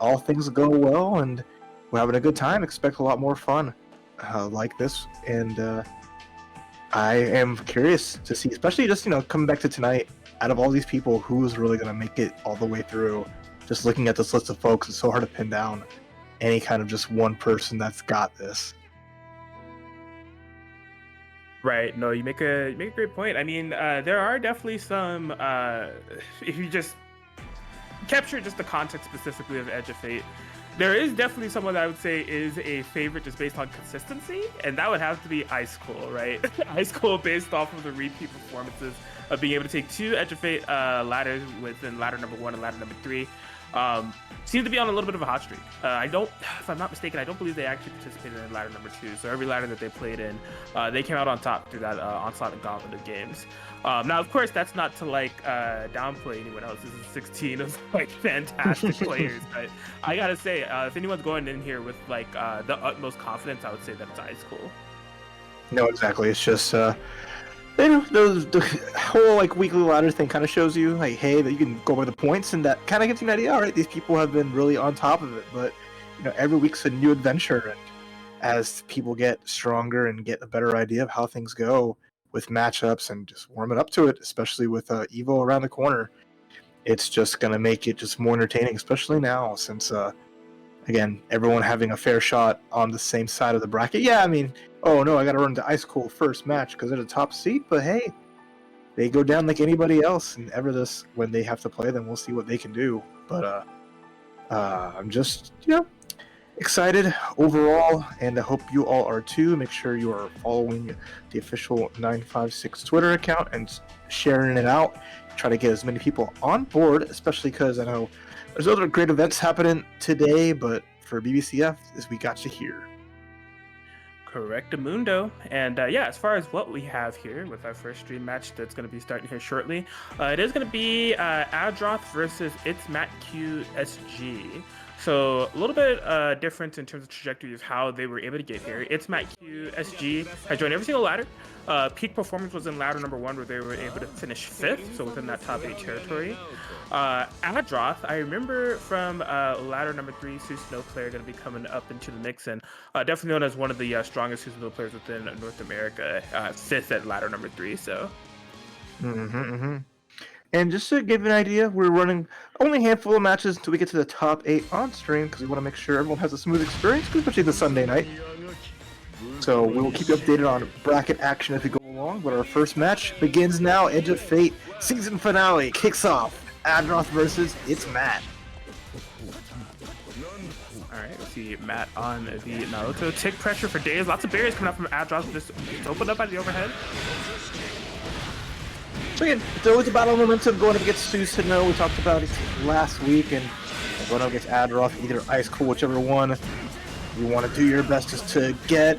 all things go well and we're having a good time. Expect a lot more fun like this, and I am curious to see, especially just coming back to tonight. Out of all these people, who's really going to make it all the way through? Just looking at this list of folks, it's so hard to pin down any kind of just one person that's got this. Right. No, you make a great point. I mean, there are definitely some. If you just capture just the context specifically of Edge of Fate, there is definitely someone that I would say is a favorite just based on consistency, and that would have to be Ice Cool, right? Ice Cool, based off of the repeat performances of being able to take 2 Edge of Fate ladders within ladder number 1 and ladder number 3. Seems to be on a little bit of a hot streak. If I'm not mistaken, I don't believe they actually participated in ladder number 2. So every ladder that they played in, they came out on top through that Onslaught and Gauntlet of games. Now, of course, that's not to downplay anyone else. This is 16 of fantastic players. But I gotta say, if anyone's going in here with the utmost confidence, I would say that it's Ice Cool. No, exactly. It's just the whole weekly ladder thing kind of shows you hey, that you can go by the points, and that kind of gives you an idea. All right, these people have been really on top of it, but every week's a new adventure, and as people get stronger and get a better idea of how things go with matchups and just warming up to it, especially with Evo around the corner, it's just gonna make it just more entertaining, especially now since again, everyone having a fair shot on the same side of the bracket. Yeah, I mean, oh no, I gotta run to Ice Cool first match because they're the top seed, but hey, they go down like anybody else, and when they have to play them, we'll see what they can do. But I'm just, excited overall, and I hope you all are too. Make sure you are following the official 956 Twitter account and sharing it out. Try to get as many people on board, especially because I know there's other great events happening today, but for BBCF, as we got you here. Correctamundo. And as far as what we have here with our first stream match that's going to be starting here shortly, it is going to be Adroth versus It's Matt Q SG. So a little bit different in terms of trajectory of how they were able to get here. It's Matt Q SG has joined every single ladder. Peak performance was in ladder number 1, where they were able to finish 5th, so within that top 8 territory. Adroth, I remember from ladder number 3, Susanoo player, going to be coming up into the mix, and definitely known as one of the strongest Susanoo players within North America, 5th at ladder number 3. So. And just to give you an idea, we're running only a handful of matches until we get to the top 8 on stream, because we want to make sure everyone has a smooth experience, especially the Sunday night. So we will keep you updated on bracket action as we go along, but our first match begins now. Edge of Fate season finale kicks off. Adroth versus It's Matt. Alright, we'll see Matt on the Naruto. Tick pressure for days. Lots of barriers coming out from Adroth. Just opened up by the overhead. So again, it's always a battle of momentum going up against Susanoo. We talked about it last week, and going up against Adroth, either Ice Cool, whichever one. You want to do your best just to get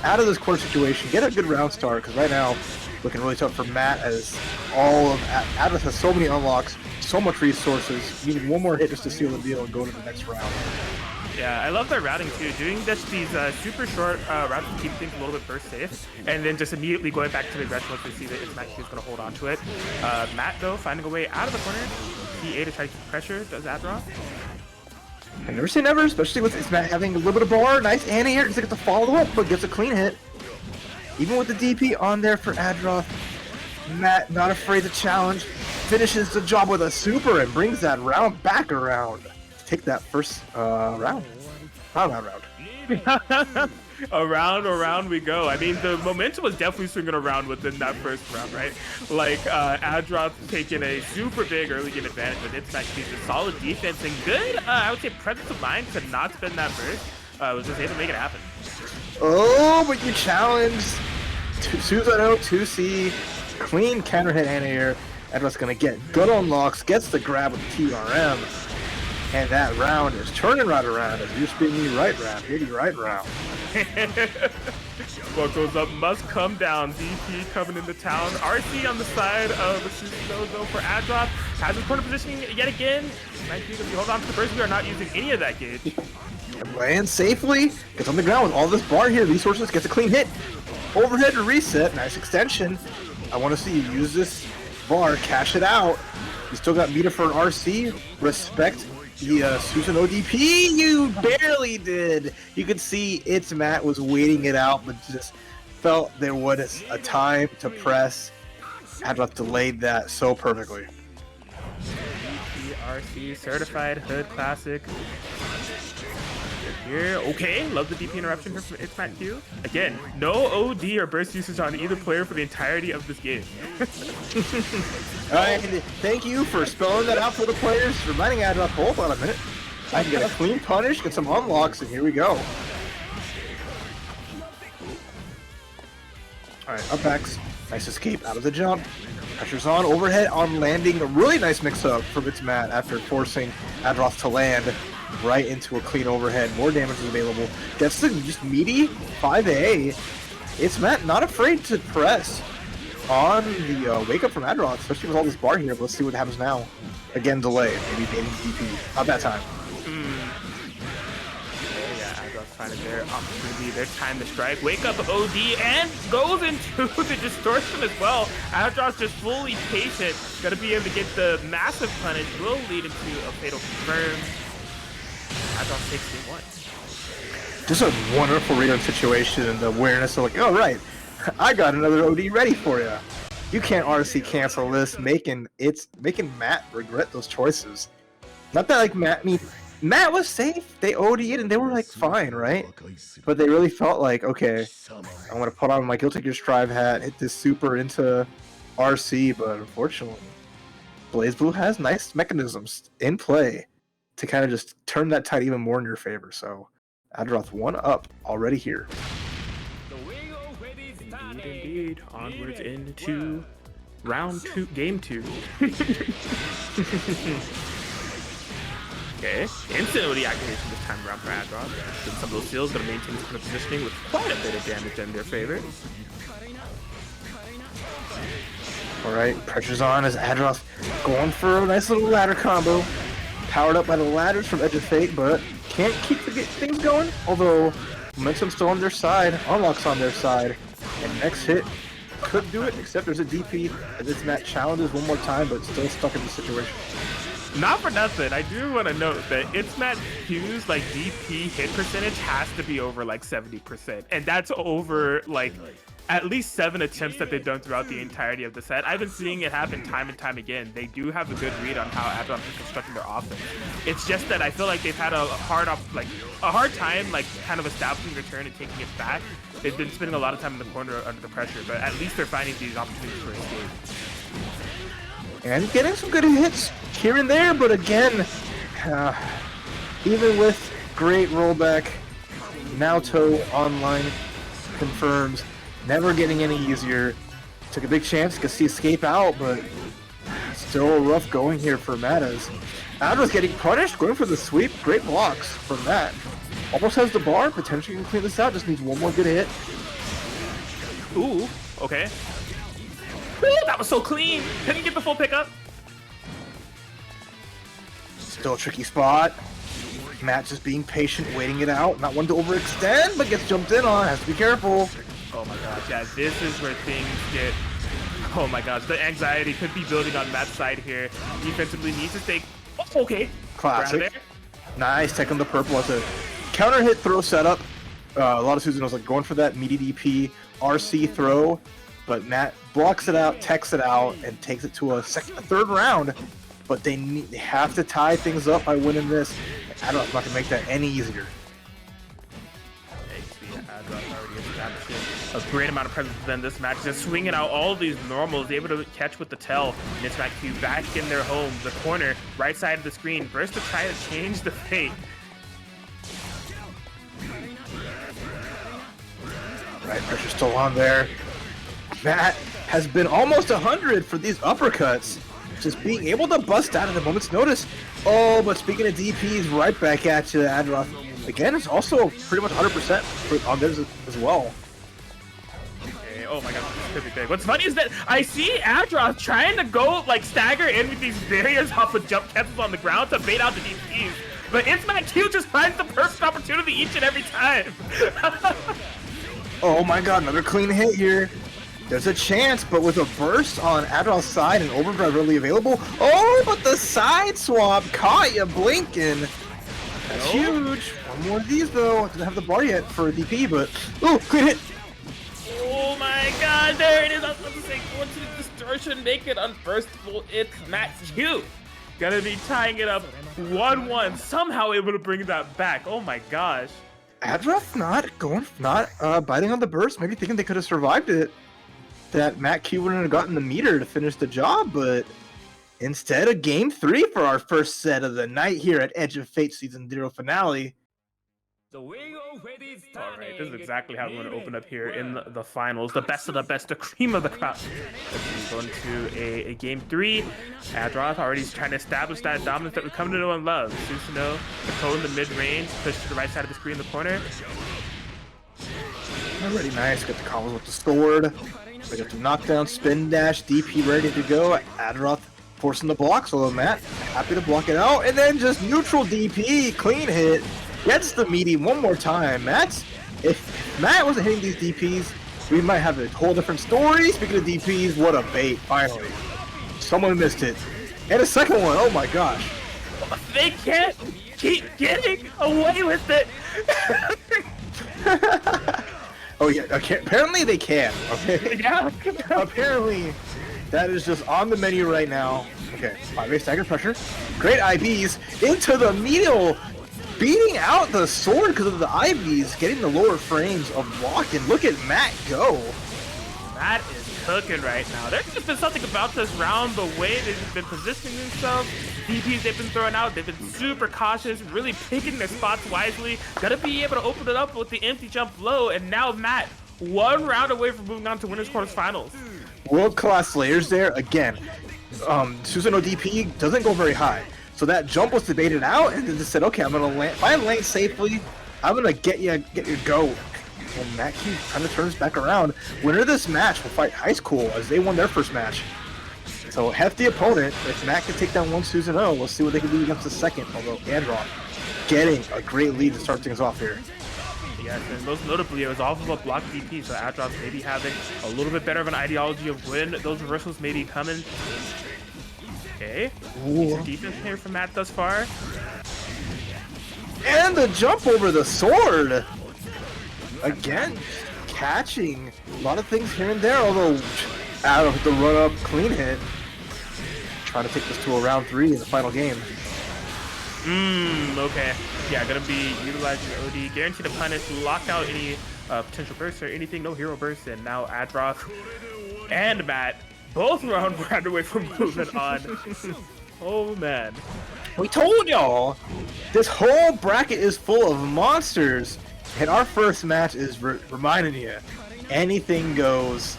out of this core situation, get a good round start, because right now, looking really tough for Matt, as all of Adroth has so many unlocks, so much resources. You need one more hit just to seal the deal and go to the next round. Yeah, I love their routing too. Doing just these super short routes to keep things a little bit burst safe, and then just immediately going back to the aggression once they see that It's Matt Q is going to hold on to it. Matt, though, finding a way out of the corner. PA to try to keep pressure. Does Adroth? I've never say never, especially with It's Matt having a little bit of bar. Nice anti-air, just get the follow up, but gets a clean hit. Even with the DP on there for Adroth, Matt not afraid to challenge, finishes the job with a super and brings that round back around. Take that first round. Around we go. I mean, the momentum was definitely swinging around within that first round, right? Adroth taking a super big early game advantage, but It's Matt Q's a solid defense and good, I would say, presence of mind to not spend that burst. Was just able to make it happen. Oh, but you challenged Susanoo 2C, clean counter hit anti-air. Adroth's gonna get good unlocks, gets the grab with the TRM. And that round is turning right around as you're spinning me right round. Hit you right round. What goes up must come down. DP coming into town. RC on the side of the Susanoo though for Adroth. Has his corner positioning yet again. Might be hold on to the burst. We are not using any of that gauge. Lands safely. Gets on the ground with all this bar here. Resources. Gets a clean hit. Overhead to reset. Nice extension. I want to see you use this bar. Cash it out. You still got meter for an RC. Respect the Susan ODP? You barely did. You could see It's Matt was waiting it out, but just felt there was a time to press. Adroth delayed that so perfectly. RC Certified Hood Classic. Here, okay, love the DP interruption here from It's Matt Q. Again, no OD or burst usage on either player for the entirety of this game. Alright, thank you for spelling that out for the players, reminding Adroth, hold on a minute. I can get a clean punish, get some unlocks, and here we go. Alright, up X. Nice escape out of the jump. Pressure's on, overhead on landing. A really nice mix-up from It's Matt after forcing Adroth to land right into a clean overhead. More damage is available. Gets the just meaty 5A. It's Matt not afraid to press on the wake up from Adroth, especially with all this bar here. But let's see what happens now. Again, delay. Maybe baiting DP. Not that time. Finding their opportunity, their time to strike. Wake up OD and goes into the distortion as well. Adroth's just fully patient. Gotta be able to get the massive punish. Will lead him to a fatal confirm. Adroth takes the one. Just a wonderful read on situation and the awareness of like, oh right, I got another OD ready for you. You can't RC cancel this, making Matt regret those choices. Not that like Matt was safe. They OD'd and they were like fine, right? But they really felt like, okay, I'm gonna put on my Guilty Gear Strive hat, hit this super into RC, but unfortunately, Blazblue has nice mechanisms in play to kind of just turn that tide even more in your favor. So Adroth 1 up already here. Indeed. Onwards into round 2, game 2. Okay, instant OD activation this time around for Adroth. Some of those seals gonna maintain this kind of positioning with quite a bit of damage in their favor. Alright, pressure's on as Adroth going for a nice little ladder combo. Powered up by the ladders from Edge of Fate, but can't keep things going. Although, momentum's still on their side, unlocks on their side. And next hit could do it, except there's a DP as It's Matt challenges one more time, but still stuck in the situation. Not for nothing, I do want to note that It's Matt Q's like DP hit percentage has to be over like 70%, and that's over like at least 7 attempts that they've done throughout the entirety of the set. I've been seeing it happen time and time again. They do have a good read on how Adroth is constructing their offense. It's just that I feel like they've had a hard time like kind of establishing their turn and taking it back. They've been spending a lot of time in the corner under the pressure, but at least they're finding these opportunities for escape. And getting some good hits here and there, but again, even with great rollback, Naoto online confirms, never getting any easier. Took a big chance to see escape out, but still rough going here for Matt as Adroth getting punished, going for the sweep. Great blocks from Matt. Almost has the bar, potentially can clean this out, just needs one more good hit. Ooh, okay. Ooh, that was so clean. Couldn't get the full pickup. Still a tricky spot. Matt just being patient, waiting it out. Not one to overextend, but gets jumped in on. Has to be careful. Oh my gosh, yeah, this is where things get... Oh my gosh, the anxiety could be building on Matt's side here. Defensively needs to stay... Oh, okay. Classic. Nice, tech on the purple as a counter hit throw setup. A lot of Susan was like going for that meaty DP RC throw. But Matt blocks it out, techs it out, and takes it to a third round. But they have to tie things up by winning this. I'm not going to make that any easier. A great amount of presence within this match, just swinging out all these normals, able to catch with the tail. And it's Matt Q back in their home, the corner, right side of the screen. First to try to change the fate. Right, pressure's still on there. Matt has been almost 100 for these uppercuts. Just being able to bust out at a moment's notice. Oh, but speaking of DPs, right back at you, Adroth. Again, it's also pretty much 100% on theirs as well. Okay, oh my god, this could be big. What's funny is that I see Adroth trying to go, like, stagger in with these barriers off of jump cancels on the ground to bait out the DPs. But It's Matt Q just finds the perfect opportunity each and every time. Oh my god, another clean hit here. There's a chance, but with a burst on Adderall's side and overdrive readily available. Oh, but the side swap caught you blinking. That's huge. One more of these though. Doesn't have the bar yet for DP, but ooh, good hit. Oh my god, there it is. I was about to say, going to the distortion, make it unburstable. It's Matt Q. Gonna be tying it up 1-1. Somehow able to bring that back. Oh my gosh. Adroth not biting on the burst, maybe thinking they could have survived it. That Matt Q wouldn't have gotten the meter to finish the job, but instead of game 3 for our first set of the night here at Edge of Fate Season 0 finale. Alright, this is exactly how we're going to open up here in the finals. The best of the best, the cream of the crop. Going to a game 3. Adroth already trying to establish that dominance that we come to know and love. Susanoo controlling the mid-range, push to the right side of the screen in the corner. Already nice, got the combos with the sword. We got the knockdown, spin dash, DP ready to go. Adroth forcing the block, so Matt happy to block it out, and then just neutral DP, clean hit. Gets the meaty one more time. If Matt wasn't hitting these DPs, we might have a whole different story. Speaking of DPs, what a bait, finally. Someone missed it. And a second one, oh my gosh. They can't keep getting away with it. Oh yeah, okay. Apparently they can, okay? Yeah. Apparently, that is just on the menu right now. Okay, 5A stagger pressure. Great IVs into the medial. Beating out the sword because of the IVs, getting the lower frames of block, and look at Matt go. Matt is cooking right now. There's just been something about this round, the way they've been positioning themselves, DPs they've been throwing out, they've been super cautious, really picking their spots wisely. Gotta be able to open it up with the empty jump low, and now Matt, one round away from moving on to winners quarters finals. World-class slayers there, again. Susanoo DP doesn't go very high. So that jump was debated out, and then just said, okay, I'm gonna land. If I land safely, I'm gonna get your go. And Matt Q kind of turns back around. Winner of this match will fight High School as they won their first match. So hefty opponent. If Matt can take down one Susanoo, we'll see what they can do against the second. Although Adroth getting a great lead to start things off here. Yes, and most notably, it was off of a block DP, so Adroth maybe having a little bit better of an ideology of when those reversals may be coming. Okay, decent defense here from Matt thus far. And the jump over the sword! Again, catching a lot of things here and there, although out of the run-up clean hit. Trying to take this to a round 3 in the final game. Okay. Yeah, gonna be utilizing OD, guaranteed to punish, lock out any potential bursts or anything, no hero bursts, and now Adroth and Matt both round away from moving on. Oh man. We told y'all, this whole bracket is full of monsters, and our first match is reminding you, anything goes,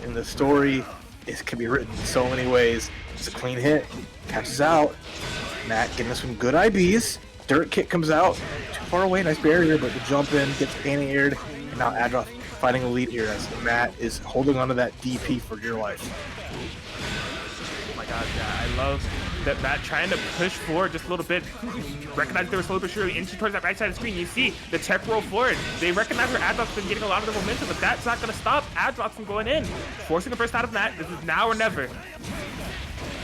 and the story can be written in so many ways. It's a clean hit, catches out, Matt getting us some good IBs, dirt kick comes out, too far away, nice barrier, but the jump in, gets anti-aired, and now Adroth fighting the lead here as Matt is holding onto that DP for dear life. Oh my god, yeah, I love that Matt trying to push forward just a little bit. Recognize they were slowly but surely inching towards that right side of the screen. You see the tech roll forward. They recognize where Adroth's been getting a lot of the momentum, but that's not going to stop Adroth from going in. Forcing a burst out of Matt. This is now or never.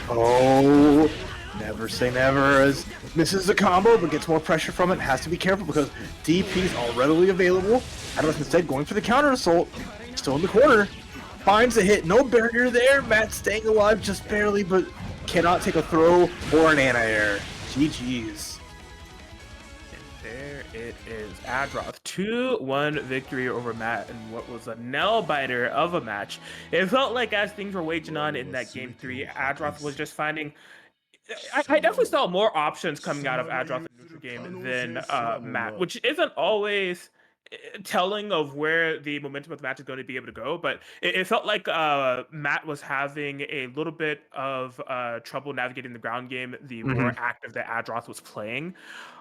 Oh, never say never as misses the combo, but gets more pressure from it. Has to be careful because DP's all readily available. Adroth instead going for the counter assault. Still in the corner. Finds a hit. No barrier there. Matt staying alive just barely, but cannot take a throw or an anti-air. GG's. And there it is. Adroth 2-1 victory over Matt in what was a nail-biter of a match. It felt like as things were waging on in that game 3, Adroth was just finding... I definitely saw more options coming out of Adroth in the neutral game than Matt, which isn't always telling of where the momentum of the match is going to be able to go, but it felt like Matt was having a little bit of trouble navigating the ground game the more active that Adroth was playing,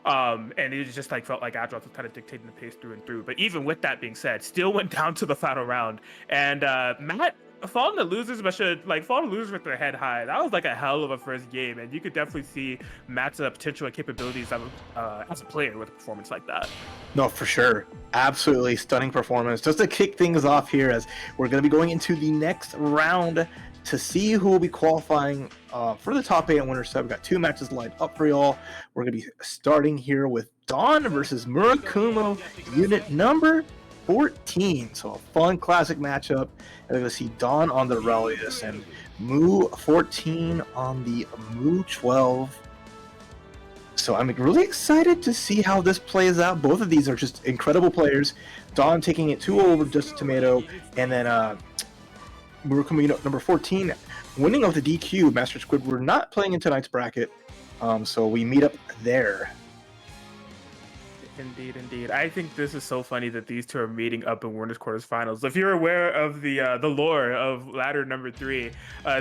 and it just like felt like Adroth was kind of dictating the pace through and through. But even with that being said, still went down to the final round, and Matt falling to losers, but falling to losers with their head high. That was like a hell of a first game, and you could definitely see Matt's potential and capabilities as a player with a performance like that. No, for sure. Absolutely stunning performance. Just to kick things off here, as we're going to be going into the next round to see who will be qualifying for the top 8 winner set. We've got 2 matches lined up for y'all. We're going to be starting here with Dawn versus Murakumo, unit number 14. So a fun classic matchup. And we're going to see Dawn on the Relius and Mu 14 on the Mu 12. So I'm really excited to see how this plays out. Both of these are just incredible players. Dawn taking it 2-0 over Just Tomato, and then Murakumo unit number 14 winning off the DQ. Master Squid, we're not playing in tonight's bracket, so we meet up there. Indeed. I think this is so funny that these two are meeting up in winners quarters finals. If you're aware of the lore of ladder number 3,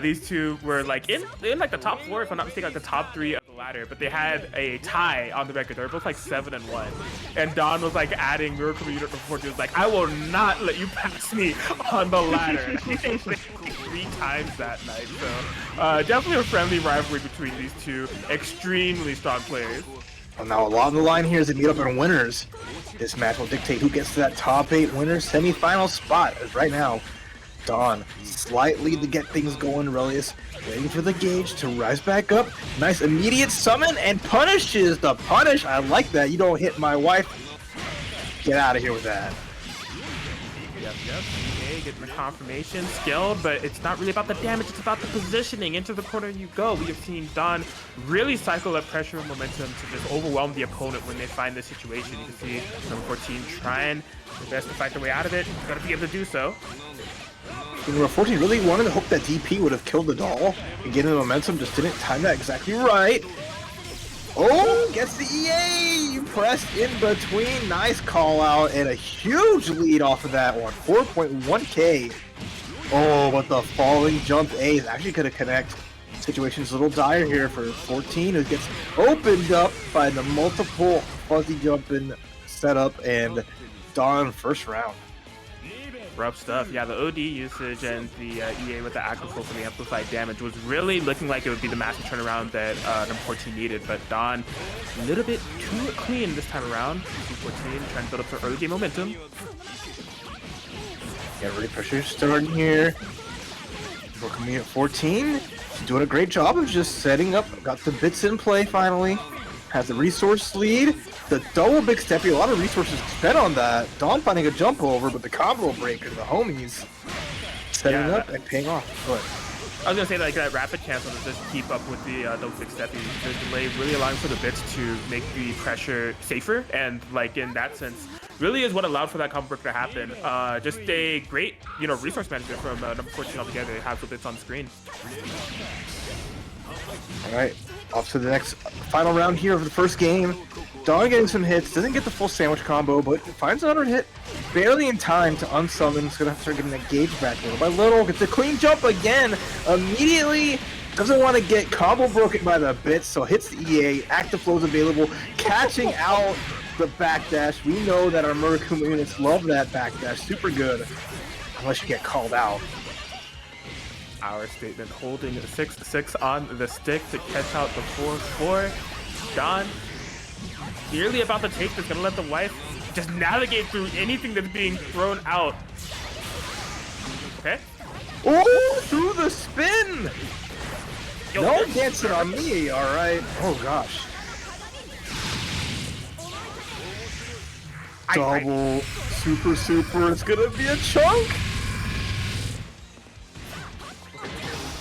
these two were like in like the top 4, if I'm not mistaken, like the top 3 of the ladder, but they had a tie on the record. They're both like 7-1, and Dawn was like adding Miracle Unit before. She was like, "I will not let you pass me on the ladder." 3 times that night. So definitely a friendly rivalry between these two extremely strong players. Well, now a lot on the line here as they meet up in winners. This match will dictate who gets to that top 8 winners semi-final spot. As right now, Dawn slightly to get things going. Relius waiting for the gauge to rise back up. Nice immediate summon and punishes the punish. I like that. You don't hit my wife. Get out of here with that. Yep. Okay, getting the confirmation, skilled, but it's not really about the damage, it's about the positioning. Into the corner you go. We have seen Dawn really cycle up pressure and momentum to just overwhelm the opponent when they find this situation. You can see number 14 trying their best to fight their way out of it. Gotta be able to do so. Number 14 really wanted to hope that DP would have killed the doll and get the momentum, just didn't time that exactly right. Oh, gets the EA! Pressed in between. Nice call out and a huge lead off of that one. 4.1k. Oh, but the falling jump A is actually going to connect. Situation's a little dire here for 14, who gets opened up by the multiple fuzzy jumping setup, and Dawn first round. Rough stuff. Yeah, the OD usage and the EA with the active for the amplified damage was really looking like it would be the massive turnaround that number 14 needed, but Dawn a little bit too clean this time around. 14 trying to build up some early game momentum. Yeah, really pressure starting here. We're coming at 14. She's doing a great job of just setting up. Got the bits in play finally. Has the resource lead. The double big steppy, a lot of resources spent on that. Dawn finding a jump over, but the combo breaker, the homies setting up and paying off. But I was gonna say like that rapid cancel to just keep up with the double big steppy. The delay really allowing for the bits to make the pressure safer, and like in that sense, really is what allowed for that combo breaker to happen. Just a great, resource management from number 14 altogether. It has the bits on screen. All right, off to the next final round here of the first game. Dawn getting some hits, doesn't get the full sandwich combo, but finds another hit barely in time to unsummon. It's gonna have to start getting that gauge back little by little. Gets a clean jump again, immediately doesn't want to get combo broken by the bits, so hits the EA, active flows available, catching out the backdash. We know that our Murakumo units love that backdash, super good, unless you get called out. Our statement holding 6-6 on the stick to catch out the 4-4. Dawn nearly about to take this, gonna let the wife just navigate through anything that's being thrown out. Okay. Oh, through the spin! Yo, no dancing on me, alright. Oh gosh. Double, super, it's gonna be a chunk!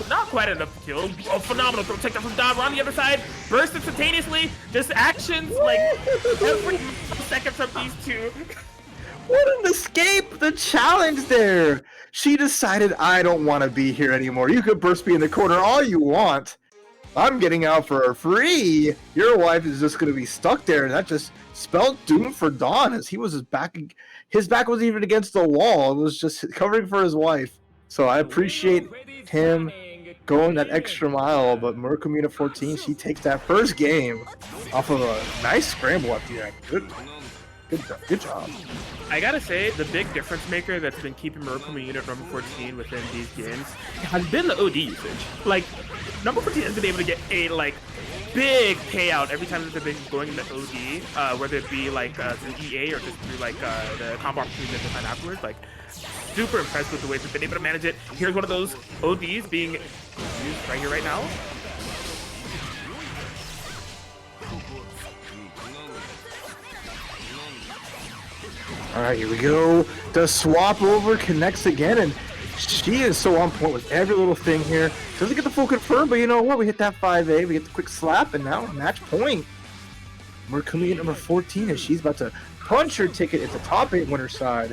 Not quite enough to kill. Oh, phenomenal throw takedown from Dawn. We're on the other side. Burst instantaneously. Just actions like every second from these two. What an escape! The challenge there! She decided, I don't want to be here anymore. You could burst me in the corner all you want. I'm getting out for free. Your wife is just going to be stuck there, and that just spelled doom for Dawn, as he was his back wasn't even against the wall. It was just covering for his wife. So I appreciate him going that extra mile, but Murakumo 14, 14, she takes that first game off of a nice scramble up the end. Good. 1-0 Good Good job. Good job. I gotta say, the big difference maker that's been keeping Murokuma unit number 14 within these games has been the OD usage. Like, number 14 has been able to get a like big payout every time that they've been going into OD, whether it be like through EA or just through like the combo opportunity that they find afterwards. Like, super impressed with the way they've been able to manage it. Here's one of those ODs being used right here, right now. All right, here we go. The swap over connects again, and she is so on point with every little thing here. Doesn't get the full confirm, but you know what? We hit that 5A, we get the quick slap, and now match point. We're coming in number 14, and she's about to punch her ticket into top 8 winner side.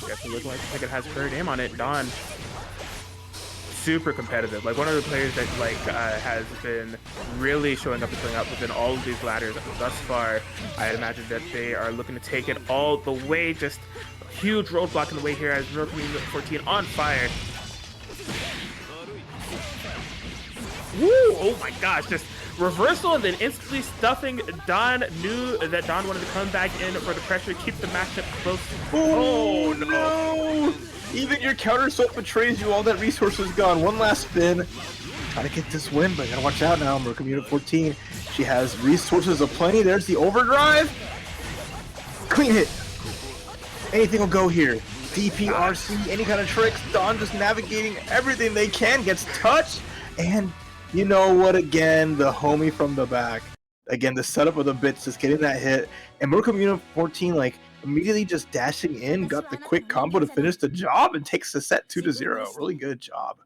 Definitely looking like the ticket has her name on it. Dawn, super competitive. Like one of the players that like has been really showing up and showing up within all of these ladders thus far. I'd imagine that they are looking to take it all the way. Just a huge roadblock in the way here as Murokuma Unit 14 on fire. Woo! Oh my gosh! Just reversal and then instantly stuffing. Dawn knew that Dawn wanted to come back in for the pressure, keep the matchup close. Oh no! Even your counter soap betrays you. All that resource is gone. One last spin. Try to get this win, but gotta watch out now. Murokuma Unit 14. She has resources aplenty. There's the overdrive. Clean hit. Anything will go here. DPRC, any kind of tricks. Dawn just navigating everything they can. Gets touched. And you know what? Again, the homie from the back. Again, the setup of the bits, just getting that hit. And Murokuma Unit 14, like, immediately just dashing in, got the quick combo to finish the job, and takes the set 2-0. Really good job.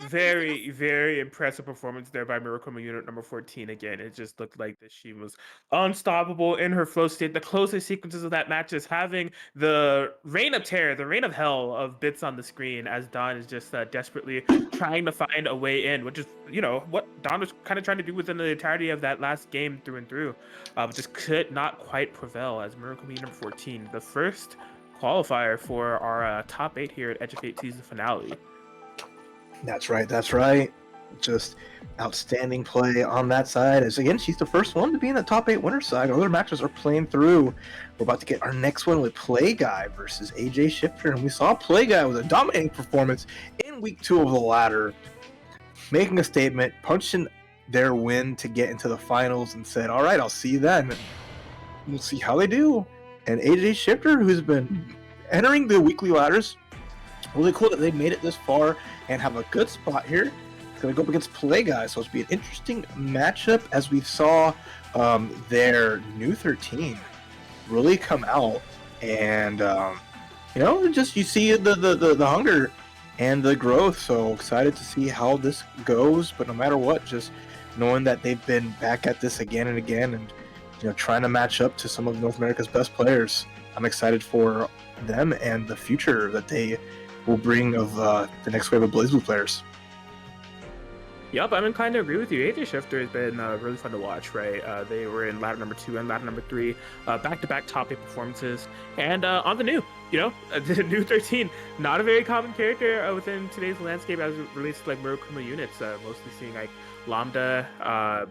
Very, very impressive performance there by Murokuma Unit number 14. Again, it just looked like that she was unstoppable in her flow state. The closest sequences of that match is having the reign of terror, the reign of hell of bits on the screen as Dawn is just desperately trying to find a way in, which is, you know, what Dawn was kind of trying to do within the entirety of that last game through and through. But just could not quite prevail as Murokuma Unit 14, the first qualifier for our top 8 here at Edge of Fate season finale. That's right, that's right. Just outstanding play on that side. As again, she's the first one to be in the top 8 winner side. Other matches are playing through. We're about to get our next one with Play Guy versus AJ Shifter. And we saw Play Guy with a dominating performance in week 2 of the ladder, making a statement, punching their win to get into the finals, and said, all right, I'll see you then. We'll see how they do. And AJ Shifter, who's been entering the weekly ladders, really cool that they made it this far and have a good spot here. It's going to go up against Play Guy, so it's going to be an interesting matchup as we saw their new 13 really come out. And, you know, just you see the hunger and the growth. So excited to see how this goes. But no matter what, just knowing that they've been back at this again and again and, you know, trying to match up to some of North America's best players. I'm excited for them and the future that they will bring of the next wave of Blazblue players. Yep, I'm inclined to agree with you. AJ Shifter has been really fun to watch, right? They were in ladder number 2 and ladder number 3, back-to-back top 8 performances. And on the new, you know, the new 13, not a very common character within today's landscape as it relates to like Murokuma units, mostly seeing like Lambda.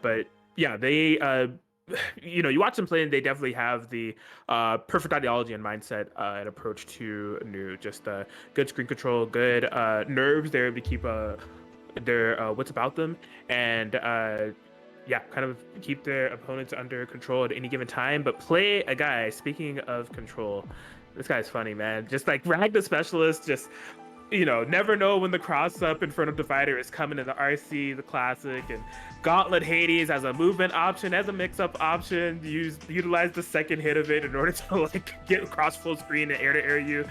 But yeah, they, you know, you watch them play and they definitely have the perfect ideology and mindset and approach to new. Just good screen control, good nerves there to keep their what's about them, and yeah, kind of keep their opponents under control at any given time. But Play a Guy, speaking of control, this guy's funny, man. Just like Ragna Specialist, just, you know, never know when the cross up in front of Divider is coming in the RC, the Classic, and Gauntlet Hades as a movement option, as a mix-up option. Utilize the second hit of it in order to like get across full screen and air-to-air you.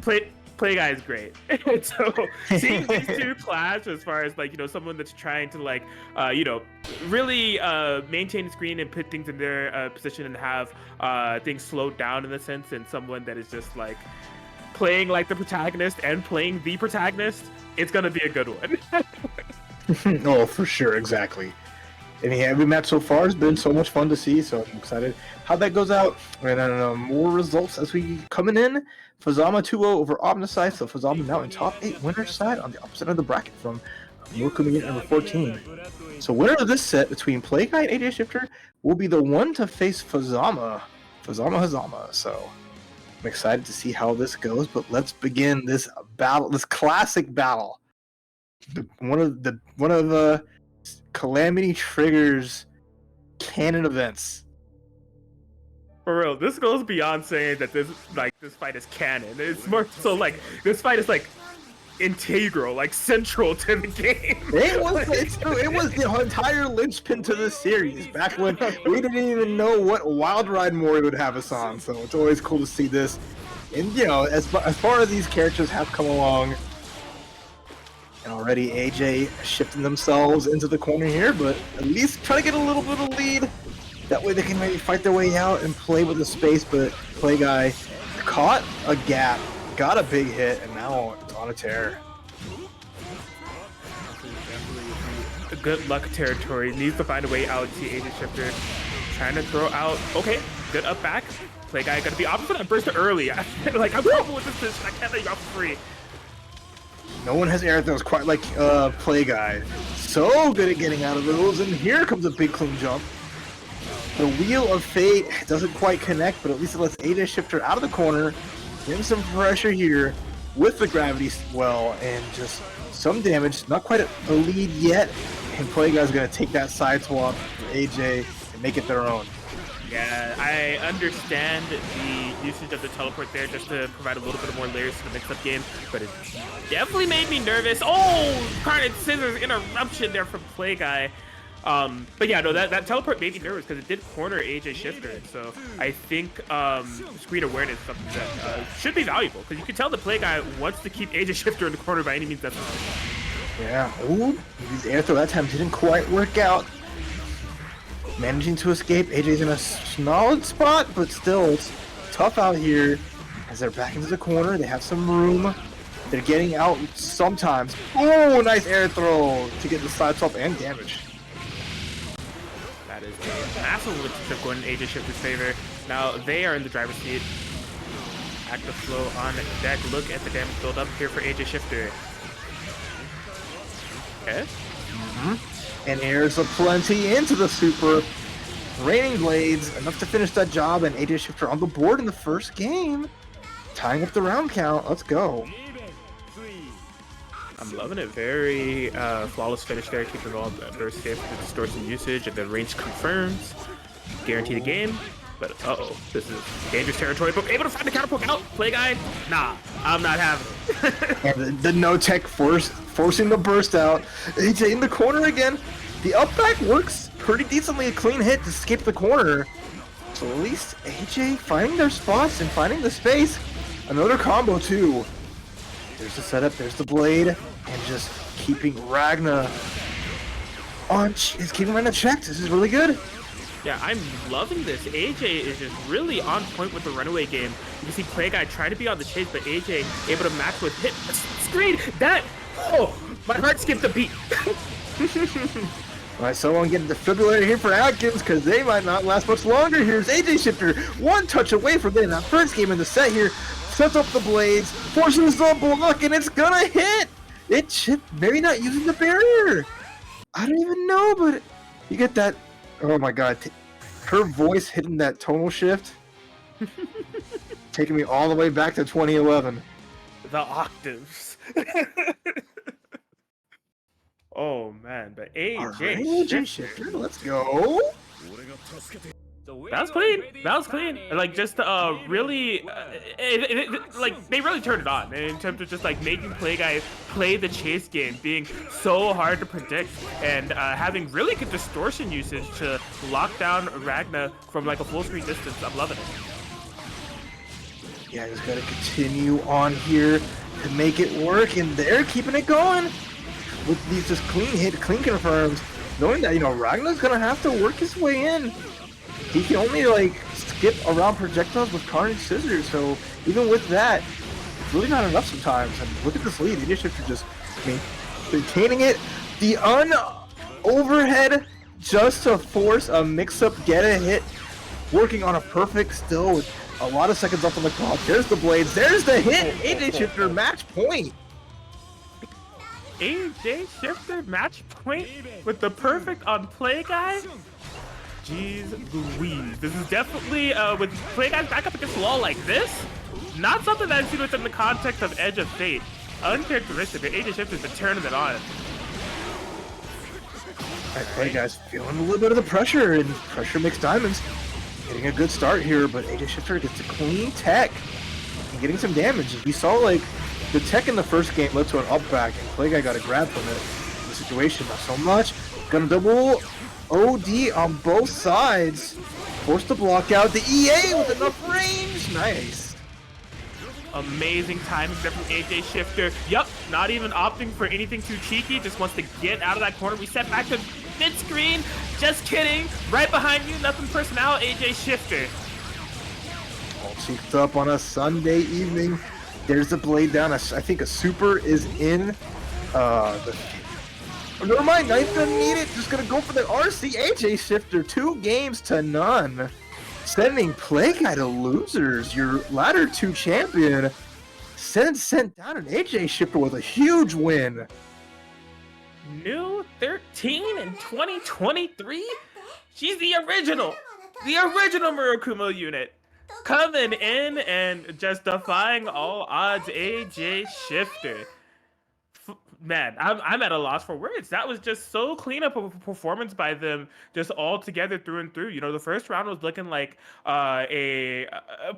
Play Guy is great. And so seeing these two clash as far as like, you know, someone that's trying to like, you know, really maintain the screen and put things in their position and have things slowed down in a sense, and someone that is just like playing like the protagonist and playing the protagonist, it's gonna be a good one. Oh, for sure, exactly. And yeah, every match so far has been so much fun to see, so I'm excited how that goes out. And then more results as we coming in. Fazama 2-0 over Omnicide, so Fazama now in top 8 winner side on the opposite of the bracket from More coming in at number 14. So winner of this set between Playguy and AJ Shifter will be the one to face Fazama. Hazama. So I'm excited to see how this goes, but let's begin this battle, this classic battle. One of Calamity Trigger's canon events. For real, this goes beyond saying that this fight is canon. It's more so like this fight is like integral, like central to the game. It was the entire linchpin to the series back when we didn't even know what Wild Ride Mori would have us on. So it's always cool to see this. And you know, as far as these characters have come along, and already AJ shifting themselves into the corner here, but at least try to get a little bit of lead. That way they can maybe fight their way out and play with the space, but Playguy caught a gap, got a big hit, and now it's on a tear. Good luck territory. Needs to find a way out. See AJ Shifter trying to throw out. Okay, good up back. Playguy gonna be opposite and burst early. Like, I'm comfortable with this position. I can't let you off free. No one has air throws quite like Playguy. So good at getting out of those, and here comes a big clean jump. The Wheel of Fate doesn't quite connect, but at least it lets AJ Shifter out of the corner, getting some pressure here with the gravity well, and just some damage. Not quite a lead yet, and Playguy's going to take that side swap for AJ and make it their own. Yeah, I understand the usage of the teleport there just to provide a little bit more layers to the mix-up game, but it definitely made me nervous. Oh, Carnage Scissors interruption there from Playguy. But yeah, no, that teleport made me nervous because it did corner AJ Shifter. So I think screen awareness is something that should be valuable because you can tell the Playguy wants to keep AJ Shifter in the corner by any means necessary. Yeah, ooh, his air throw that time didn't quite work out. Managing to escape, AJ's in a solid spot, but still it's tough out here as they're back into the corner. They have some room. They're getting out sometimes. Oh, nice air throw to get the side swap and damage. That is a massive trip going in AJ Shifter's favor. Now they are in the driver's seat. Active flow on deck. Look at the damage build up here for AJ Shifter. Okay. And airs aplenty into the super. Raining blades, enough to finish that job, and AJ Shifter on the board in the first game. Tying up the round count. Let's go. I'm loving it. Very flawless finish there, keeping all the burst safe with the distortion usage, and then range confirms. Guarantee the game. But uh-oh, this is dangerous territory. But able to find the counter poke out. Playguy? Nah, I'm not having it. And the no-tech forcing the burst out. AJ in the corner again. The up back works pretty decently. A clean hit to escape the corner. So at least AJ finding their spots and finding the space. Another combo too. There's the setup, there's the blade, and just keeping Ragna on. Is keeping Ragna checked. This is really good. Yeah, I'm loving this. AJ is just really on point with the runaway game. You can see Playguy try to be on the chase, but AJ able to match with hit. Screen! That! Oh, my heart skipped a beat. Alright, someone getting defibrillator here for Atkins because they might not last much longer. Here's AJ Shifter, one touch away from getting that first game in the set here. Sets up the blades, forces the block, and it's gonna hit! It should maybe not using the barrier. I don't even know, but you get that. Oh my god, her voice hitting that tonal shift, taking me all the way back to 2011. The octaves. Oh man, but AJ Shifter, let's go. That was clean. That was clean. Like just really, like they really turned it on in terms of just like making Playguy play the chase game, being so hard to predict, and having really good distortion usage to lock down Ragna from like a full screen distance. I'm loving it. Yeah, just gotta continue on here to make it work, and they're keeping it going with these just clean hit, clean confirms, knowing that Ragna's gonna have to work his way in. He can only like skip around projectiles with Carnage Scissors, so even with that, it's really not enough sometimes. And look at this lead. AJ Shifter just, maintaining it. The overhead just to force a mix-up, get a hit, working on a perfect still with a lot of seconds left on the clock. There's the blades. There's the hit. AJ Shifter match point. AJ Shifter match point with the perfect on play guy. Jeez Louise. This is definitely, with play guys back up against the wall like this, not something that I've seen within the context of Edge of Fate. Uncharacteristic, but AJ Shifter's been turning it on. Alright, play guys feeling a little bit of the pressure, and pressure makes diamonds. Getting a good start here, but AJ Shifter gets a clean tech and getting some damage. We saw, like, the tech in the first game led to an up back, and play guy got a grab from it. The situation, not so much. Gonna double OD on both sides. Forced to block out the EA with enough range. Nice. Amazing timing there from AJ Shifter. Yup, not even opting for anything too cheeky. Just wants to get out of that corner. Reset back to mid-screen. Just kidding. Right behind you, nothing personal, AJ Shifter. All cheeked up on a Sunday evening. There's the blade down. I think a super is in. Never mind, not even gonna need it. Just gonna go for the RC. AJ Shifter, 2-0. Sending play guy to losers. Your ladder 2 champion sent down an AJ Shifter with a huge win. New 13 in 2023? She's the original Murakumo unit. Coming in and just defying all odds, AJ Shifter. Man, I'm at a loss for words. That was just so clean up of a performance by them, just all together through and through. You know, the first round was looking like a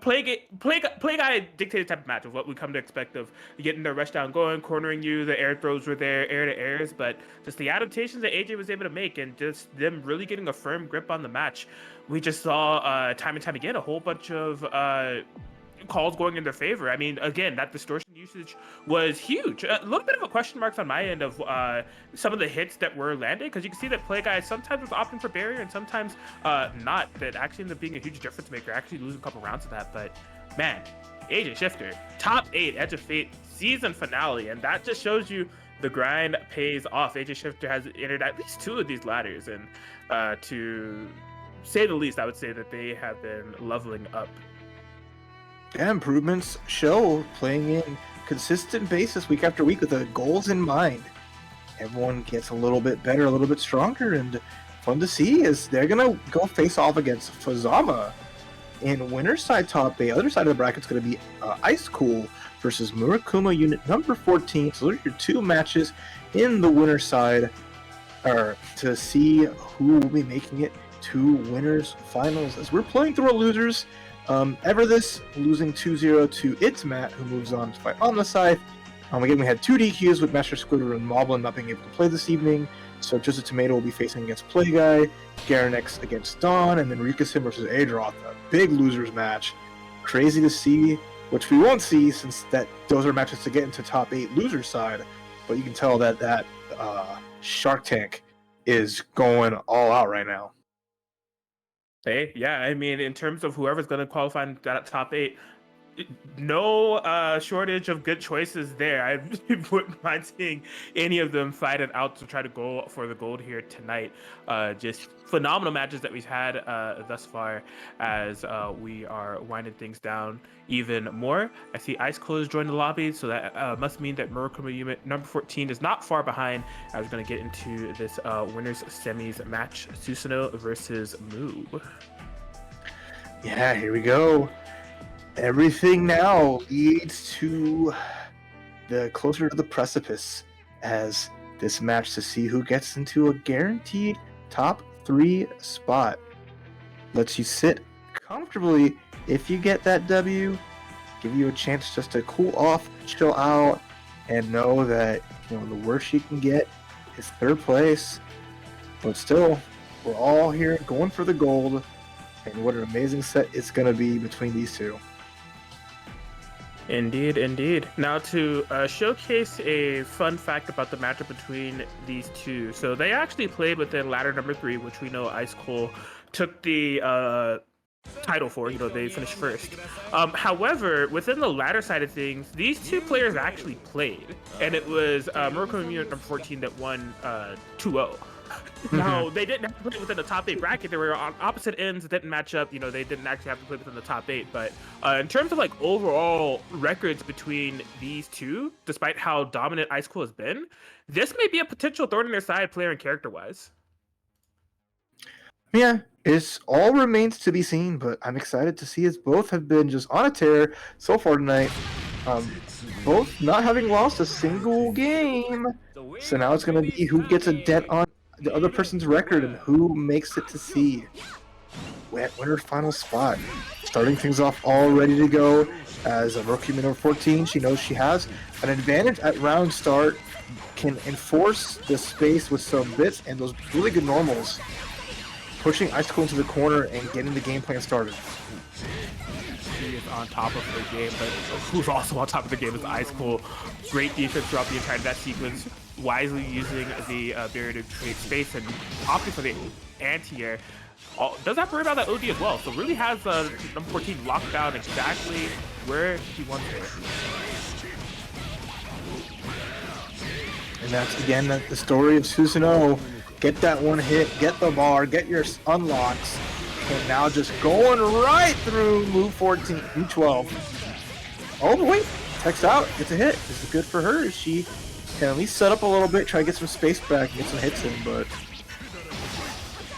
play guy dictated type of match of what we come to expect of getting their rush down going, cornering you. The air throws were there, air to airs, but just the adaptations that AJ was able to make and just them really getting a firm grip on the match. We just saw time and time again a whole bunch of calls going in their favor. I mean, again, that distortion usage was huge. A little bit of a question marks on my end of some of the hits that were landed, because you can see that play guys sometimes was opting for barrier and sometimes not. That actually ended up being a huge difference maker, actually losing a couple rounds of that. But man, AJ Shifter, top 8 Edge of Fate season finale, and that just shows you the grind pays off. AJ Shifter has entered at least 2 of these ladders, and to say the least, I would say that they have been leveling up. Yeah, improvements show, playing in consistent basis week after week with the goals in mind. Everyone gets a little bit better, a little bit stronger, and fun to see is they're gonna go face off against Fuzama in winner's side top 8. Other side of the bracket's gonna be Ice Cool versus Murakumo unit number 14. So those are your 2 matches in the winner's side, or to see who will be making it to winners finals. As we're playing through our losers. Everthis losing 2-0 to It's Matt, who moves on to fight on the side. Again, we had 2 DQs with Master Squidward and Moblin not being able to play this evening. So Just a Tomato will be facing against Play Guy, Garanex against Dawn, and then Rikasim versus Adroth. A big losers match. Crazy to see, which we won't see since those are matches to get into top 8 loser side. But you can tell that Shark Tank is going all out right now. Hey, yeah, I mean, in terms of whoever's going to qualify in that top 8, no shortage of good choices there. I wouldn't mind seeing any of them fight it out to try to go for the gold here tonight. Just phenomenal matches that we've had thus far as we are winding things down even more. I see Ice Cold has joined the lobby, so that must mean that Murakumo unit number 14 is not far behind. I was going to get into this winners semis match, Susanoo versus Moo. Yeah, here we go. Everything now leads to the closer to the precipice as this match to see who gets into a guaranteed top 3 spot. Lets you sit comfortably if you get that W, give you a chance just to cool off, chill out, and know that the worst you can get is 3rd place. But still, we're all here going for the gold, and what an amazing set it's going to be between these 2. Indeed, indeed. Now to showcase a fun fact about the matchup between these 2. So they actually played within ladder number 3, which we know Ice Cold took the title for. They finished first. However, within the ladder side of things, these 2 players actually played. And it was Murakumo unit number 14 that won 2-0. Now, they didn't have to play within the top 8 bracket. They were on opposite ends. It didn't match up. You know, they didn't actually have to play within the top 8. But in terms of like overall records between these two, despite how dominant Ice Cool has been, this may be a potential thorn in their side, player and character-wise. Yeah, it's all remains to be seen, but I'm excited to see as both have been just on a tear so far tonight. Both not having lost a single game. So now it's going to be who gets a dent on the other person's record and who makes it to C. Winner's final spot. Starting things off all ready to go as a rookie number 14. She knows she has an advantage at round start, can enforce the space with some bits and those really good normals, pushing Ice Cool into the corner and getting the game plan started. She is on top of her game, but who's also on top of the game is Ice Cool. Great defense throughout the entire that sequence, wisely using the barrier to create space and opting for the anti-air. Does have to worry about that OD as well, so really has number 14 locked down exactly where she wants it. And that's again the story of Susanoo. Get that one hit, get the bar, get your unlocks, and now just going right through move 14, move 12. Oh, but wait, text out, gets a hit. This is good for her. She can at least set up a little bit, try to get some space back, and get some hits in, but...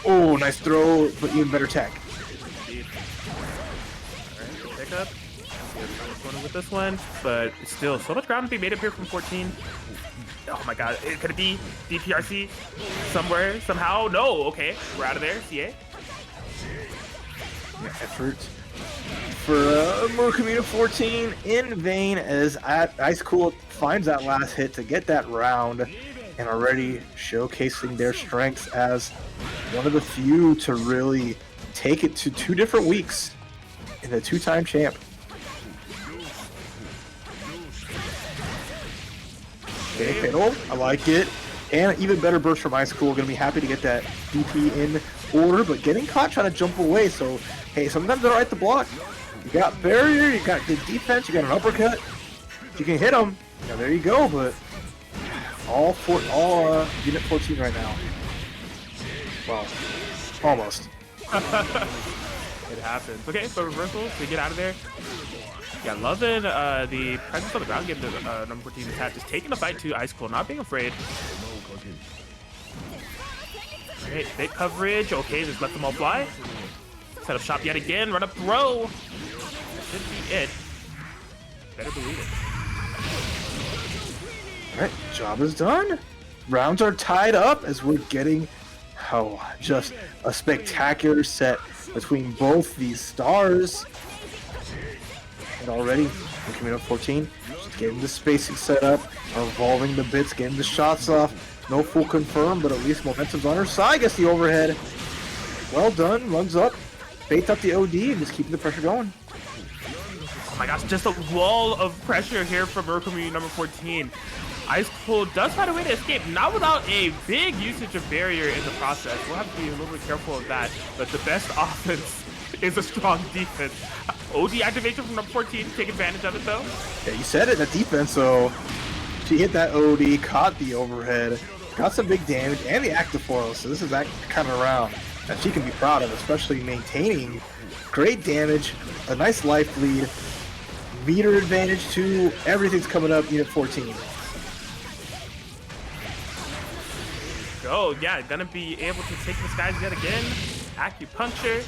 Oh, nice throw, but even better tech. Alright, pick up. Going with this one, but still so much ground to be made up here from 14. Oh my god, could it be DPRC somewhere, somehow? No, okay, we're out of there, CA. Yeah, effort for Murakami 14 in vain as Ice Cool finds that last hit to get that round and already showcasing their strengths as one of the few to really take it to 2 different weeks in the 2-time champ. Okay, Fatal, I like it. And even better burst from Ice Cool. Gonna be happy to get that DP in order, but getting caught trying to jump away. So, hey, sometimes they're right to block. You got barrier, you got good defense, you got an uppercut. If you can hit them, now there you go. But all unit 14 right now. Well, almost. It happens. Okay, so reversals to get out of there. Yeah, loving the presence on the ground game that number 14 has had. Just taking the fight to Ice Cool, not being afraid. Alright, big coverage. Okay, just let them all fly. Set up shop yet again. Run up throw. That should be it. Better believe it. Alright, job is done. Rounds are tied up as we're getting just a spectacular set between both these stars. And already, Camino 14, just getting the spacing set up, revolving the bits, getting the shots off. No full confirm, but at least momentum's on her side. Gets the overhead. Well done, runs up, baits up the OD, and just keeping the pressure going. Oh my gosh, just a wall of pressure here from Murakami number 14. Ice Cool does find a way to escape, not without a big usage of barrier in the process. We'll have to be a little bit careful of that, but the best offense is a strong defense. OD activation from number 14, take advantage of it though. Yeah, you said it, that defense, so she hit that OD, caught the overhead, got some big damage, and the active foil, so this is that kind of round that she can be proud of, especially maintaining great damage, a nice life lead, meter advantage too, everything's coming up, unit 14. Oh yeah, gonna be able to take the skies yet again. Acupuncture.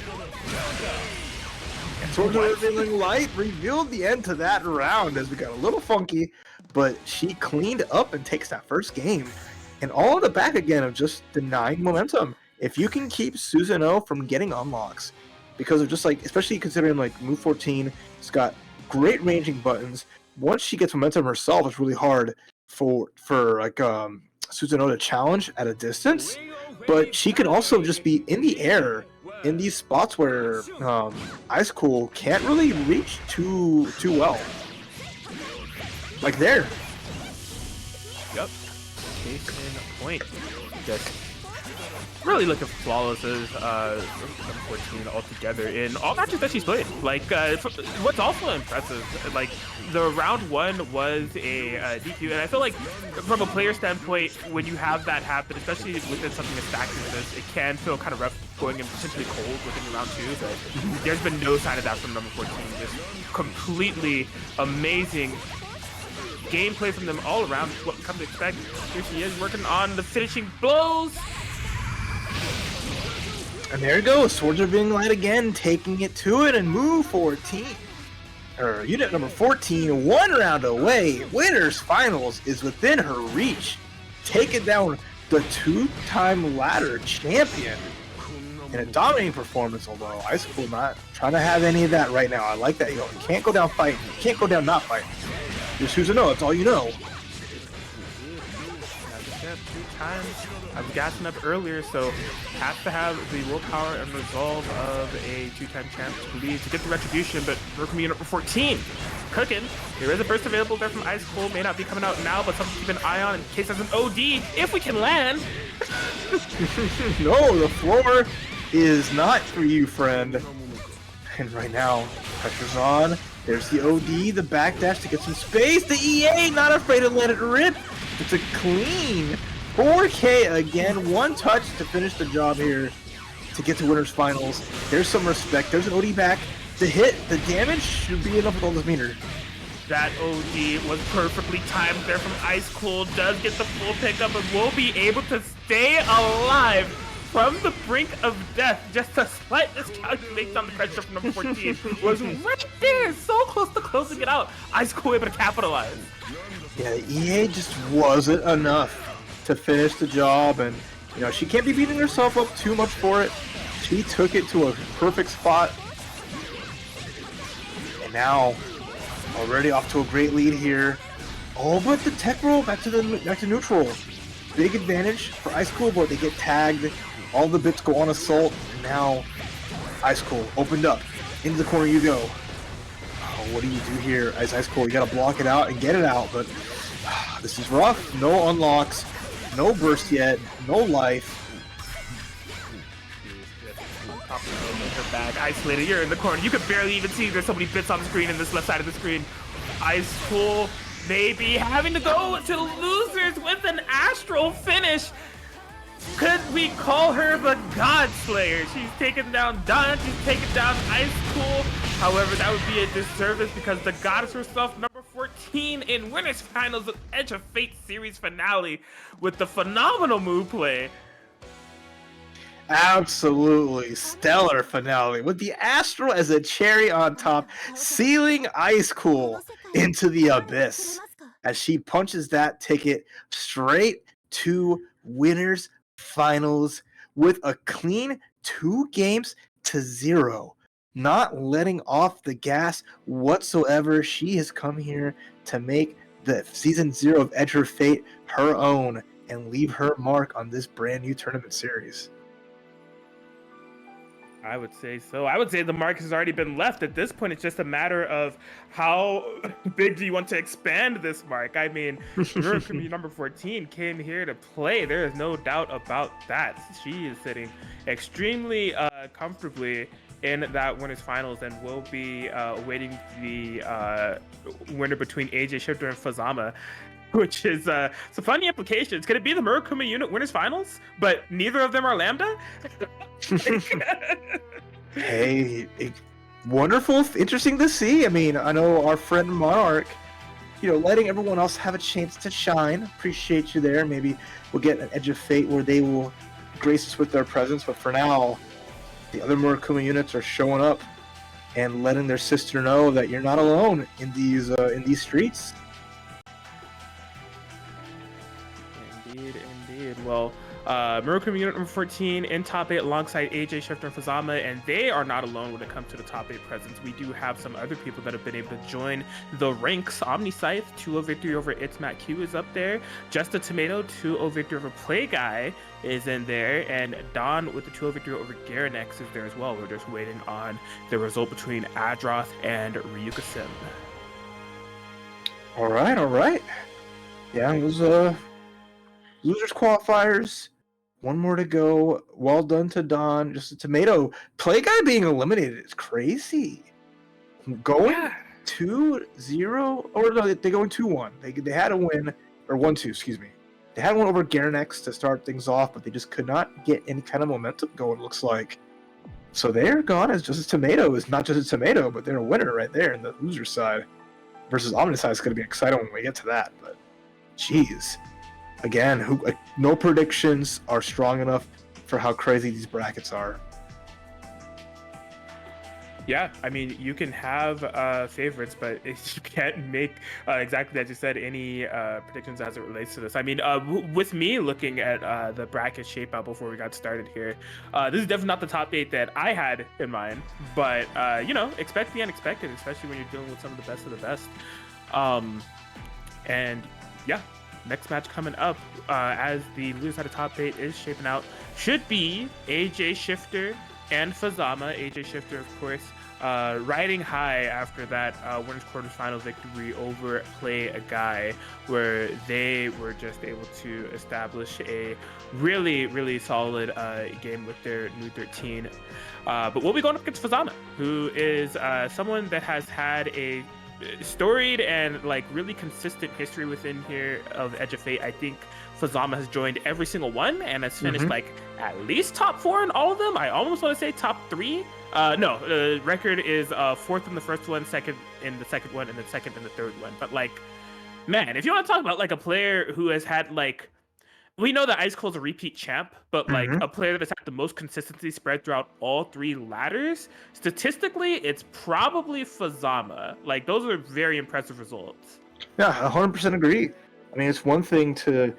And Swords of Revealing Light revealed the end to that round as we got a little funky, but she cleaned up and takes that first game. And all on the back again of just denying momentum. If you can keep Susanoo from getting unlocks, because of just like, especially considering like move 14, it's got great ranging buttons. Once she gets momentum herself, it's really hard for like Susanoo to challenge at a distance. But she can also just be in the air in these spots where Ice Cool can't really reach too well. Like there. Yep. Case in point. Just really looking flawless as number 14 altogether in all matches that she's played. Like, what's also impressive, like, the round 1 was a DQ, and I feel like from a player standpoint, when you have that happen, especially within something as stacked as this, it can feel kind of rough going in potentially cold within round 2, but there's been no sign of that from number 14. Just completely amazing gameplay from them all around, what we come to expect. Here she is working on the finishing blows. And there it goes. Swords are being light again, taking it to it, and move 14. Or unit number 14, 1 round away. Winners finals is within her reach. Taking down the 2-time ladder champion. In a dominating performance, although Ice Cool not trying to have any of that right now. I like that. You can't go down fighting. You can't go down not fighting. Just choose to know. That's all you know. 2 times. I was gassing up earlier, so has to have the willpower and resolve of a 2-time champ to lead to get the retribution, but Mercury unit number 14 cooking. There is a burst available there from Ice Cold. May not be coming out now, but something to keep an eye on in case there's an OD if we can land. No, the floor is not for you, friend. And right now, pressure's on. There's the OD, the backdash to get some space. The EA not afraid to let it rip. It's a clean 4K again. 1 touch to finish the job here to get to winners finals. There's some respect. There's an OD back. The hit, the damage should be enough with all this meter. That OD was perfectly timed there from Ice Cold. Does get the full pickup and will be able to stay alive from the brink of death. Just a slight miscalculation on the pressure from number 14 was right there, so close to closing it out. Ice Cold able to capitalize. Yeah, the EA just wasn't enough to finish the job, and she can't be beating herself up too much for it. She took it to a perfect spot, and now already off to a great lead here. Oh, but the tech roll back to neutral. Big advantage for Ice Cool, but they get tagged. All the bits go on assault, and now Ice Cool opened up. Into the corner you go. Oh, what do you do here as Ice Cool? You gotta block it out and get it out, but this is rough. No unlocks, no burst yet, no life. Her bag isolated. You're in the corner. You can barely even see there's so many bits on the screen in this left side of the screen. Ice Cool maybe having to go to losers with an astral finish. Could we call her the God Slayer? She's taken down Dawn, she's taken down Ice Cool. However, that would be a disservice because the goddess herself, number 14 in Winners Finals of Edge of Fate series finale with the phenomenal move play. Absolutely stellar finale with the Astral as a cherry on top, sealing Ice Cool into the abyss as she punches that ticket straight to Winners Finals with a clean 2-0, not letting off the gas whatsoever. She has come here to make the season 0 of Edge of Fate her own and leave her mark on this brand new tournament series. I would say so. I would say the mark has already been left. At this point, it's just a matter of how big do you want to expand this mark. I mean, Mercury number 14 came here to play. There is no doubt about that. She is sitting extremely comfortably in that winners finals and will be awaiting the winner between AJ Shifter and Fazama, which is some funny implications. Could it be the Murakami unit winners finals, but neither of them are Lambda? Hey, wonderful, interesting to see. I mean, I know our friend Monarch, letting everyone else have a chance to shine. Appreciate you there. Maybe we'll get an Edge of Fate where they will grace us with their presence, but for now, the other Murakami units are showing up and letting their sister know that you're not alone in these streets. Indeed. Well, Murakami unit number 14 in top 8 alongside AJ Shifter and Fazama, and they are not alone when it comes to the top 8 presence. We do have some other people that have been able to join the ranks. Omniscythe, 2-0 victory over It's Matt Q is up there. Just a Tomato, 2-0 victory over Play Guy is in there, and Don with the 2-0 victory over Garanex is there as well. We're just waiting on the result between Adroth and Ryuka Sim. All right. Yeah, it was losers qualifiers One more to go. Well done to Don. Just a tomato. Play guy being eliminated is crazy. Going 2-0, or no, they're going 2-1. They had a win, or 1-2, excuse me. They had one over Garanex to start things off, but they just could not get any kind of momentum going, looks like. So they're gone as just a tomato. Is not just a tomato, but they're a winner right there in the loser side. Versus Omnis side is going to be exciting when we get to that. But, jeez. Again, no predictions are strong enough for how crazy these brackets are. Yeah, I mean, you can have favorites, but you can't make, exactly as you said, any predictions as it relates to this. I mean, with me looking at the bracket shape out before we got started here, this is definitely not the top 8 that I had in mind, but, you know, expect the unexpected, especially when you're dealing with some of the best. And yeah, next match coming up, as the loser side of top 8 is shaping out, should be AJ Shifter and Fazama. AJ Shifter, of course, riding high after that winners quarterfinal victory over Play a Guy, where they were just able to establish a really solid game with their new 13. But we'll be going up against Fazama, who is someone that has had a storied and like really consistent history within here of Edge of Fate. I think Fazama has joined every single one and has finished like at least top 4 in all of them. I almost want to say top 3. No, the record is 4th in the first one, 2nd in the second one, and then 2nd in the third one. But like, man, if you want to talk about like a player who has had like, we know that Ice Cold's a repeat champ, but like a player that has had the most consistency spread throughout all 3 ladders, statistically, it's probably Fazama. Like, those are very impressive results. Yeah, 100% agree. I mean, it's one thing to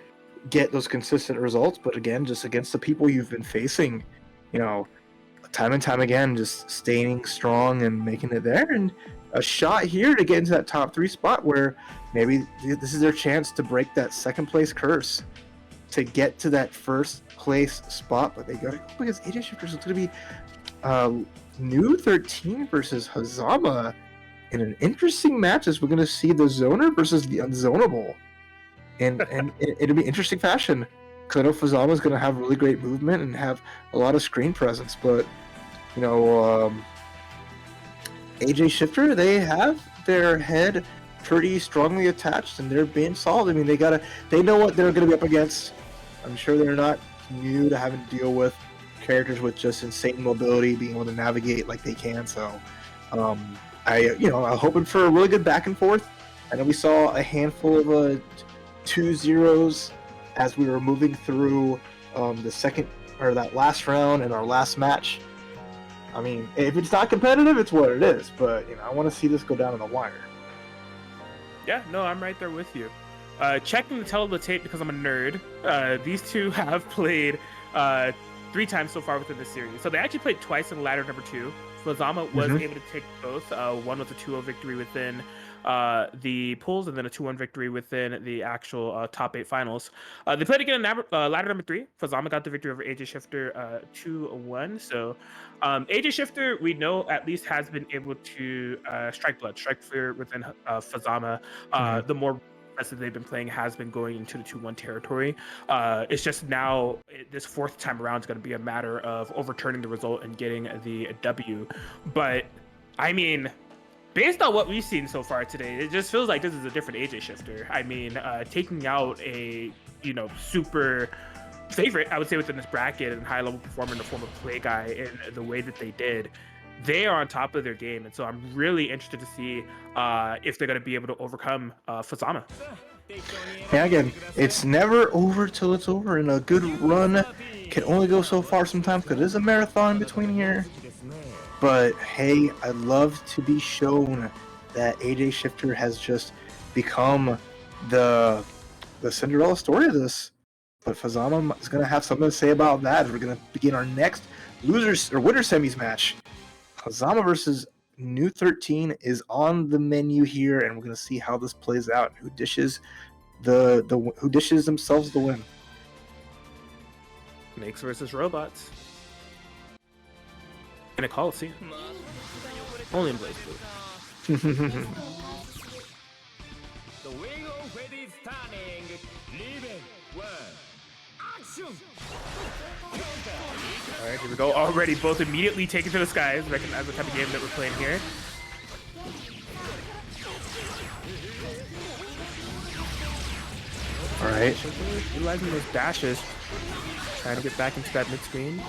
get those consistent results, but again, just against the people you've been facing, you know, time and time again, just staying strong and making it there, and a shot here to get into that top 3 spot where maybe this is their chance to break that second place curse to get to that first place spot. But they go because AJ Shifters is going to be new 13 versus Hazama in an interesting match, as we're going to see the zoner versus the unzonable, and it'll be interesting fashion, because I know Fazama is going to have really great movement and have a lot of screen presence, but you know, AJ Shifter, they have their head pretty strongly attached and they're being solid. I mean, they know what they're going to be up against. I'm sure they're not new to having to deal with characters with just insane mobility, being able to navigate like they can. So, I'm hoping for a really good back and forth. I know we saw a handful of 2-0s as we were moving through the second, or that last round in our last match. I mean, if it's not competitive, it's what it is. But you know, I want to see this go down in the wire. Yeah, no, I'm right there with you. Checking the tell of the tape because I'm a nerd. These two have played 3 times so far within the series. So they actually played twice in ladder number 2. Fazama was able to take both. One was a 2-0 victory within the pools, and then a 2-1 victory within the actual top 8 finals. They played again in ladder number 3. Fazama got the victory over AJ Shifter 2-1. So AJ Shifter, we know, at least has been able to strike fear within Fazama. The more that they've been playing has been going into the 2-1 territory. It's just now this 4th time around is going to be a matter of overturning the result and getting the W. But I mean, based on what we've seen so far today, it just feels like this is a different AJ Shifter. I mean, taking out a super favorite, I would say, within this bracket and high level performer in the form of Play Guy in the way that they did, they are on top of their game, and so I'm really interested to see if they're going to be able to overcome Fazama. Yeah, again, it's never over till it's over, and a good run can only go so far sometimes because it is a marathon between here. But hey, I'd love to be shown that AJ Shifter has just become the Cinderella story of this. But Fazama is going to have something to say about that. We're going to begin our next losers or winner semis match. Fazama versus New 13 is on the menu here, and we're going to see how this plays out. Who dishes who dishes themselves the win? Makes versus robots in a Coliseum. Only in Blazblue. All right, here we go. Already both immediately taken to the skies. Recognize the type of game that we're playing here. All right. Utilizing those dashes. Trying to get back into that mid-screen.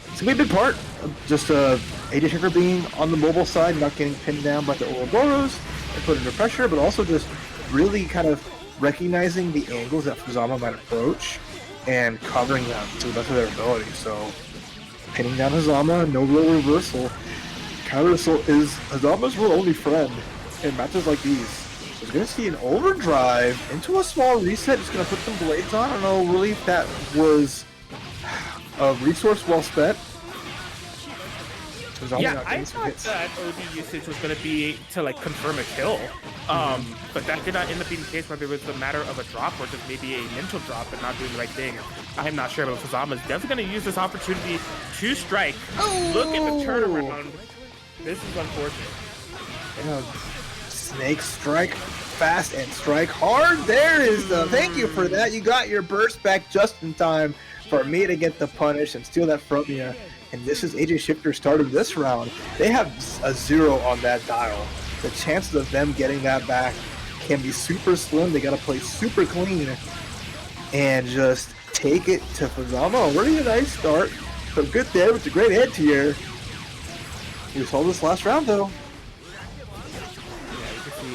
It's gonna be a big part of just AJ Shifter being on the mobile side, not getting pinned down by the Ouroboros and put under pressure, but also just really kind of recognizing the angles that Fuzama might approach and covering them to the best of their ability. So pinning down Hazama, no real reversal. Counter assault is Hazama's real only friend in matches like these. We're going to see an overdrive into a small reset, just going to put some blades on. I don't know really if that was a resource well spent. Yeah, I thought that OD usage was going to be to like confirm a kill, but that did not end up being the case, whether it was a matter of a drop or just maybe a mental drop and not doing the right thing. I'm not sure, but Fuzama is definitely going to use this opportunity to strike. Oh! Look at the turnaround. This is unfortunate. Snake strike fast and strike hard. There is the thank you for that. You got your burst back just in time for me to get the punish and steal that from you. And this is AJ Shifter starting this round. They have a 0 on that dial. The chances of them getting that back can be super slim. They got to play super clean and just take it to Fuzama. Already a nice start. Some good there with a great head tier. We saw this last round though.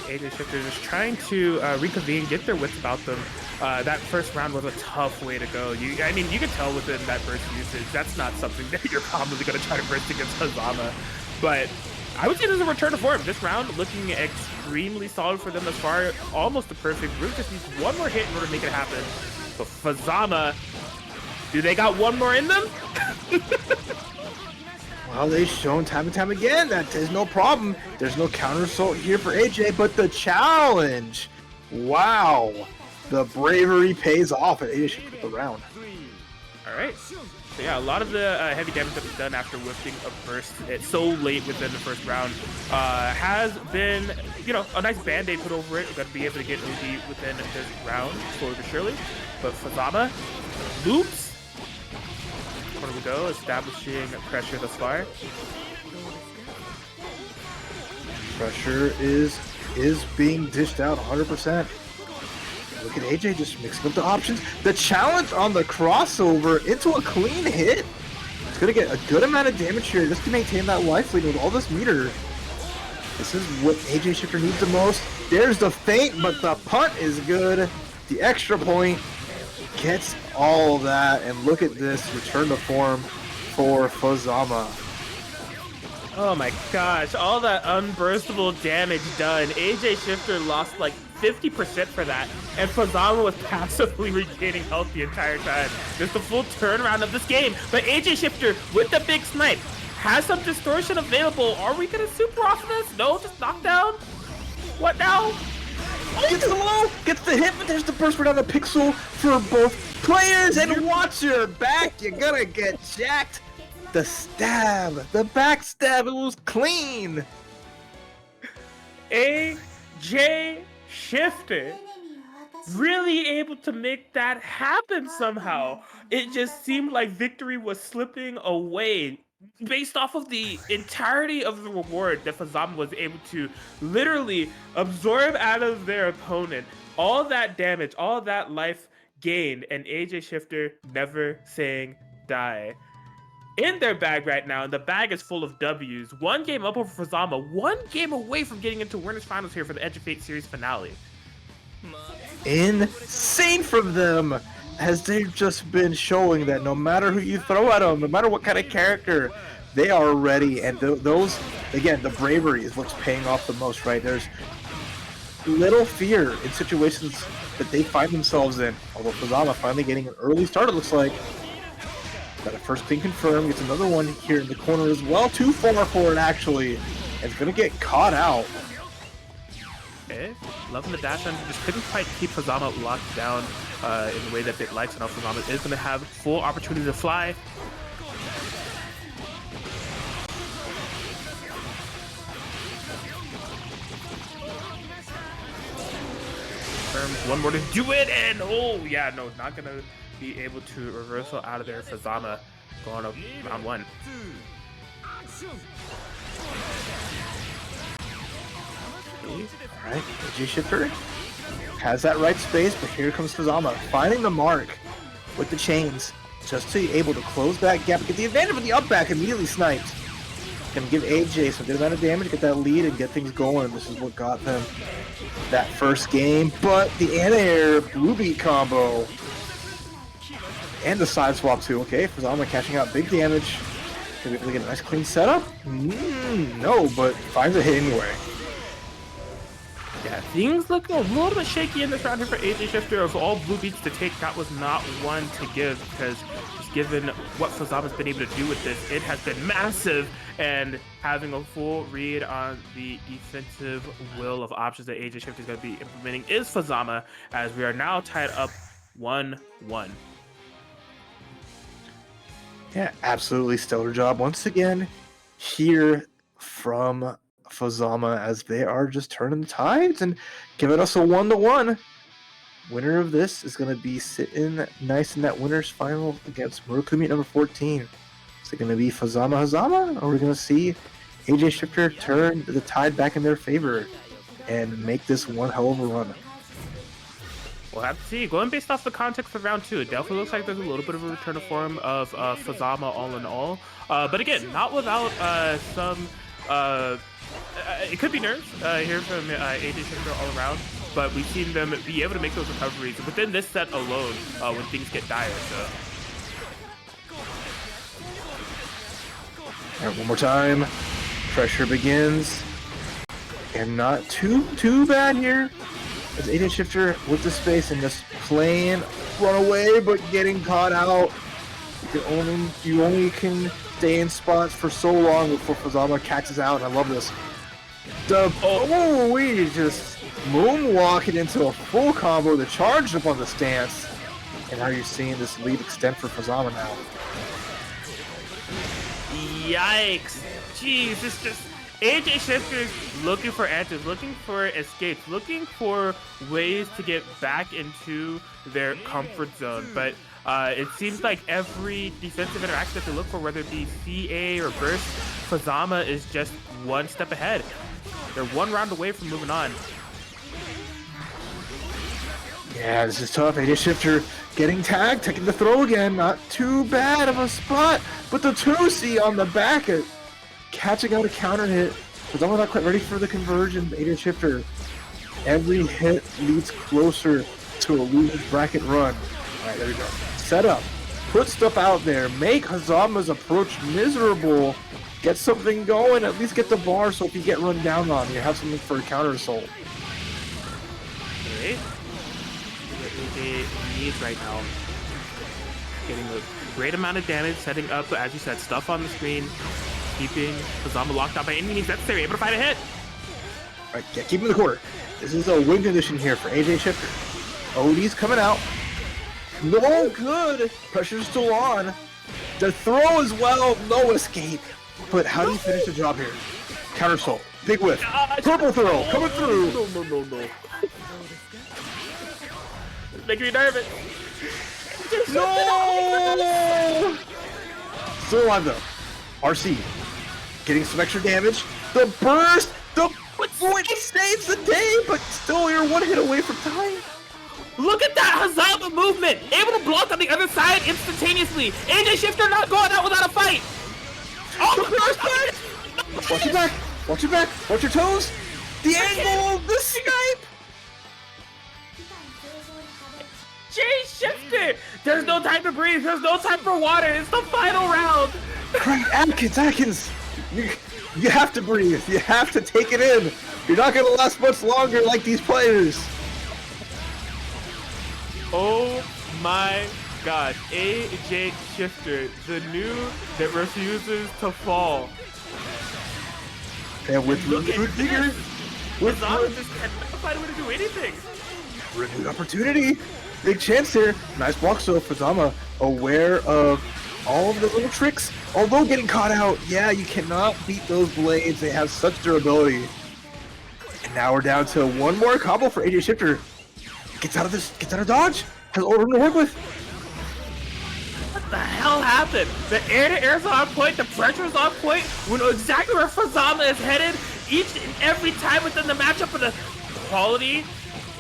AJ Shifter just trying to reconvene, get their wits about them. That first round was a tough way to go. I mean, you can tell within that burst usage, that's not something that you're probably going to try to burst against Hazama. But I would say there's a return to form. This round looking extremely solid for them thus far. Almost a perfect route. Just needs one more hit in order to make it happen. But Fuzama, do they got one more in them? Well, they've shown time and time again that there's no problem. There's no counter assault here for AJ, but the challenge. Wow. The bravery pays off, and AJ should put the round. All right. So yeah, a lot of the heavy damage that was done after whiffing a burst so late within the first round has been, a nice band-aid put over it. We're going to be able to get OD within this round, slowly but surely. But Fuzama loops. Where we go, establishing pressure thus far. Pressure is being dished out 100%. Look at AJ just mixing up the options. The challenge on the crossover into a clean hit. It's going to get a good amount of damage here just to maintain that life lead with all this meter. This is what AJ Shifter needs the most. There's the feint, but the punt is good. The extra point gets all of that, and look at this return to form for Fuzama. Oh my gosh, all that unburstable damage done. AJ Shifter lost like 50% for that, and Fuzama was passively regaining health the entire time. There's the full turnaround of this game, but AJ Shifter with the big snipe has some distortion available. Are we gonna super off of this? No, just knockdown? What now? Gets the low, gets the hit, but there's the burst down the pixel for both players, and watch your back, you're gonna get jacked. The stab, the backstab, it was clean. AJ Shifter really able to make that happen somehow. It just seemed like victory was slipping away. Based off of the entirety of the reward that Fuzama was able to literally absorb out of their opponent, all that damage, all that life gained, and AJ Shifter never saying die. In their bag right now, and the bag is full of W's. One game up over Fuzama, one game away from getting into winners finals here for the Edge of Fate series finale. Insane from them, as they've just been showing that no matter who you throw at them, no matter what kind of character, they are ready. And those, again, the bravery is what's paying off the most, right? There's little fear in situations that they find themselves in. Although Fuzama finally getting an early start, it looks like. Got a first clean confirmed, gets another one here in the corner as well. Too far for it, actually. And it's going to get caught out. Okay, loving the dash on, just couldn't quite keep Fuzama locked down in the way that it likes. And now Fuzama is going to have full opportunity to fly. One more to do it, and oh yeah, no, not gonna be able to reversal out of there for Zama going up round 1. Alright, AJ Shifter has that right space, but here comes Fazama finding the mark with the chains just to be able to close that gap, get the advantage with the up back, immediately sniped. Gonna give AJ some good amount of damage, get that lead, and get things going. This is what got them that first game, but the anti-air blue beat combo and the side swap too. Okay, Fazama catching out big damage. Gonna be able to get a nice clean setup? No, but finds a hit anyway. Yeah, things look a little bit shaky in this round here for AJ Shifter. Of all blue beats to take, that was not one to give, because just given what Fazama's been able to do with this, it has been massive, and having a full read on the defensive will of options that AJ Shifter is going to be implementing is Fazama, as we are now tied up 1-1. Yeah, absolutely stellar job once again here from Fazama, as they are just turning the tides and giving us a 1-1. Winner of this is going to be sitting nice in that winner's final against Murakami at number 14. Is it going to be Fazama Hazama, or are we going to see AJ Shifter turn the tide back in their favor and make this one hell of a run? We'll have to see. Going based off the context of round 2, it definitely looks like there's a little bit of a return to form of Fazama all in all. But again, not without some... it could be nerves here from AJ Shifter all around, but we've seen them be able to make those recoveries within this set alone when things get dire. So. All right, one more time. Pressure begins. And not too bad here. As AJ Shifter with the space and just playing run away, but getting caught out. You only can stay in spots for so long before Fazama catches out, and I love this. We just moonwalking into a full combo, the charge up on the stance, and now you're seeing this lead extend for Fazama now. Yikes! Jeez, it's just AJ Shifter's looking for answers, looking for escapes, looking for ways to get back into their comfort zone, but it seems like every defensive interaction that they look for, whether it be CA or burst, Fazama is just one step ahead. They're one round away from moving on. Yeah, this is tough. AJ Shifter getting tagged, taking the throw again. Not too bad of a spot, but the 2C on the back, catching out a counter hit. Fazama not quite ready for the conversion. AJ Shifter, every hit leads closer to a losing bracket run. All right, there we go. Set up, put stuff out there, make Hazama's approach miserable, get something going, at least get the bar so if you get run down on, you have something for a counter assault. Okay. What AJ needs right now, getting a great amount of damage, setting up, as you said, stuff on the screen, keeping Fazama locked out by any means necessary, able to find a hit. All right, yeah, keep him in the corner. This is a win condition here for AJ Shifter. OD's coming out. No good. Pressure's still on. The throw as well. No escape. But how do you finish the job here? Counter assault. Big whiff. Purple throw coming through. No. Making me nervous. No. Still alive though. RC getting some extra damage. The burst. The point saves the day, but still you're one hit away from time. Look at that Hazama movement! Able to block on the other side instantaneously! AJ Shifter not going out without a fight! Oh, the first fight! Watch your back! Watch your back! Watch your toes! The angle! The snipe! Jay Shifter! There's no time to breathe! There's no time for water! It's the final round! Right, Atkins! You have to breathe! You have to take it in! You're not gonna last much longer like these players! Oh my god, AJ Shifter, the new that refuses to fall. And with renewed vigor, Fazama just cannot find a way to do anything. Renewed opportunity, big chance here. Nice block, so Fazama aware of all of the little tricks. Although getting caught out, yeah, you cannot beat those blades. They have such durability. And now we're down to one more combo for AJ Shifter. Gets out of dodge, has all room to work with. hell happened? The air-to-air's on point, the pressure's on point. We know exactly where Fazama is headed each and every time within the matchup, and the quality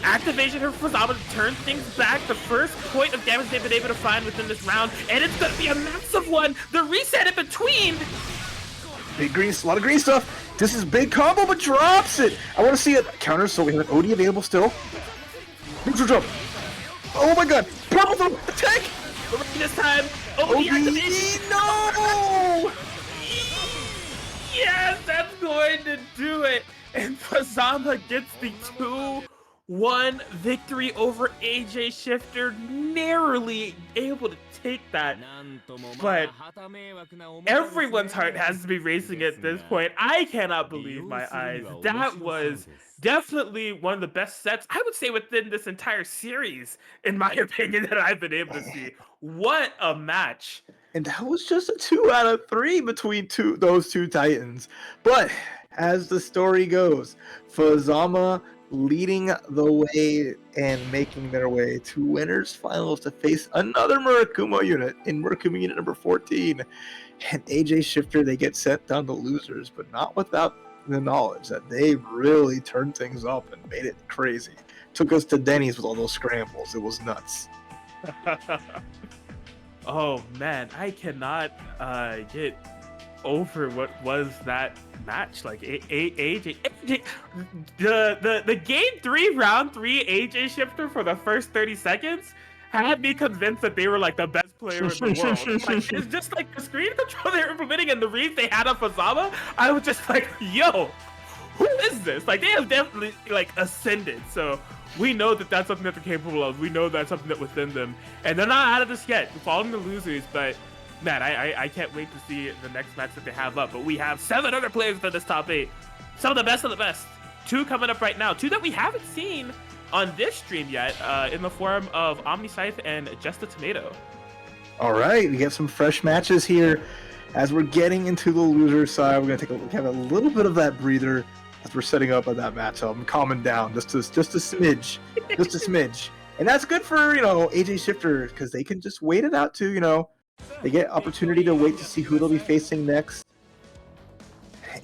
activation for Fazama to turn things back. The first point of damage they've been able to find within this round, and it's gonna be a massive one. The reset in between. Big green, a lot of green stuff. This is big combo, but drops it. I want to see it counter, so we have an OD available still. Neutral jump. Oh my god, purple throw, attack! This time, OD activation. No! Yes, that's going to do it. And Fazama gets the 2-1 victory over AJ Shifter, narrowly able to take that. But everyone's heart has to be racing at this point. I cannot believe my eyes. That was definitely one of the best sets, I would say, within this entire series, in my opinion, that I've been able to see. What a match. And that was just a 2 out of 3 between those two Titans. But as the story goes, Fazama leading the way and making their way to winners finals to face another Murakumo unit in Murakumo unit number 14. And AJ Shifter, they get sent down to losers, but not without the knowledge that they really turned things up and made it crazy. Took us to Denny's with all those scrambles. It was nuts. Oh man, I cannot get over what was that match. Like AJ, the game 3 round 3 AJ Shifter for the first 30 seconds had me convinced that they were like the best player in the world. Like, it's just like the screen control they're implementing and the reads they had on Fazama. I was just like, yo, who is this? Like, they have definitely like ascended. So we know that that's something that they're capable of. We know that's something that within them, and they're not out of this yet. Following the losers, but man, I can't wait to see the next match that they have up. But we have 7 other players within this top 8. Some of the best of the best. 2 coming up right now. 2 that we haven't seen on this stream yet, in the form of Omniscythe and Just a Tomato. All right, we get some fresh matches here. As we're getting into the loser side, we're gonna have a little bit of that breather as we're setting up on that matchup. I'm calming down just a smidge, just a smidge, and that's good for AJ Shifter, because they can just wait it out too. They get opportunity to wait to see who they'll be facing next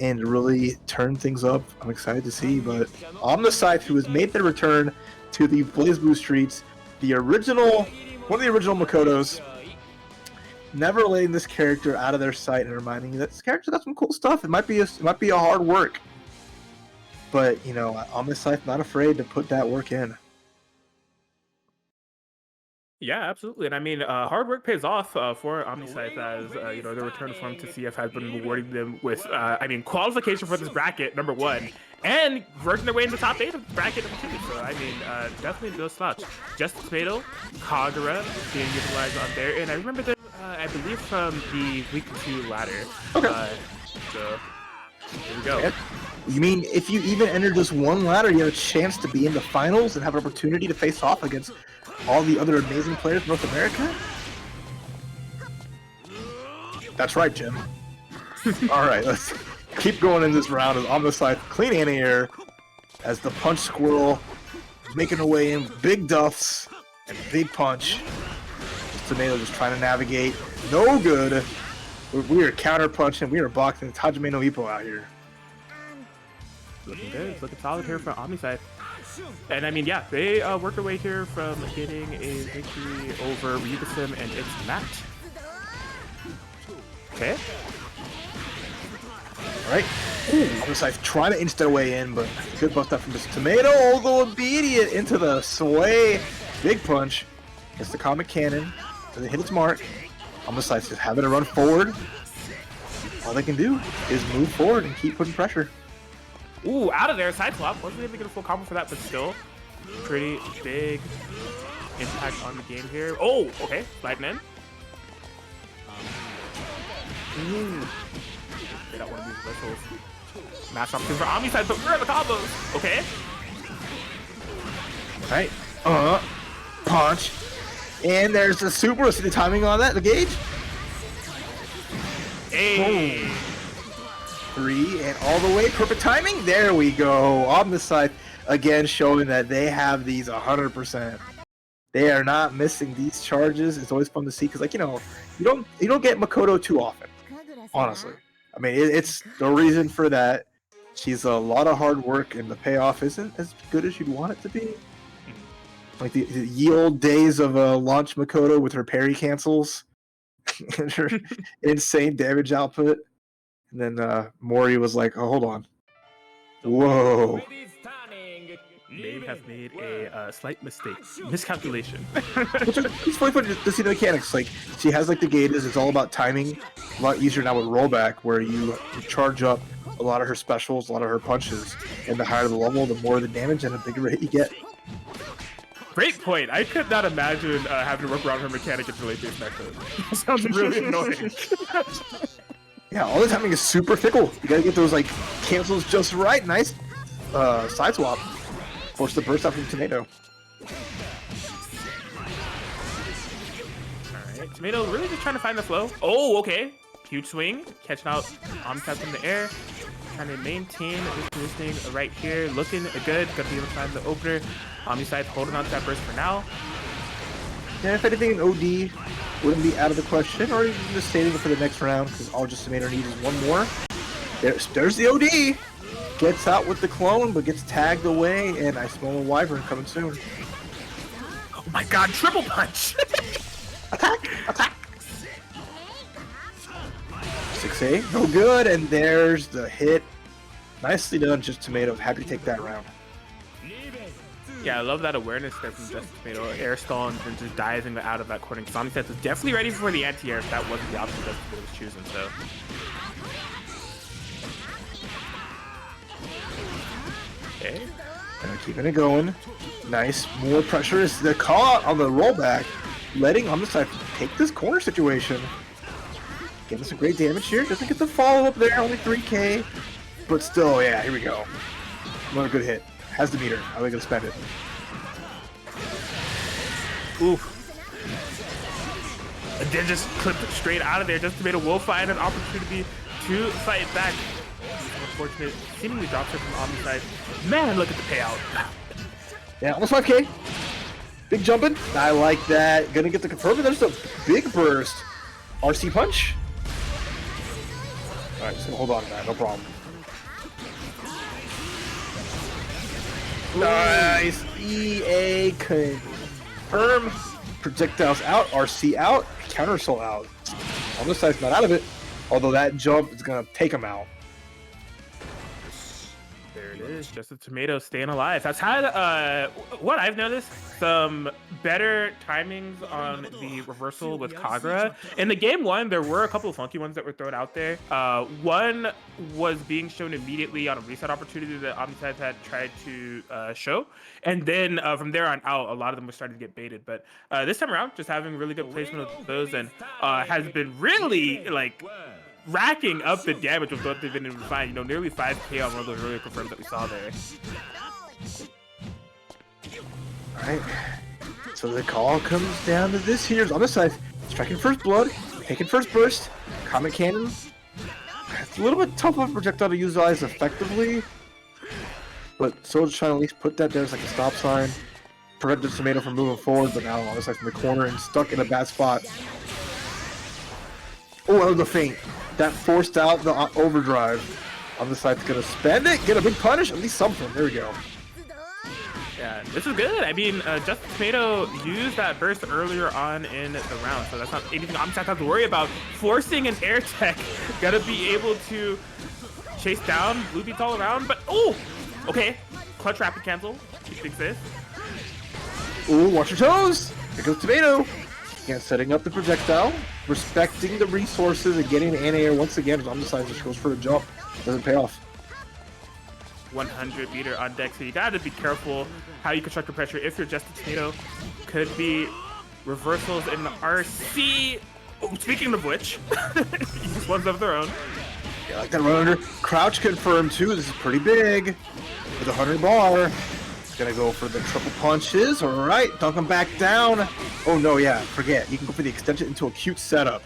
and really turn things up. I'm excited to see. But Omniscythe, who has made their return to the Blazblue streets, one of the original Makotos, never letting this character out of their sight and reminding you that this character got some cool stuff. It might be a hard work, but Omniscythe not afraid to put that work in. Yeah, absolutely. And I mean, hard work pays off for Omniscythe, as the return form to CF has been rewarding them with qualification for this bracket, number 1, and working their way in the top 8 of the bracket, number 2. So I mean, definitely no slouch. Just Tomato, Kagura being utilized on there, and I remember them, I believe, from the week 2 ladder. Okay. So here we go. You mean if you even enter just one ladder, you have a chance to be in the finals and have an opportunity to face off against all the other amazing players in North America? That's right, Jim. All right, let's keep going in this round. On the side, clean anti-air as the punch squirrel making her way in. Big duffs and big punch. Tomato just trying to navigate. No good. We are counter punching. We are boxing. It's Hajime no Ippo out here. Looking good. It's looking solid here for Omniscythe. And I mean, yeah, they work their way here from getting a victory over Ryuga-sim and its Matt. Okay. Alright. Omniscythe trying to inch their way in, but good bust up from this Tomato, although obedient into the sway. Big punch. It's the Comet Cannon. Doesn't hit its mark. Omniscythe just having to run forward. All they can do is move forward and keep putting pressure. Ooh, out of there, side swap. Wasn't able to get a full combo for that, but still pretty big impact on the game here. Oh, okay, sliding in. They got one of these whistles. Match opportunity for Omniscythe, but we're in the combos. Okay. Right. Punch. And there's the super. See the timing on that, the gauge? Hey. Boom. 3 and all the way, perfect timing. There we go. Omniscythe again showing that they have these 100%. They are not missing these charges. It's always fun to see because, like, you don't get Makoto too often. Honestly, I mean, it's the reason for that. She's a lot of hard work, and the payoff isn't as good as you'd want it to be. Like the ye old days of launch Makoto with her parry cancels and her insane damage output. And then Mori was like, "Oh, hold on, whoa." May have made a slight miscalculation. It's funny to see the mechanics. Like, she has like the gauges. It's all about timing. A lot easier now with rollback, where you charge up a lot of her specials, a lot of her punches, and the higher the level, the more the damage and the bigger hit you get. Great point. I could not imagine having to work around her mechanic in delay based method. Sounds really annoying. Yeah, all the timing is super fickle. You gotta get those like cancels just right. Nice side swap. Force the burst out from Tomato. Alright, Tomato really just trying to find the flow. Oh, okay. Huge swing. Catching out Omcat in the air. Trying to maintain this positioning right here. Looking good. Gonna be able to find the opener. Omniside holding on to that burst for now. Yeah, if anything, an OD wouldn't be out of the question, or even just saving it for the next round, because all just Tomato needs is one more. There's the OD! Gets out with the clone, but gets tagged away, and I smell a Wyvern coming soon. Oh my god, triple punch! Attack! Attack! 6A, no good, and there's the hit. Nicely done, just Tomato. Happy to take that round. Yeah, I love that awareness there from Just Tomato. Air stall and just diving out of that corner. Omniside was definitely ready for the anti-air if that wasn't the option Just Tomato was choosing, so. Okay. And keeping it going. Nice. More pressure is the call out on the rollback. Letting Omniside take this corner situation. Getting some great damage here. Doesn't get the follow-up there. Only 3K. But still, yeah, here we go. Another good hit. Has the meter. How are we going to spend it? Oof. And then just clipped it straight out of there. Just Tomato will find an opportunity to fight back. Unfortunate. Seemingly drops her from Omniside. Man, look at the payout. Yeah, almost 5K. Big jumping. I like that. Gonna get the confirm. There's a big burst. RC punch. Alright, just gonna hold on to that. No problem. Nice. EA confirm. Projectiles out. RC out. Counter soul out. Omniside's not out of it. Although that jump is gonna take him out. There it is, just a Tomato staying alive. That's had what I've noticed, some better timings on the reversal with Kagura. In the game one, there were a couple of funky ones that were thrown out there. One was being shown immediately on a reset opportunity that Omniside had tried to show, and then from there on out, a lot of them were starting to get baited. But this time around, just having really good placement of those, and has been really like racking up the damage with what they've been able to find. You know, nearly 5K on one of those earlier confirms that we saw there. Alright. So the call comes down to this here. On the side, striking first blood, taking first burst, comet cannon. It's a little bit tough of a projectile to utilize effectively, but Soldier's trying to at least put that there as like a stop sign. Prevent the Tomato from moving forward, but now on the side from the corner and stuck in a bad spot. Oh, that was a feint. That forced out the overdrive. On the side's gonna spend it, get a big punish, at least something. There we go. Yeah, this is good. I mean, Just Tomato used that burst earlier on in the round, so that's not anything Omniside has to worry about. Forcing an air tech, gotta be able to chase down blue beats all around, but oh, okay, clutch rapid cancel. Keep things safe. Ooh, watch your toes. Here goes Tomato. Again, setting up the projectile, respecting the resources, and getting the anti-air once again. As Omniside just goes for a jump, doesn't pay off. 100 meter on deck, so you gotta be careful how you construct your pressure. If you're Just a Tomato, could be reversals in the RC. Oh, speaking of which, use ones of their own. Yeah, like that run under. Crouch confirmed too. This is pretty big. With 100 bar. Gonna go for the triple punches. All right, dunk him back down. Oh no, yeah, forget. You can go for the extension into a cute setup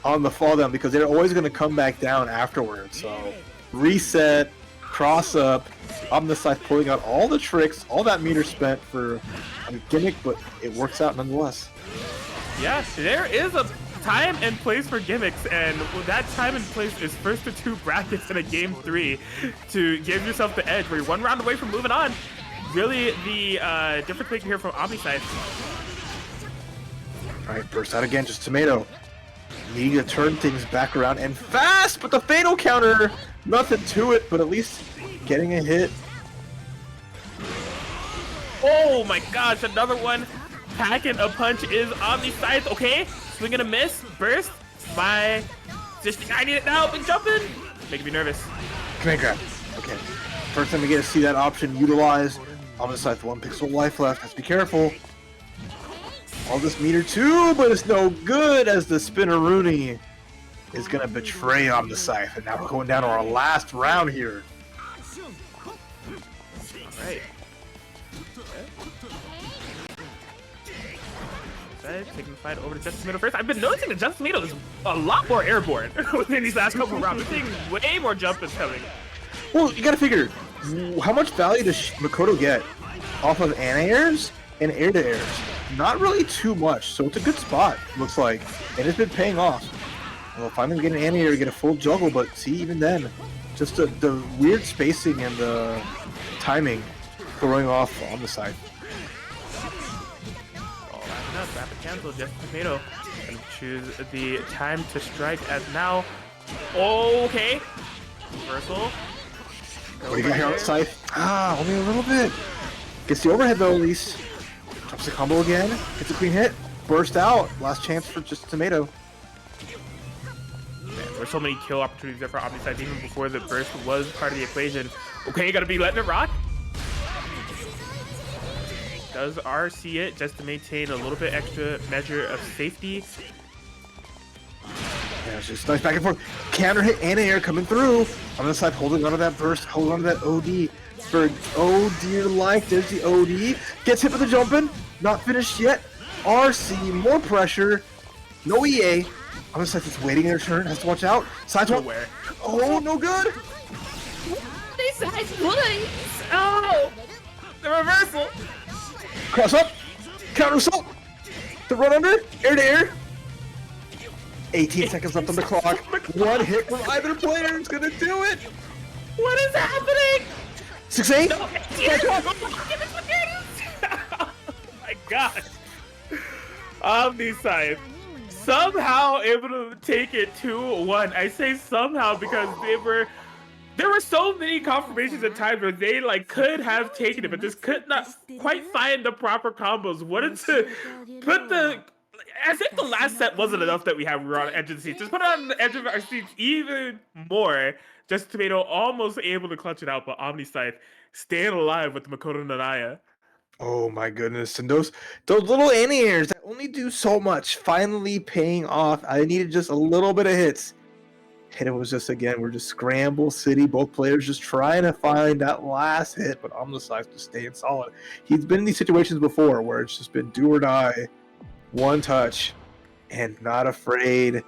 on the fall down because they're always gonna come back down afterwards. So reset, cross up, Omniscythe pulling out all the tricks, all that meter spent for a gimmick, but it works out nonetheless. Yes, there is a time and place for gimmicks, and that time and place is first to 2 brackets in a game 3 to give yourself the edge, where you're 1 round away from moving on. Really, the difference maker here from Omniscythe. All right, burst out again, just Tomato. Needing to turn things back around and fast, but the fatal counter, nothing to it, but at least getting a hit. Oh my gosh, another one. Packing a punch is Omniscythe. Okay, swing and a miss, burst by just I need it now, big jumping. Making me nervous. Command grab. Okay, first time we get to see that option utilized. Omniscythe 1 pixel life left. Has to be careful. All this meter too, but it's no good as the Spinneroonie is gonna betray Omniscythe, and now we're going down to our last round here. All right. Okay. Taking the fight over to Just Tomato first. I've been noticing that Just Tomato is a lot more airborne within these last couple of rounds. We're seeing way more jumpers coming. Well, you gotta figure, how much value does Makoto get off of anti-airs and air-to-airs? Not really too much, so it's a good spot, looks like. And it's been paying off. Well, finally we get an anti-air to get a full juggle, but see, even then, just the weird spacing and the timing throwing off on the side. All wrapping up, rapid cancel, Just Tomato. And choose the time to strike as now. Okay. Reversal. What do you got here on the side? Ah, only a little bit. Gets the overhead though, at least. Drops the combo again. Gets a clean hit. Burst out. Last chance for Just Tomato. Man, there's so many kill opportunities there for Omniscythe even before the burst was part of the equation. Okay, you gotta be letting it rock. Does RC it just to maintain a little bit extra measure of safety. Yeah, it's just nice back and forth. Counter hit and air coming through. On the side, holding onto that burst, holding onto that OD. For oh dear life, there's the OD. Gets hit with the jumping. Not finished yet. RC, more pressure. No EA. On the side, it's waiting their turn. Has to watch out. Side swap. Nowhere. Oh, no good. They side splits. Oh, the reversal. Cross up. Counter assault. The run under. Air to air. 18 seconds left on the clock. One hit from either player is gonna do it. What is happening? 6-8. No, yes. Oh my god. Omniscythe somehow able to take it 2-1. I say somehow because there were so many confirmations at times where they could have taken it, but just could not quite find the proper combos. Wanted to put as if the last set wasn't enough that we were on the edge of the seat. Just put it on the edge of our seats even more. Just Tomato almost able to clutch it out, but Omniscythe staying alive with the Makoto Nanaya. Oh my goodness, and those little anti-airs that only do so much finally paying off. I needed just a little bit of hits. And it was just, again, we're just scramble city, both players just trying to find that last hit, but Omniscythe just staying solid. He's been in these situations before where it's just been do or die, one touch, and not afraid,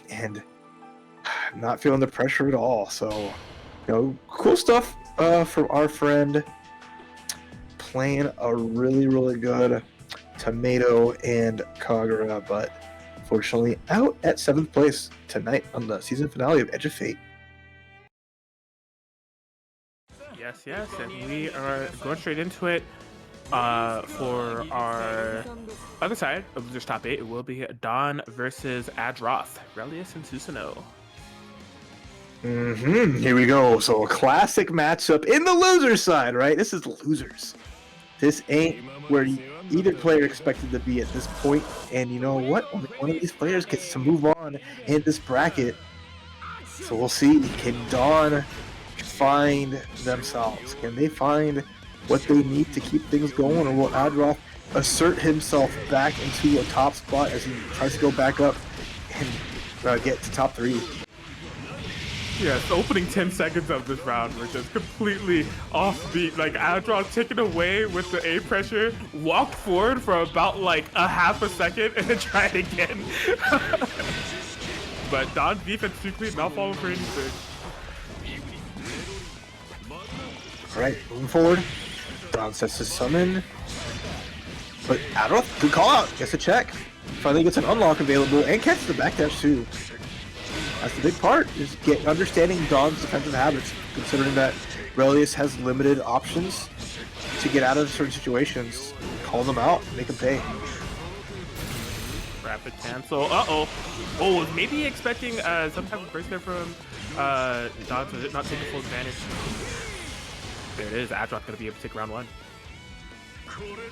and not feeling the pressure at all. So, cool stuff from our friend, playing a really, really good Tomato and Kagura, but unfortunately out at 7th place tonight on the season finale of Edge of Fate. Yes, and we are going straight into it. For our other side of Losers Top 8, it will be Dawn versus Adroth, Relius and Susanoo. Here we go. So a classic matchup in the loser side, right? This is losers. This ain't where either player expected to be at this point. And you know what? Only one of these players gets to move on in this bracket. So we'll see. Can Dawn find themselves? Can they find what they need to keep things going? Or will Adroth assert himself back into a top spot as he tries to go back up and get to top 3? Yes, the opening 10 seconds of this round were just completely offbeat. Adroth taken away with the A pressure, walked forward for about a half a second, and then tried again. But Dawn's defense too clean, not falling for anything. Alright, moving forward. Don sets his summon. But Adroth, good call out. Gets a check. Finally gets an unlock available and catches the backdash too. That's the big part, is understanding Don's defensive habits, considering that Relius has limited options to get out of certain situations. Call them out, make them pay. Rapid cancel. Uh-oh. Oh, maybe expecting some type of burst there from Don to not take the full advantage. There it is. Adroth going to be able to take round 1.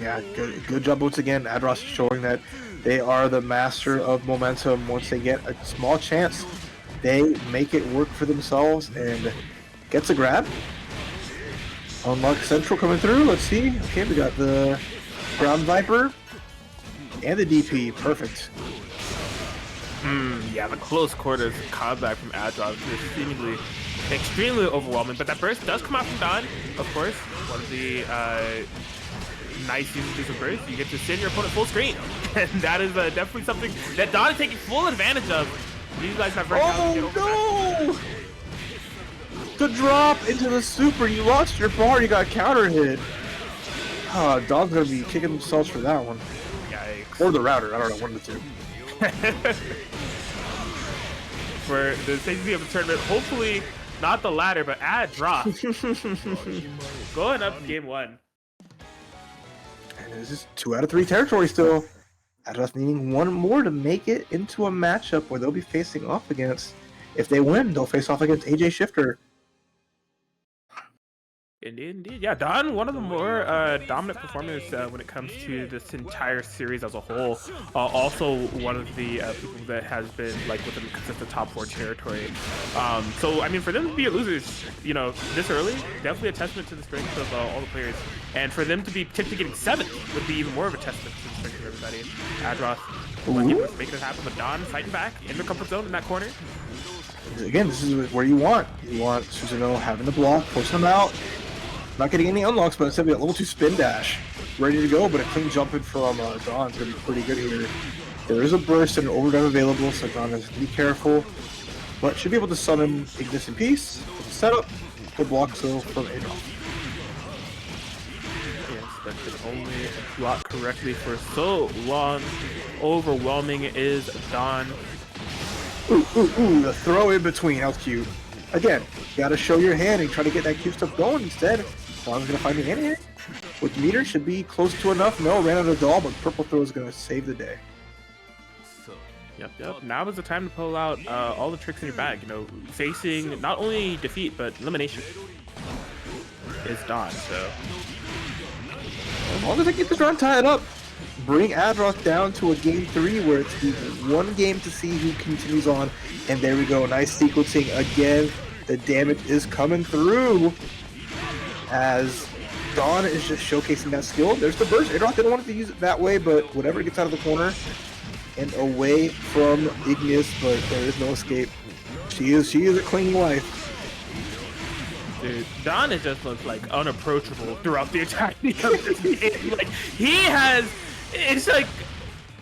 Yeah, good job once again. Adroth showing that they are the master of momentum. Once they get a small chance, they make it work for themselves and gets a grab. Unlock Central coming through. Let's see. Okay, we got the Ground Viper and the DP. Perfect. Yeah, the close quarters combat from Adroth is seemingly extremely overwhelming, but that burst does come out from Don, of course. One of the nice uses of burst. You get to send your opponent full screen, and that is definitely something that Don is taking full advantage of. You guys have very no! The drop into the super, you lost your bar, you got counter hit. Don's gonna be kicking themselves for that one. Yikes. Or the router, I don't know, one of the two. For the safety of the tournament, hopefully not the latter, but Adroth going up game 1. And this is 2 out of 3 territory still. Adroth needing one more to make it into a matchup where they'll be facing off against. If they win, they'll face off against AJ Shifter. Indeed. Yeah, Don, one of the more dominant performers when it comes to this entire series as a whole. Also one of the people that has been like within the consistent top 4 territory. So I mean, for them to be losers, you know, this early, definitely a testament to the strength of all the players. And for them to be potentially getting 7th would be even more of a testament to the strength of everybody. Adroth making it happen, but Don fighting back in the comfort zone in that corner. Again, this is where you want. You want Susanoo having the block, pushing them out. Not getting any unlocks, but instead we got level 2 spin dash. Ready to go, but a clean jumping from Don is going to be pretty good here. There is a burst and an overdrive available, so Don has to be careful. But should be able to summon Ignis in Peace. Setup, good block still from Adroth. Yes, that could only block correctly for so long. Overwhelming is Don. Ooh, the throw in between, that was cute. Again, you gotta show your hand and try to get that Q stuff going instead. Don's gonna find the hand here. With meter, should be close to enough. No, ran out of doll, but purple throw is gonna save the day. Yep. Now is the time to pull out all the tricks in your bag. You know, facing not only defeat, but elimination is Don, so. As long as I get this round tied up, bring Adroth down to a game 3 where it's the one game to see who continues on. And there we go, nice sequencing again. The damage is coming through as Don is just showcasing that skill. There's the burst. Adroth didn't want to use it that way, but whatever gets out of the corner and away from Ignis, but there is no escape. She is a clean wife. Dude, Don is just looks like unapproachable throughout the entirety of this game. Like it's like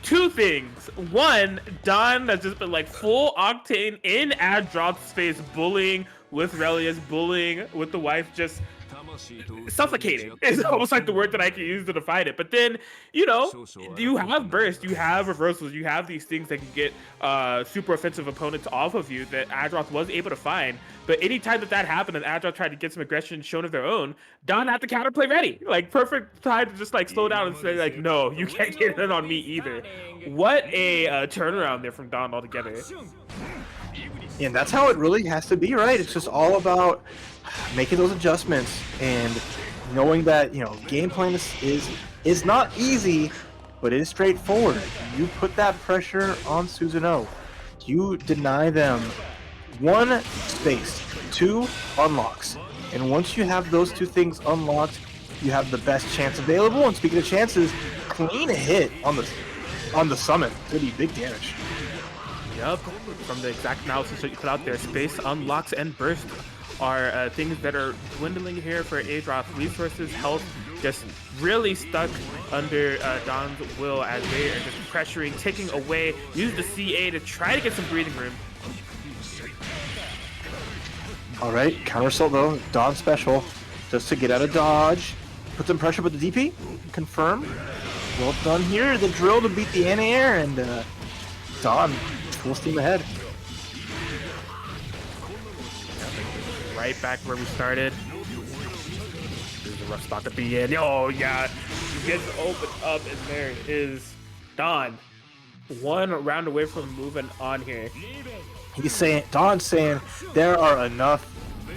2 things. One, Don has just been like full octane in Adroth's face, bullying with Relius, bullying with the wife, just suffocating. It's almost like the word that I can use to define it. But then, you know, you have burst, you have reversals, you have these things that can get super offensive opponents off of you that Adroth was able to find. But anytime that happened and Adroth tried to get some aggression shown of their own, Don had the counterplay ready. Like, perfect time to just like slow down and say like, no, you can't get it on me either. What a turnaround there from Don altogether. And that's how it really has to be, right? It's just all about making those adjustments and knowing that, you know, game playing is not easy, but it is straightforward. You put that pressure on Susanoo. You deny them 1 space, 2 unlocks. And once you have those 2 things unlocked, you have the best chance available. And speaking of chances, clean hit on the summon. It's gonna be big damage. Yup, from the exact analysis that you put out there, space, unlocks, and burst are things that are dwindling here for Adroth. Resources, health, just really stuck under Don's will as they are just pressuring, taking away, use the CA to try to get some breathing room. Alright, counter assault though, Don special. just to get out of dodge. Put some pressure with the DP. Confirm. Well done here. The drill to beat the anti-air, and Dawn full steam ahead. Right back where we started. This is a rough spot to be in. Oh yeah, he gets opened up, and there is Dawn. One round away from moving on here. He's saying, Dawn's saying, there are enough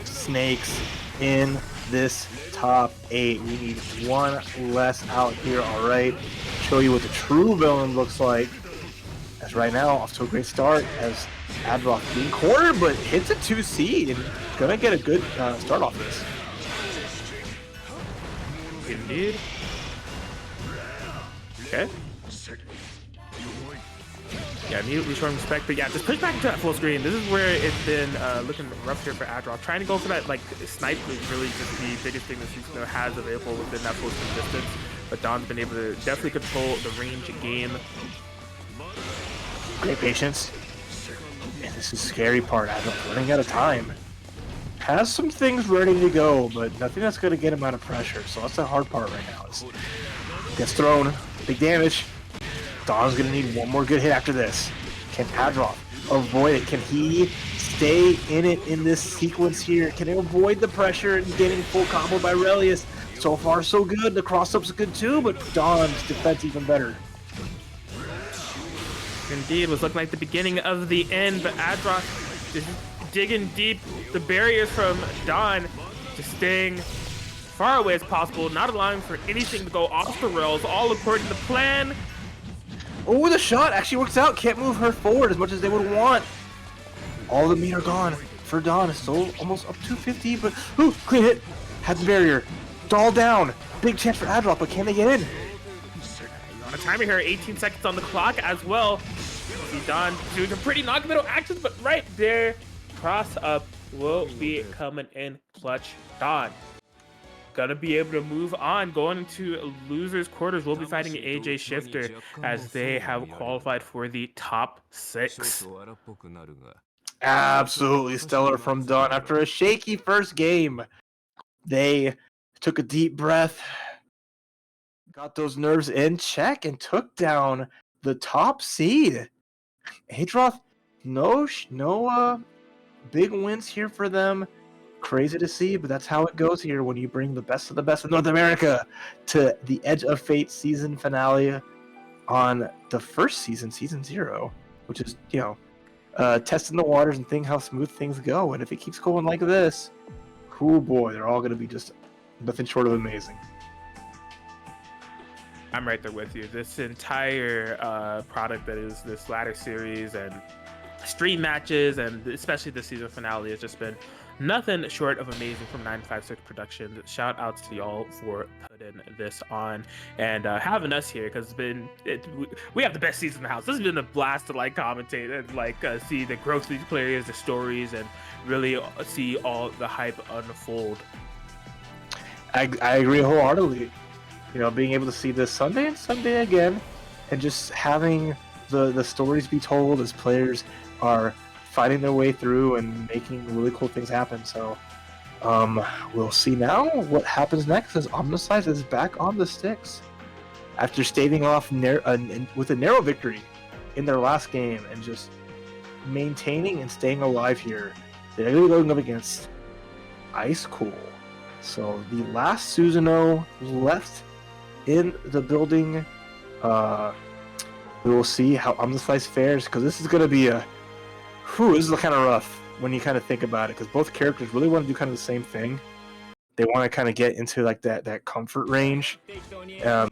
snakes in this top 8. We need one less out here, alright? Show you what the true villain looks like. As right now, off to a great start as Adroth being cornered, but hits a 2 seed and gonna get a good start off this. Indeed. Okay. Yeah, immediately showing respect, but yeah, just push back into that full screen. This is where it's been looking rough here for Adroth. Trying to go for that, like, snipe is really just the biggest thing that Susanoo has available within that full screen distance. But Dawn's been able to definitely control the range game. Great patience. And this is the scary part. Adroth running out of time. Has some things ready to go, but nothing that's going to get him out of pressure. So that's the hard part right now. Gets thrown. Big damage. Dawn's gonna need one more good hit after this. Can Adroth avoid it? Can he stay in it in this sequence here? Can he avoid the pressure and getting full combo by Relius? So far, so good. The cross-up's good too, but Dawn's defense even better. Indeed, was looking like the beginning of the end, but Adroth is digging deep. The barriers from Dawn just staying far away as possible, not allowing for anything to go off the rails, all according to plan. Oh, the shot actually works out. Can't move her forward as much as they would want. All the meat are gone for Dawn. It's still almost up 250, but ooh, clean hit. Had the barrier. Doll down. Big chance for Adroth, but can they get in? On a timer here, 18 seconds on the clock as well. See Dawn doing some pretty non-committal actions, but right there, cross up will be coming in clutch. Dawn gonna be able to move on, going into losers quarters. We'll be fighting AJ Shifter as they have qualified for the top 6. Absolutely stellar from Dawn. After a shaky first game, they took a deep breath, got those nerves in check, and took down the top seed. Adroth, no big wins here for them. Crazy to see, but that's how it goes here when you bring the best of North America to the Edge of Fate season finale on the first season, Season 0, which is, you know, testing the waters and seeing how smooth things go. And if it keeps going like this, oh boy, they're all going to be just nothing short of amazing. I'm right there with you. This entire product that is this ladder series and stream matches, and especially the season finale, has just been nothing short of amazing from 956 Productions. Shout outs to y'all for putting this on and having us here, because we have the best season in the house. This has been a blast to like commentate and like see the growth of these players, the stories, and really see all the hype unfold. I agree wholeheartedly. You know, being able to see this Sunday and Sunday again, and just having the stories be told as players are fighting their way through and making really cool things happen. So we'll see now what happens next, as Omnisize is back on the sticks after staving off with a narrow victory in their last game and just maintaining and staying alive here. They're going to be going up against Ice Cool. So the last Susanoo left in the building. We will see how Omnisize fares, because this is going to be this is kind of rough when you kind of think about it, because both characters really want to do kind of the same thing. They want to kind of get into like that comfort range,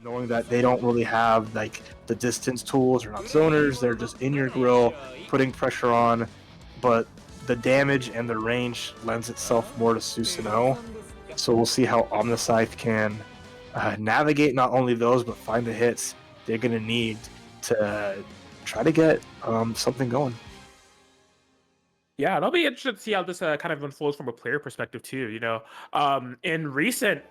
knowing that they don't really have like the distance tools or not zoners. They're just in your grill, putting pressure on, but the damage and the range lends itself more to Susanoo. So we'll see how Omnisize can navigate not only those, but find the hits they're going to need to try to get something going. Yeah, it'll be interesting to see how this kind of unfolds from a player perspective too. You know, in recent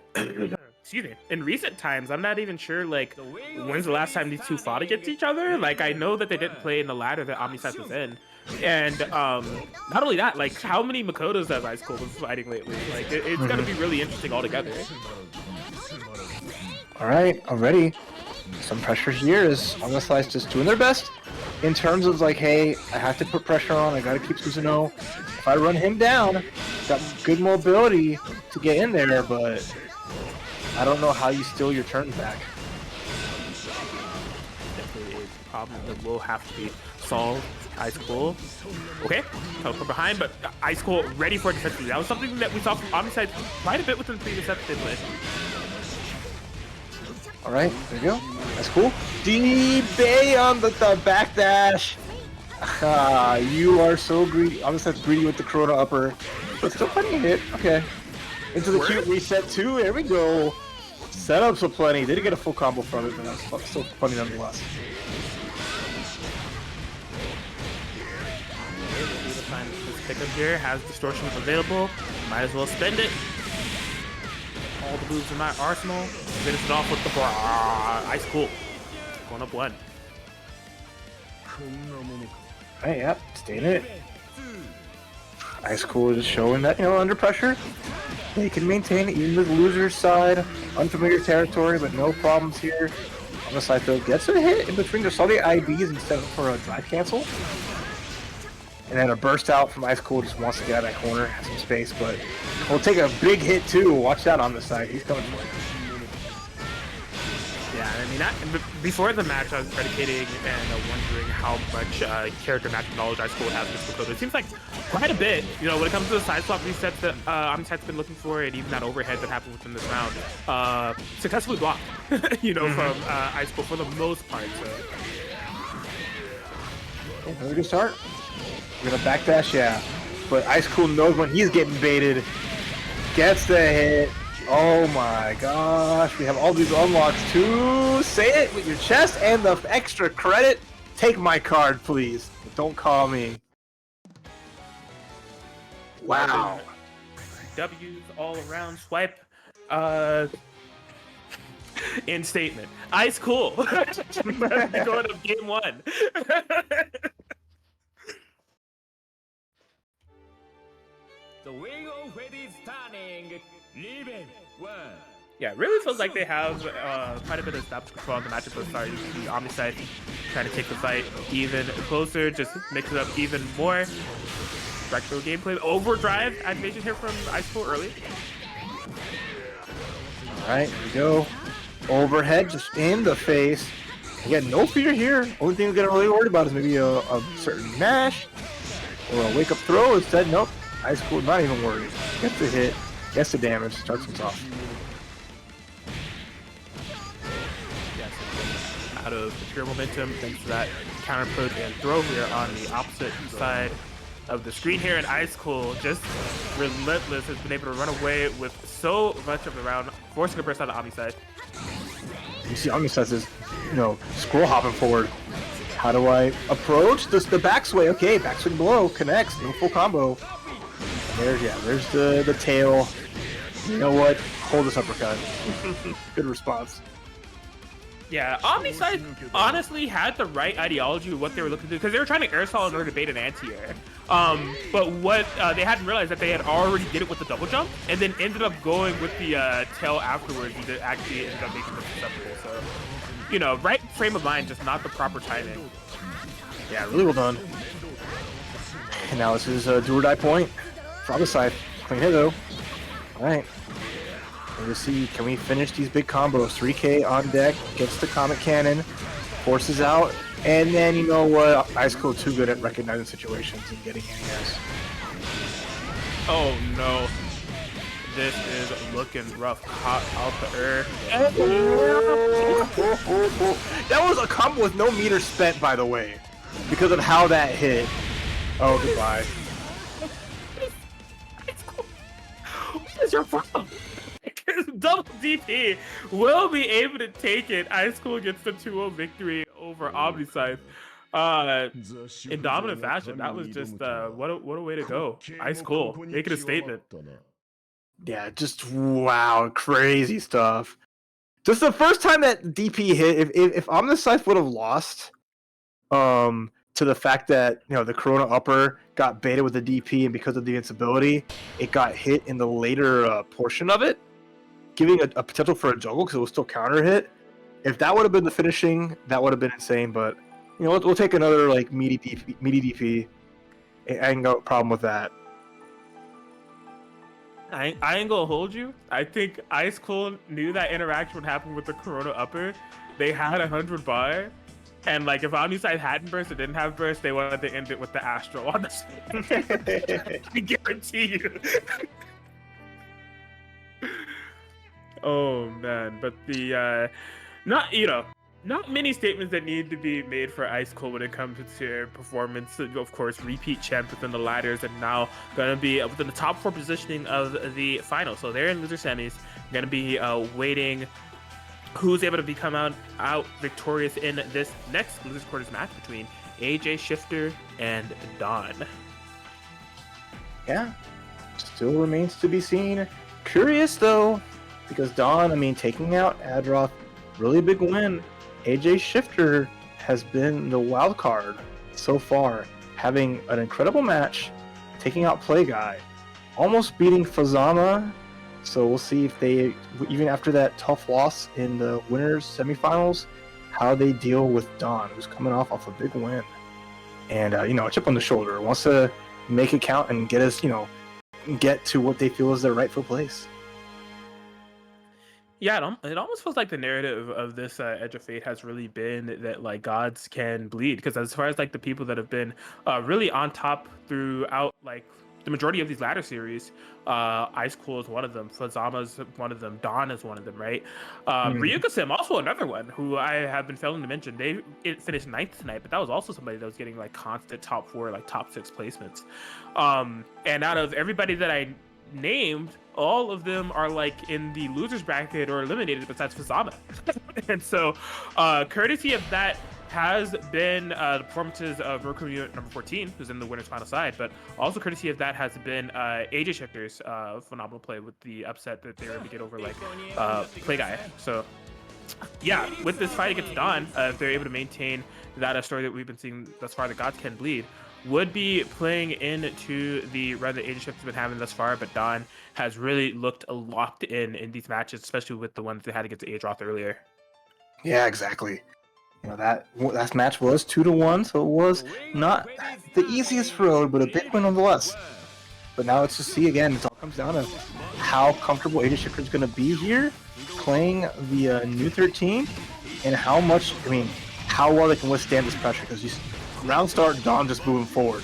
times, I'm not even sure like when's the last time these two fought against each other. Like, I know that they didn't play in the ladder that Omnisize was in, And not only that, like how many Makotos have Ice Cold been fighting lately? Like it's gonna be really interesting altogether. All right, already some pressure here is Omnislice just doing their best in terms of like, hey, I have to put pressure on. I gotta keep Susanoo. If I run him down, got good mobility to get in there, but I don't know how you steal your turn back. Definitely a problem that will have to be solved. Ice Cold. Okay, teleport behind, but Ice Cold ready for defense. That was something that we saw from Omniside quite a bit within the previous episode. All right, there you go. That's cool. D-Bay on the backdash. You are so greedy. Omnise's greedy with the Corona upper, but still plenty of hit. Okay. Into the cute reset too. There we go. Setups with plenty. Didn't get a full combo from it, but that's still funny nonetheless. This pickup here has distortions available. Might as well spend it. All the moves in my arsenal. Finish it off with the Ice Cool. Going up 1. Hey, yep, staying in it. Ice Cool is showing that, under pressure, they can maintain it even with the loser's side. Unfamiliar territory, but no problems here. On the side though, gets a hit in between. Just saw the IBs instead of for a drive cancel. And then a burst out from Ice Cool, just wants to get out of that corner, has some space, but will take a big hit too. Watch out on the side, he's coming for it. Yeah, I mean, before the match, I was predicating and wondering how much character match knowledge Ice Cool has with Makoto. It seems like quite a bit, when it comes to the side swap resets that Omnisite's been looking for, and even that overhead that happened within this round, successfully blocked, from Ice Cool for the most part. So. Okay, very good start. We're gonna backdash, yeah. But Ice Cool knows when he's getting baited. Gets the hit. Oh my gosh. We have all these unlocks too. Say it with your chest and the extra credit. Take my card, please. Don't call me. Wow. W's all around swipe. In statement. Ice Cool. Going to game 1. The wheel of fate is turning. Revenge 1. Yeah, it really feels like they have quite a bit of established control on the matchup. So sorry, the Omniside trying to take the fight even closer, just mix it up even more. Retro gameplay, overdrive activation here from Ice Cool early. All right, here we go. Overhead, just in the face. Again, no fear here. Only thing we're getting really worried about is maybe a certain mash or a wake up throw. Instead, nope. Ice Cool, not even worried. Gets the hit, gets the damage, starts things off. Yes, out of the pure momentum, thanks to that counter approach and throw. We are on the opposite side of the screen here, and Ice Cool, just relentless, has been able to run away with so much of the round, forcing a burst out of Omniside. You see Omniside is, scroll hopping forward. How do I approach this? The backsway? Okay, backswing below, connects, no full combo. There's the tail. You know what? Hold this uppercut. Good response. Yeah, Omniside honestly had the right ideology of what they were looking to do, because they were trying to airstall in order to bait an anti-air. But what they hadn't realized that they had already did it with the double jump, and then ended up going with the tail afterwards, and it actually ended up making them susceptible. So, right frame of mind, just not the proper timing. Yeah, really well done. And now this is a do or die point for Omniside. Clean hit though. All right. Let's see, can we finish these big combos? 3K on deck, gets the Comet Cannon, forces out, and then you know what? Ice Cool too good at recognizing situations and getting anti-airs. Oh no. This is looking rough. Caught out the air. That was a combo with no meter spent, by the way, because of how that hit. Oh, goodbye. What is your problem? Double DP will be able to take it. Ice Cool gets the 2-0 victory over Omniside in dominant fashion. That was just what a way to go. Ice Cool making a statement. Yeah, just wow, crazy stuff. Just the first time that DP hit, if Omniside would have lost, to the fact that the Corona upper got baited with the DP, and because of the invincibility, it got hit in the later portion of it, giving a potential for a juggle because it was still counter hit. If that would have been the finishing, that would have been insane. But we'll take another like meaty DP. I ain't got a problem with that. I ain't gonna hold you. I think Ice Cold knew that interaction would happen with the Corona upper. They had 100 bar, and like if Omniside hadn't burst or didn't have burst, they wanted to end it with the Astro on the side. I guarantee you. Oh man, but the not many statements that need to be made for Ice Cold when it comes to their performance. Of course, repeat champ within the ladders, and now going to be within the top 4 positioning of the final. So they're in loser semis. Going to be waiting who's able to come out victorious in this next losers quarters match between AJ Shifter and Don. Yeah, still remains to be seen. Curious though, because Don, taking out Adroth, really big win. AJ Shifter has been the wild card so far, having an incredible match, taking out Play Guy, almost beating Fazama. So we'll see if they, even after that tough loss in the winners semifinals, how they deal with Don, who's coming off a big win. And a chip on the shoulder, wants to make it count and get us, get to what they feel is their rightful place. Yeah, it almost feels like the narrative of this Edge of Fate has really been that like gods can bleed, because as far as like the people that have been really on top throughout like the majority of these ladder series, Ice Cool is one of them, Fazama's one of them, Dawn is one of them, right? Ryuka Sim, also another one who I have been failing to mention. They finished 9th tonight, but that was also somebody that was getting like constant top 4, like top 6 placements. And out of everybody that I named, all of them are like in the losers bracket or eliminated besides Fazama. And so courtesy of that has been the performances of Mercury Unit number 14, who's in the winner's final side, but also courtesy of that has been AJ Shifter's phenomenal play with the upset that they were able to get over like Play Guy. So yeah, with this fight against Don, if they're able to maintain that story that we've been seeing thus far, the gods can bleed, would be playing into the run that AJ Shifter's been having thus far, but Don has really looked locked in these matches, especially with the ones they had against Adroth earlier. Yeah, exactly. That match was 2-1, so it was not the easiest road, but a big win nonetheless. But now let's just see again. It all comes down to how comfortable AJ Shifter is going to be here, playing the new 13, and how much, how well they can withstand this pressure. Because round start, Don just moving forward,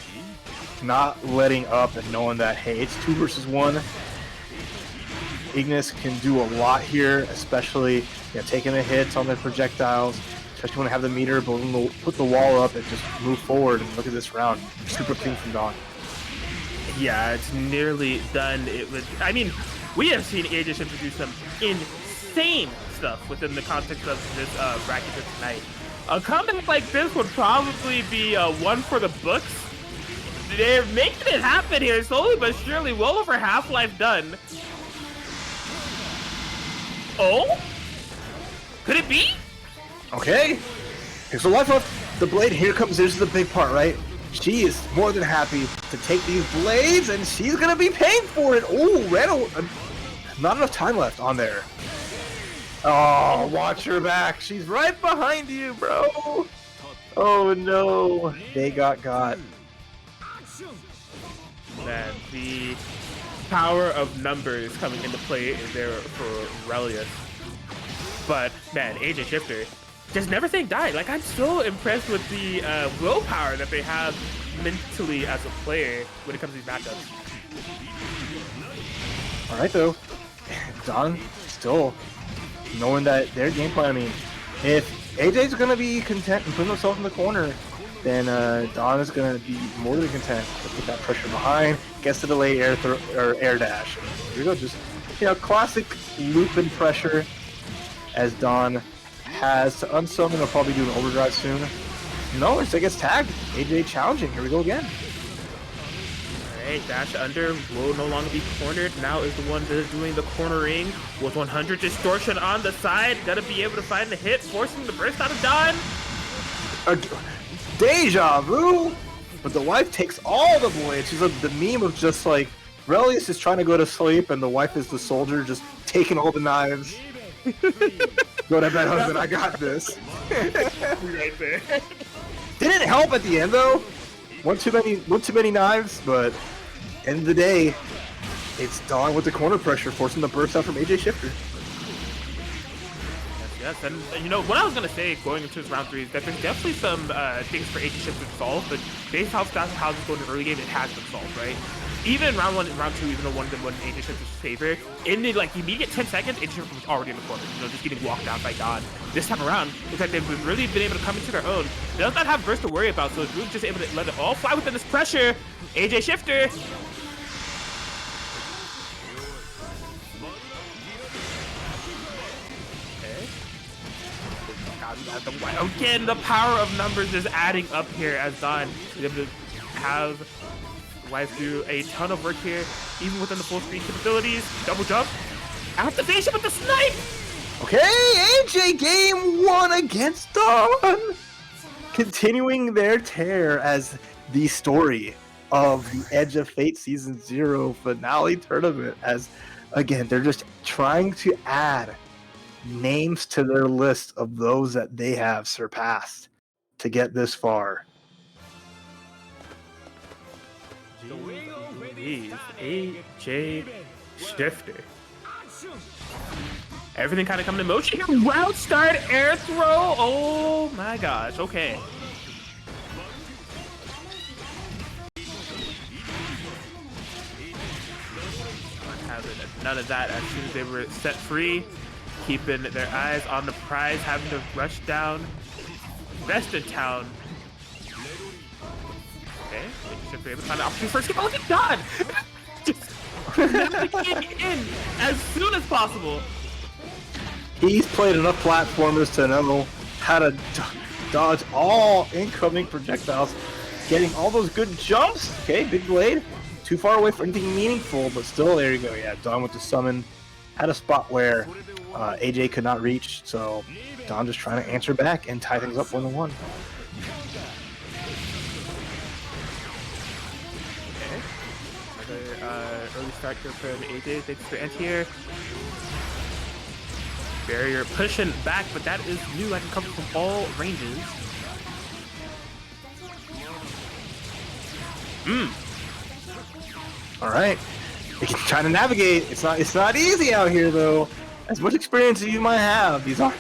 not letting up, and knowing that hey, it's 2 versus 1. Ignis can do a lot here, especially taking the hits on the projectiles. Especially when they have the meter, but when they'll put the wall up and just move forward. And look at this round, super clean from Don. Yeah, it's nearly done. We have seen AJ Shifter do some insane stuff within the context of this bracket tonight. A comeback like this would probably be one for the books. They're making it happen here, slowly but surely. Well over Half-Life done. Oh? Could it be? Okay, here's a life left. The blade, here's the big part, right? She is more than happy to take these blades, and she's gonna be paying for it. Oh, not enough time left on there. Oh, watch her back. She's right behind you, bro. Oh no, they got. Man, the power of numbers coming into play there for Relius. But man, AJ Shifter just never saying die. Like, I'm so impressed with the willpower that they have mentally as a player when it comes to these matchups. All right, though. Don still knowing that their game plan, if AJ's going to be content and putting himself in the corner, then Don is going to be more than content to put that pressure behind, gets the delay air dash. Here we go, just, classic loop and pressure as Don has to unsummon. He'll probably do an overdrive soon. No, it gets tagged. AJ challenging. Here we go again. Alright, dash under will no longer be cornered. Now is the one that is doing the cornering with 100 distortion on the side. Gotta be able to find the hit, forcing the burst out of Don. Deja vu! But the wife takes all the blades. She's like the meme of just like, Relius is trying to go to sleep and the wife is the soldier just taking all the knives. Go to bed, husband, I got this. Right there. Didn't help at the end though. One too many knives, but end of the day, it's Dawn with the corner pressure, forcing the burst out from AJ Shifter. Yes, and you know what I was gonna say going into this round 3 is that there's definitely some things for AJ Shifter to solve, but based off how this going in the early game, it has been solved, right? Even in round 1 and round 2, even though one of them wasn't AJ Shifter's favor, in the like immediate 10 seconds, AJ Shifter was already in the corner, you know, just getting walked down by Dawn. This time around, looks like they've really been able to come into their own. They does not have burst to worry about, so it's really just able to let it all fly within this pressure. AJ Shifter. Again, the power of numbers is adding up here as Dawn is able to have Wife do a ton of work here, even within the full screen capabilities. Double jump, activation with the snipe. Okay, AJ game 1 against Dawn, continuing their tear as the story of the Edge of Fate Season 0 finale tournament. As again, they're just trying to add names to their list of those that they have surpassed to get this far. Jeez, AJ Shifter. Everything kind of coming in motion here. Route start, air throw. Oh my gosh. Okay. None of that as soon as they were set free. Keeping their eyes on the prize, having to rush down. Best in town. Okay, they should be able to find the opportunity first. Oh, look at God! Just getting in as soon as possible. He's played enough platformers to know how to dodge all incoming projectiles, getting all those good jumps. Okay, big blade. Too far away for anything meaningful, but still, there you go. Yeah, Dawn with the summon. Had a spot where AJ could not reach, so Dawn just trying to answer back and tie things up 1-1. Okay. Another early start here for the AJ. Thanks for anti-air. Barrier pushing back, but that is new. I can come from all ranges. All right, trying to navigate. It's not easy out here though. As much experience as you might have, these are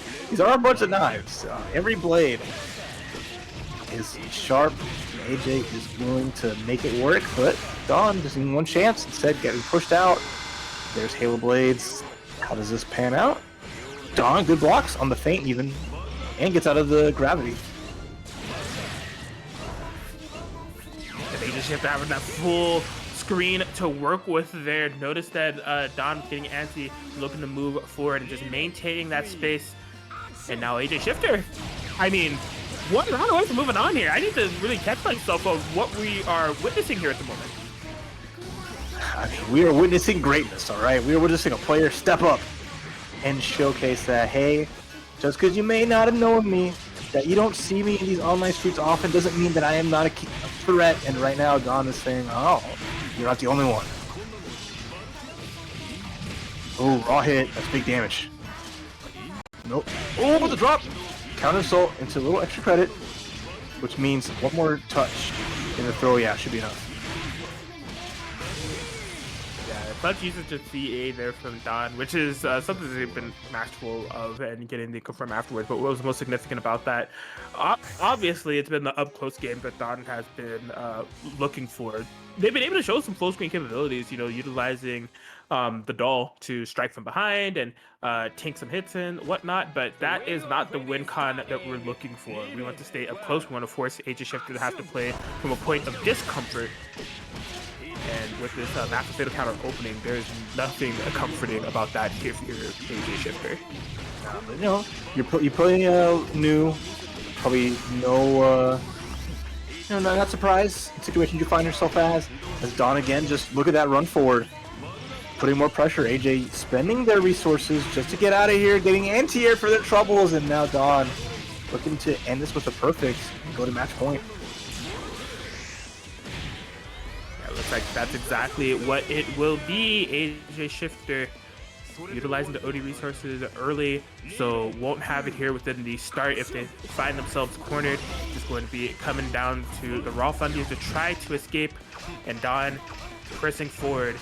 a bunch of knives. Every blade is sharp. AJ is willing to make it work, but Dawn just needing one chance. Instead, getting pushed out. There's Halo Blades. How does this pan out? Dawn, good blocks on the feint even, and gets out of the gravity. They just have to have that full screen to work with there. Notice that Dawn getting anti, looking to move forward and just maintaining that space. And now AJ Shifter. I mean, one round away from moving on here. I need to really catch myself of what we are witnessing here at the moment. I mean, we are witnessing greatness, all right? We are witnessing a player step up and showcase that, hey, just because you may not have known me, that you don't see me in these online streets often, doesn't mean that I am not a threat. And right now, Dawn is saying, oh, you're not the only one. Oh, raw hit. That's big damage. Nope. Oh, the drop! Counter assault into a little extra credit, which means one more touch in the throw. Yeah, should be enough. Much usage of CA there from Dawn, which is something that they've been masterful of and getting the confirm afterwards. But what was most significant about that? Obviously, it's been the up-close game that Dawn has been looking for. They've been able to show some full-screen capabilities, you know, utilizing the doll to strike from behind and tank some hits and whatnot. But that is not the win con that we're looking for. We want to stay up close. We want to force AJ Shifter to have to play from a point of discomfort. And with this massive fatal counter opening, there's nothing comforting about that if you're AJ Shifter. But, you know, you're playing new, probably no, not surprised in situations you find yourself as Dawn again, just look at that run forward, putting more pressure. AJ spending their resources just to get out of here, getting anti-air for their troubles, and now Dawn looking to end this with a perfect and go to match point. Yeah, looks like that's exactly what it will be. AJ Shifter utilizing the OD resources early, so won't have it here within the start if they find themselves cornered. Just going to be coming down to the raw fundies to try to escape, and Don pressing forward.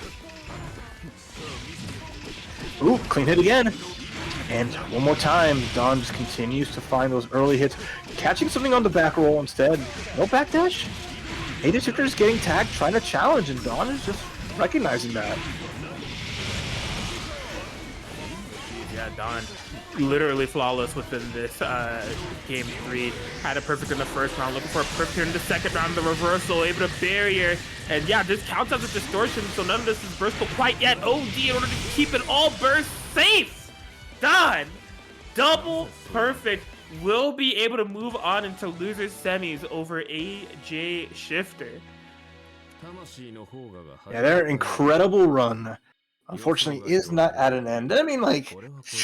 Ooh, clean hit again. And one more time, Don just continues to find those early hits, catching something on the back roll instead. No backdash. AJ Shifter is getting tagged, trying to challenge, and Don is just recognizing that. Yeah, Don literally flawless within this game 3. Had a perfect in the first round, looking for a perfect here in the second round. The reversal, able to barrier, and yeah, this counts as a distortion, so none of this is burstable quite yet. OD in order to keep it all burst safe. Don, double perfect, will be able to move on into losers semis over AJ Shifter. Yeah, their incredible run, unfortunately, is not at an end. I mean, like,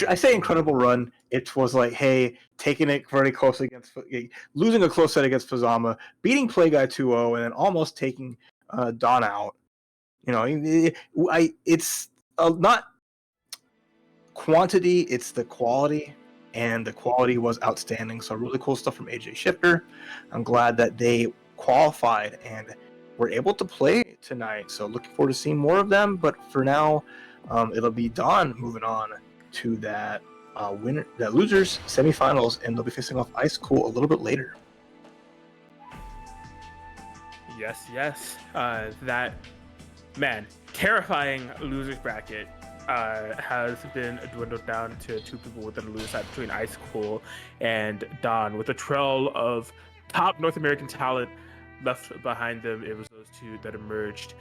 I say incredible run. It was like, hey, taking it very close against, losing a close set against Fazama, beating Play Guy 2-0, and then almost taking Don out. You know, it's not quantity, it's the quality, and the quality was outstanding. So really cool stuff from AJ Shifter. I'm glad that they qualified and were able to play tonight. So looking forward to seeing more of them. But for now, it'll be Don moving on to that losers semifinals, and they'll be facing off Ice Cool a little bit later. Yes. That, man, terrifying losers bracket has been dwindled down to 2 people within the loser side between Ice Cool and Don, with a trail of top North American talent left behind them. It was those 2 that emerged.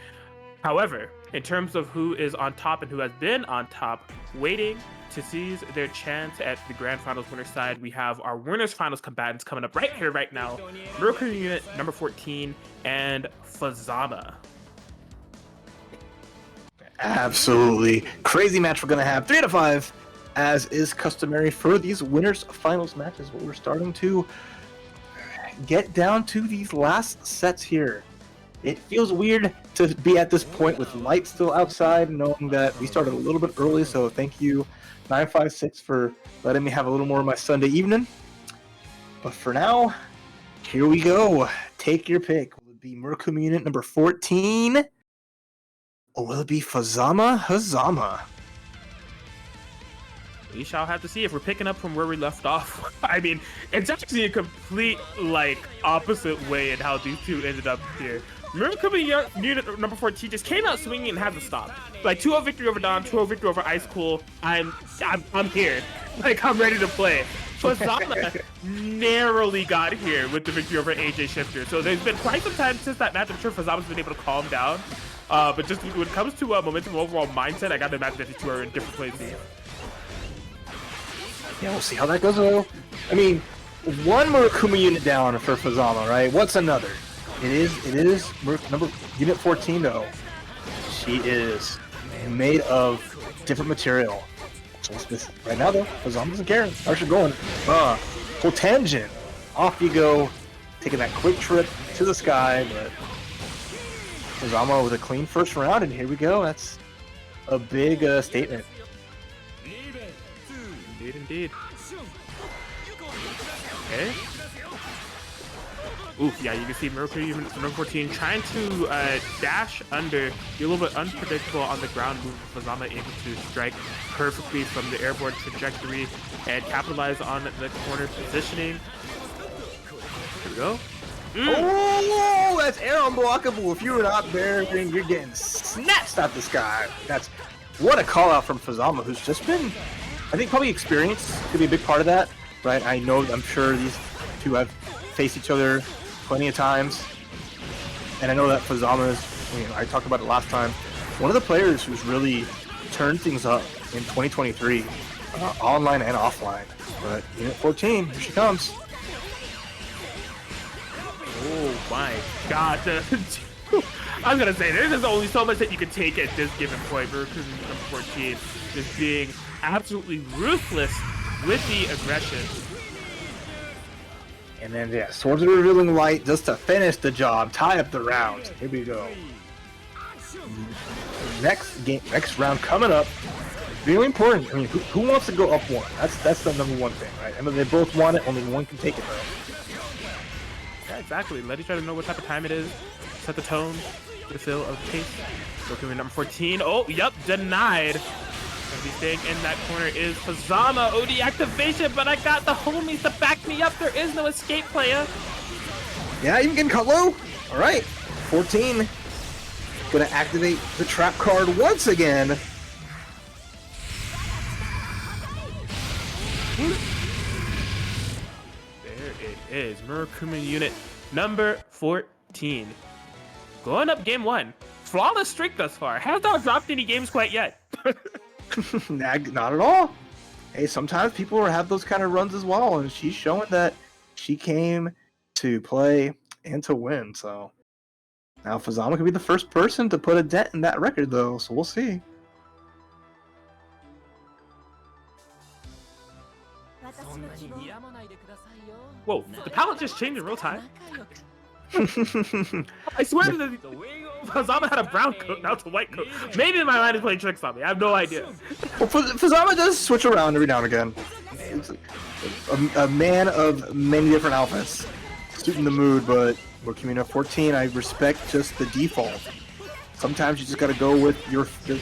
However, in terms of who is on top and who has been on top, waiting to seize their chance at the Grand Finals winner side, we have our winners finals combatants coming up right here, right now. Mercury Unit number 14 and Fazama. Absolutely crazy match we're gonna have. 3 out of 5, as is customary for these winners finals matches. But we're starting to get down to these last sets here. It feels weird to be at this point with light still outside, knowing that we started a little bit early. So thank you, 956, for letting me have a little more of my Sunday evening. But for now, here we go. Take your pick. Will it be Mercury Unit number 14? Or will it be Fazama Hazama? We shall have to see if we're picking up from where we left off. I mean, it's actually a complete, opposite way in how these 2 ended up here. Mercury Unit number 14 just came out swinging and hasn't stopped. 2-0 victory over Don, 2-0 victory over Ice Cool. I'm here. I'm ready to play. Fazama narrowly got here with the victory over AJ Shifter. So there's been quite some time since that match. I'm sure Fazama's been able to calm down. But just when it comes to momentum and overall mindset, I got to imagine that these 2 are in different places. Yeah, we'll see how that goes, though. I mean, 1 Murakumi unit down for Fazama, right? What's another? It is number Unit 14, though. She is made of different material. Right now, though, Fazama doesn't care. How's she going? Full tangent. Off you go, taking that quick trip to the sky, but Fazama with a clean first round, and here we go. That's a big statement. Indeed. Okay. Oof, yeah, you can see Mercury number 14 trying to dash under, be a little bit unpredictable on the ground move. Fazama able to strike perfectly from the airborne trajectory and capitalize on the corner positioning. Here we go. Oh, that's air unblockable. If you were not bearing, you're getting snatched out the sky. That's what a call out from Fazama, who's just been, I think, probably experience could be a big part of that, right? I'm sure these 2 have faced each other plenty of times, and I know that Fazama is, I talked about it last time, one of the players who's really turned things up in 2023, online and offline. But Unit 14, here she comes. Oh my god. I was gonna say, there's just only so much that you can take at this given point. Mercury number 14 just being absolutely ruthless with the aggression. And then, yeah, Swords of Revealing Light just to finish the job, tie up the round. Here we go. Next round coming up. Really important. I mean, who wants to go up one? That's the number one thing, right? I mean, they both want it. Only one can take it, though. Yeah, exactly. Let each other know what type of time it is. Set the tone, get a feel of the pace. Looking at number 14. Oh, yep, denied. Gonna be staying in that corner is Fazama. OD activation, but I got the homies to back me up. There is no escape, player. Yeah, even getting cut low. All right, 14. Gonna activate the trap card once again. There it is. Murakumo unit number 14. Going up game 1. Flawless streak thus far. Has not dropped any games quite yet. Not at all. Hey, sometimes people have those kind of runs as well, and she's showing that she came to play and to win. So now Fazama could be the first person to put a dent in that record, though. So we'll see. Whoa, the palette just changed in real time. I swear that Fazama had a brown coat, now it's a white coat. Maybe my mind is playing tricks on me. I have no idea. Well, Fazama does switch around every now and again. It's a man of many different outfits. Suiting the mood, but Murakumo 14, I respect just the default. Sometimes you just gotta go with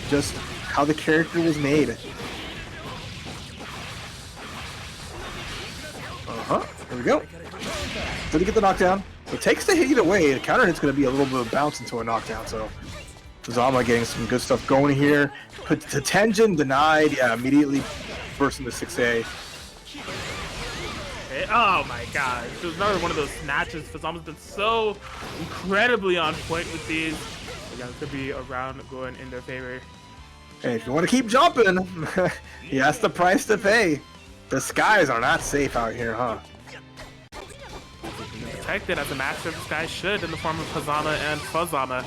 just how the character was made. Here we go. Did he get the knockdown? It takes the hit either way. The counter hit's going to be a little bit of bounce into a knockdown, so Fazama getting some good stuff going here. Put to Tenjin, denied. Yeah, immediately burst into 6A. Oh my god. It was another one of those snatches. Fazama's been so incredibly on point with these. Again, it's going to be a round going in their favor. Hey, if you want to keep jumping, yeah, that's the price to pay. The skies are not safe out here, huh? Protected as a master of the sky should in the form of Fazama and Fazama.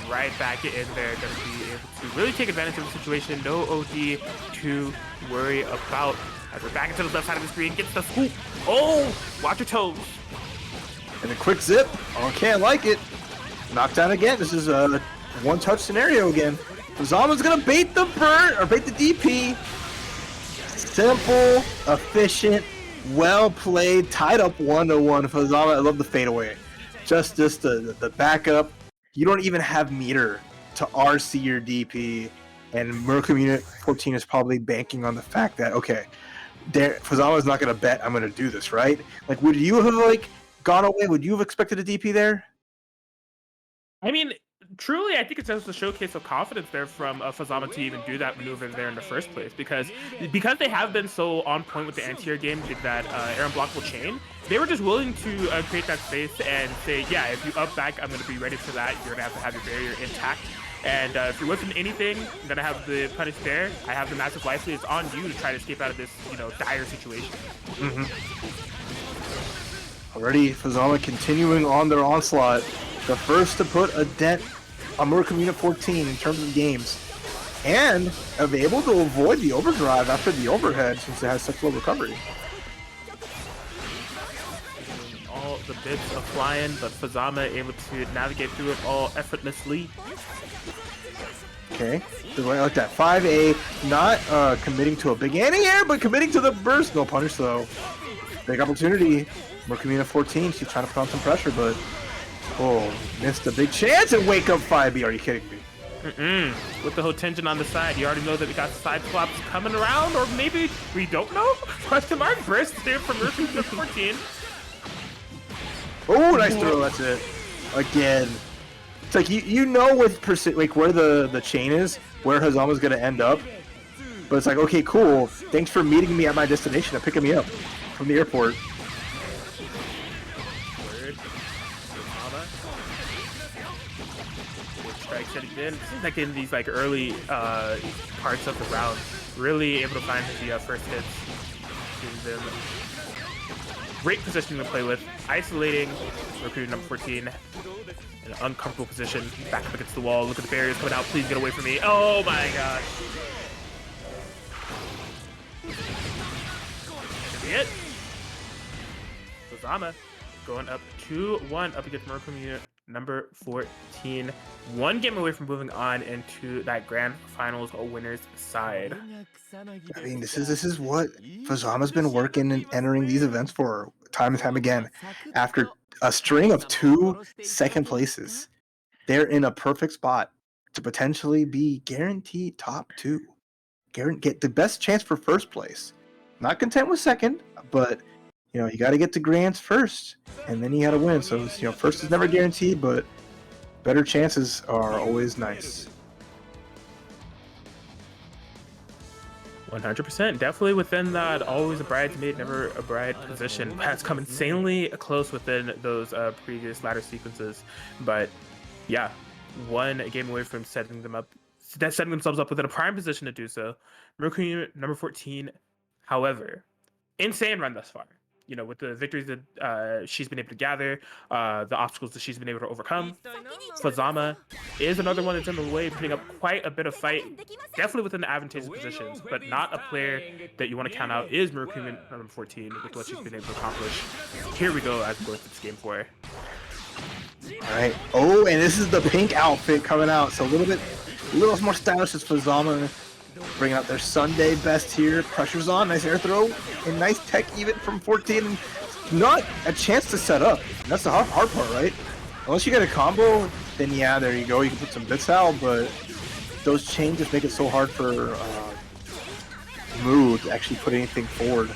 Right back in there, gonna be able to really take advantage of the situation. No OD to worry about. As we're back into the left side of the screen, gets the swoop. Oh, watch your toes. And a quick zip. Okay, I like it. Knockdown again. This is a one-touch scenario again. Fazama's gonna bait the burn or bait the DP. Simple, efficient, well played, tied up 1-1. Fazama, I love the fadeaway. Just the backup. You don't even have meter to RC your DP, and Murakumo 14 is probably banking on the fact that okay, Fazama's not gonna bet I'm gonna do this, right? Like, would you have gone away? Would you have expected a DP there? I mean, truly, I think it's just a showcase of confidence there from Fazama to even do that maneuver there in the first place, because they have been so on point with the anti-air game that air unblockable chain. They were just willing to create that space and say, yeah, if you up back, I'm going to be ready for that. You're going to have your barrier intact. And if you're whipping anything, I'm going to have the punish there. I have the massive life lead. It's on you to try to escape out of this, dire situation. Already, Fazama continuing on their onslaught. The first to put a dent on Murakumo 14 in terms of games. And are able to avoid the overdrive after the overhead since it has such low recovery. All the bits are flying, but Fazama able to navigate through it all effortlessly. Okay, so I like that. 5A, not committing to a big anti-air, but committing to the burst. No punish though. Big opportunity. Murakumo 14, she's trying to put on some pressure, but oh, missed a big chance and wake up 5B. Are you kidding me? With the Hotenjin on the side, you already know that we got side swaps coming around, or maybe we don't know? Question mark. Burst here from Murakumo 14. Oh, nice throw. That's it. Again. It's like you know with where the chain is, where Hazama's gonna end up. But it's like, okay, cool. Thanks for meeting me at my destination and picking me up from the airport. It seems like in these early parts of the round, really able to find the first hits. Gives them great position to play with, isolating Murakumo number 14 in an uncomfortable position, back up against the wall. Look at the barriers coming out. Please get away from me. Oh my gosh. Could be it. Fazama going up 2-1 up against Mercury Unit number 14. 1 game away from moving on into that grand finals winners side. I mean, this is what Fazama's been working and entering these events for time and time again. After a string of 2 second places, they're in a perfect spot to potentially be guaranteed top 2. Get the best chance for first place. Not content with second, but you got to get to grands first, and then you got to win. So first is never guaranteed, but better chances are always nice. 100%, definitely within that always a bridesmaid, never a bride position. Has come insanely close within those previous ladder sequences, but yeah, 1 game away from setting themselves up within a prime position to do so. Mercury Unit number 14, however, insane run thus far. With the victories that she's been able to gather, the obstacles that she's been able to overcome. Fazama is another one that's in the way, putting up quite a bit of fight, definitely within the advantageous positions, but not a player that you want to count out is Mercury number 14 with what she's been able to accomplish. Here we go as we go through this game for her. All right. Oh, and this is the pink outfit coming out, so a little more stylish as Fazama. Bringing out their Sunday best here. Pressure's on. Nice air throw. And nice tech even from 14. And not a chance to set up. And that's the hard part, right? Unless you get a combo, then yeah, there you go. You can put some bits out, but those chains just make it so hard for Mood to actually put anything forward.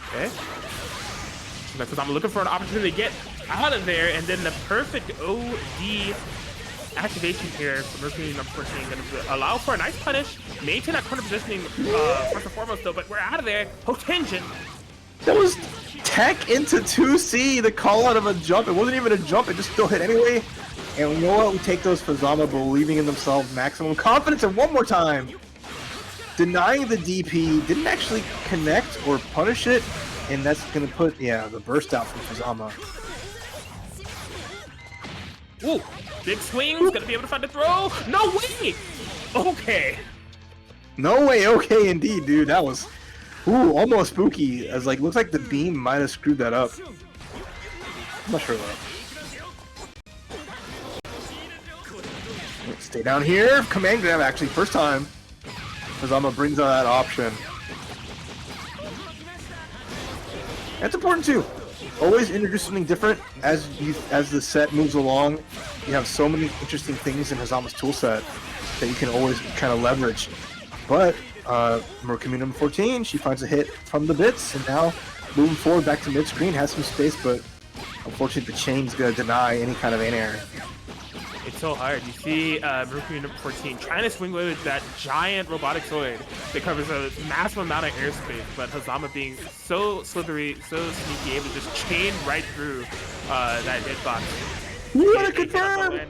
Okay. Because I'm looking for an opportunity to get out of there, and then the perfect OD activation here for Mercury number 14 going to allow for a nice punish, maintain that corner positioning first and foremost though, but we're out of there. Hotenjin. That was tech into 2C, the call out of a jump. It wasn't even a jump, it just still hit anyway. And you know what? We take those Fazama believing in themselves, maximum confidence, and one more time. Denying the DP, didn't actually connect or punish it, and that's going to put, the burst out from Fazama. Ooh, big swings, gonna be able to find the throw. No way! Okay. No way, okay indeed, dude. That was, almost spooky. As looks like the beam might have screwed that up. I'm not sure though. Stay down here. Command grab actually, first time. Fazama brings out that option. That's important too. Always introduce something different as the set moves along. You have so many interesting things in Fazama's toolset that you can always kind of leverage. But Mercury number 14, she finds a hit from the bits, and now moving forward back to mid screen, has some space, but unfortunately the chain's gonna deny any kind of in-air. It's so hard. You see Mercury number 14 trying to swing away with that giant robotic sword that covers a massive amount of airspace, but Fazama being so slithery, so sneaky, able to just chain right through that hitbox. What a confirm!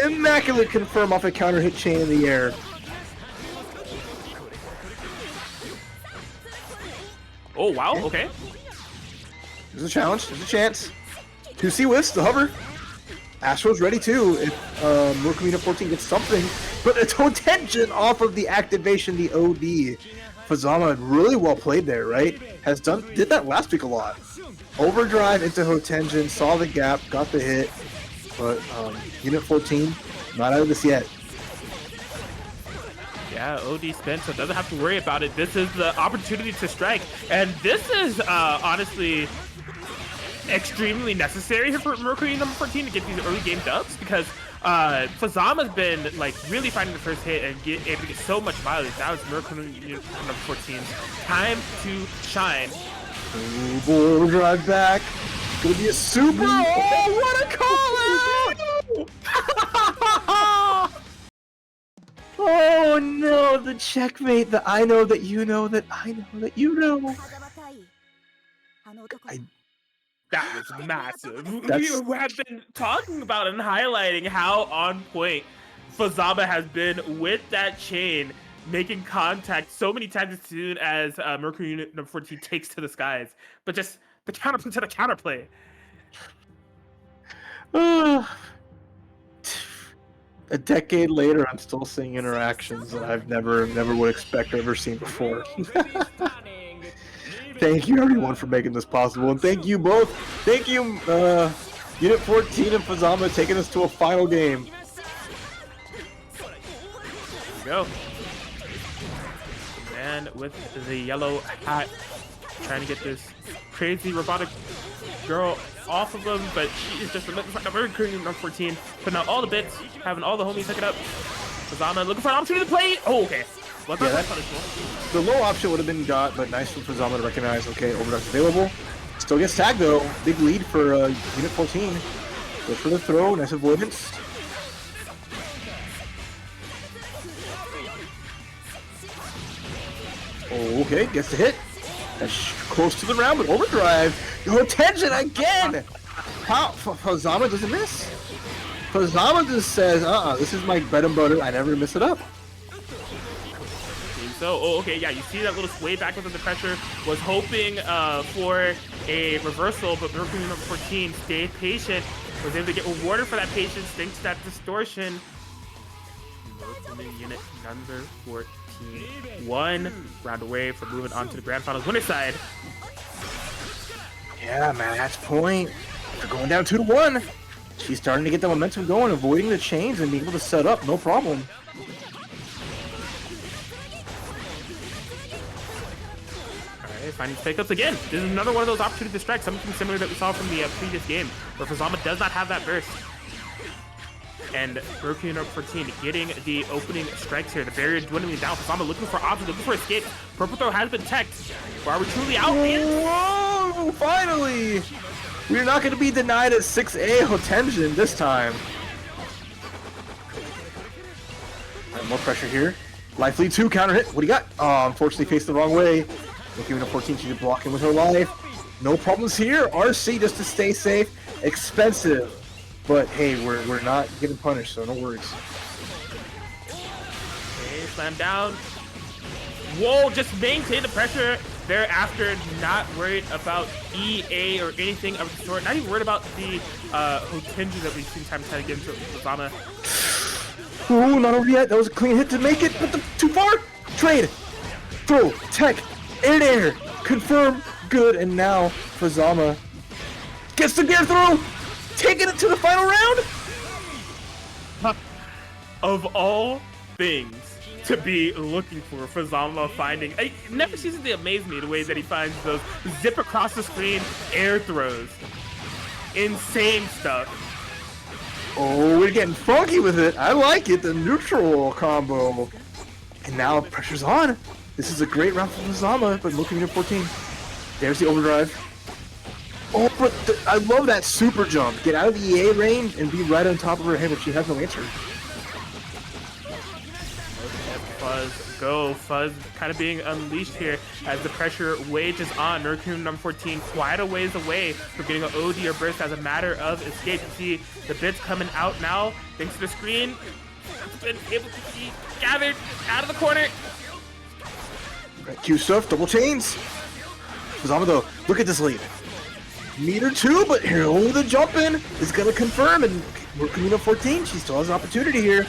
Immaculate confirm off a counter hit chain in the air. Oh wow, okay. There's a challenge, there's a chance. 2C whiffs, the hover. Astro's ready too if Mercury 14 gets something. But it's Hotenjin off of the activation, the OD. Fazama really well played there, right? Did that last week a lot. Overdrive into Hotenjin, saw the gap, got the hit. But Unit 14, not out of this yet. Yeah, OD spent, so doesn't have to worry about it. This is the opportunity to strike. And this is honestly extremely necessary for Mercury number 14 to get these early game dubs, because Fazama's been really finding the first hit and able to get so much mileage. Now it's Mercury number 14's time to shine. Ooh, bull drive back. Gonna be a super. Oh, what a call out! Oh no, the checkmate. The I know that you know that I know that you know. That was massive. We have been talking about and highlighting how on point Fazama has been with that chain, making contact so many times as soon as Mercury Unit number 14 takes to the skies. But just the counterplay to the counterplay. A decade later, I'm still seeing interactions that I've never would expect or ever seen before. thank you everyone for making this possible, and thank you both. Thank you, Unit 14 and Fazama taking us to a final game. Go. Man with the yellow hat trying to get this crazy robotic girl off of him, but she is just relentless. Number 14, putting out all the bits, having all the homies pick it up. Fazama looking for an opportunity to play. Oh, okay. Well, yeah, that's punishable. The low option would have been got, but nice for Fazama to recognize, okay, overdrive's available. Still gets tagged though. Big lead for Unit 14. Goes for the throw, nice avoidance. Oh, okay, gets the hit. That's close to the round, but overdrive. No attention again! How? Fazama doesn't miss. Fazama just says, this is my bread and butter. I never miss it up. So, oh, okay, yeah, you see that little sway back within the pressure. Was hoping for a reversal, but Mercury number 14 stayed patient. Was able to get rewarded for that patience thanks to that distortion. Mercury unit number 14. 1 round away from moving on to the grand finals winner side. Yeah, match point. They're going down 2-1. She's starting to get the momentum going, avoiding the chains and being able to set up, no problem. Finding pickups again. This is another one of those opportunities to strike, something similar that we saw from the previous game, where Fazama does not have that burst. And Mercury number 14 getting the opening strikes here. The barrier dwindling down. Fazama looking for options, looking for escape. Purple throw has been teched. Are we truly out? Whoa! Finally! We're not going to be denied at 6A Hotenjin this time. Right, more pressure here. Life lead 2, counter hit. What do you got? Oh, unfortunately faced the wrong way. Looking at 14, she's blocking with her life. No problems here. RC just to stay safe. Expensive. But hey, we're not getting punished, so no worries. Okay, slam down. Whoa, just maintain the pressure thereafter. Not worried about EA or anything of the sort. Not even worried about the Hotenji that we've seen time and time again to Fazama. Ooh, not over yet. That was a clean hit to make it, but too far. Trade. Throw. Tech. Air, confirm, good, and now Fazama gets the gear throw, taking it to the final round. Of all things to be looking for, Fazama finding, it never ceases to amaze me the way that he finds those zip across the screen air throws. Insane stuff. Oh, we're getting funky with it. I like it, the neutral combo. And now pressure's on. This is a great round for Fazama, but looking at 14. There's the overdrive. Oh, but I love that super jump. Get out of the EA range and be right on top of her head, but she has no answer. Fuzz, go. Fuzz kind of being unleashed here as the pressure wages on. Mercury number 14 quite a ways away from getting an OD or burst as a matter of escape. You see the bits coming out now, thanks to the screen. Been able to be gathered out of the corner. Q stuff, double chains. Fazama though, look at this lead. Meter 2, but here only the jump in is gonna confirm, and Mercury 14, she still has an opportunity here.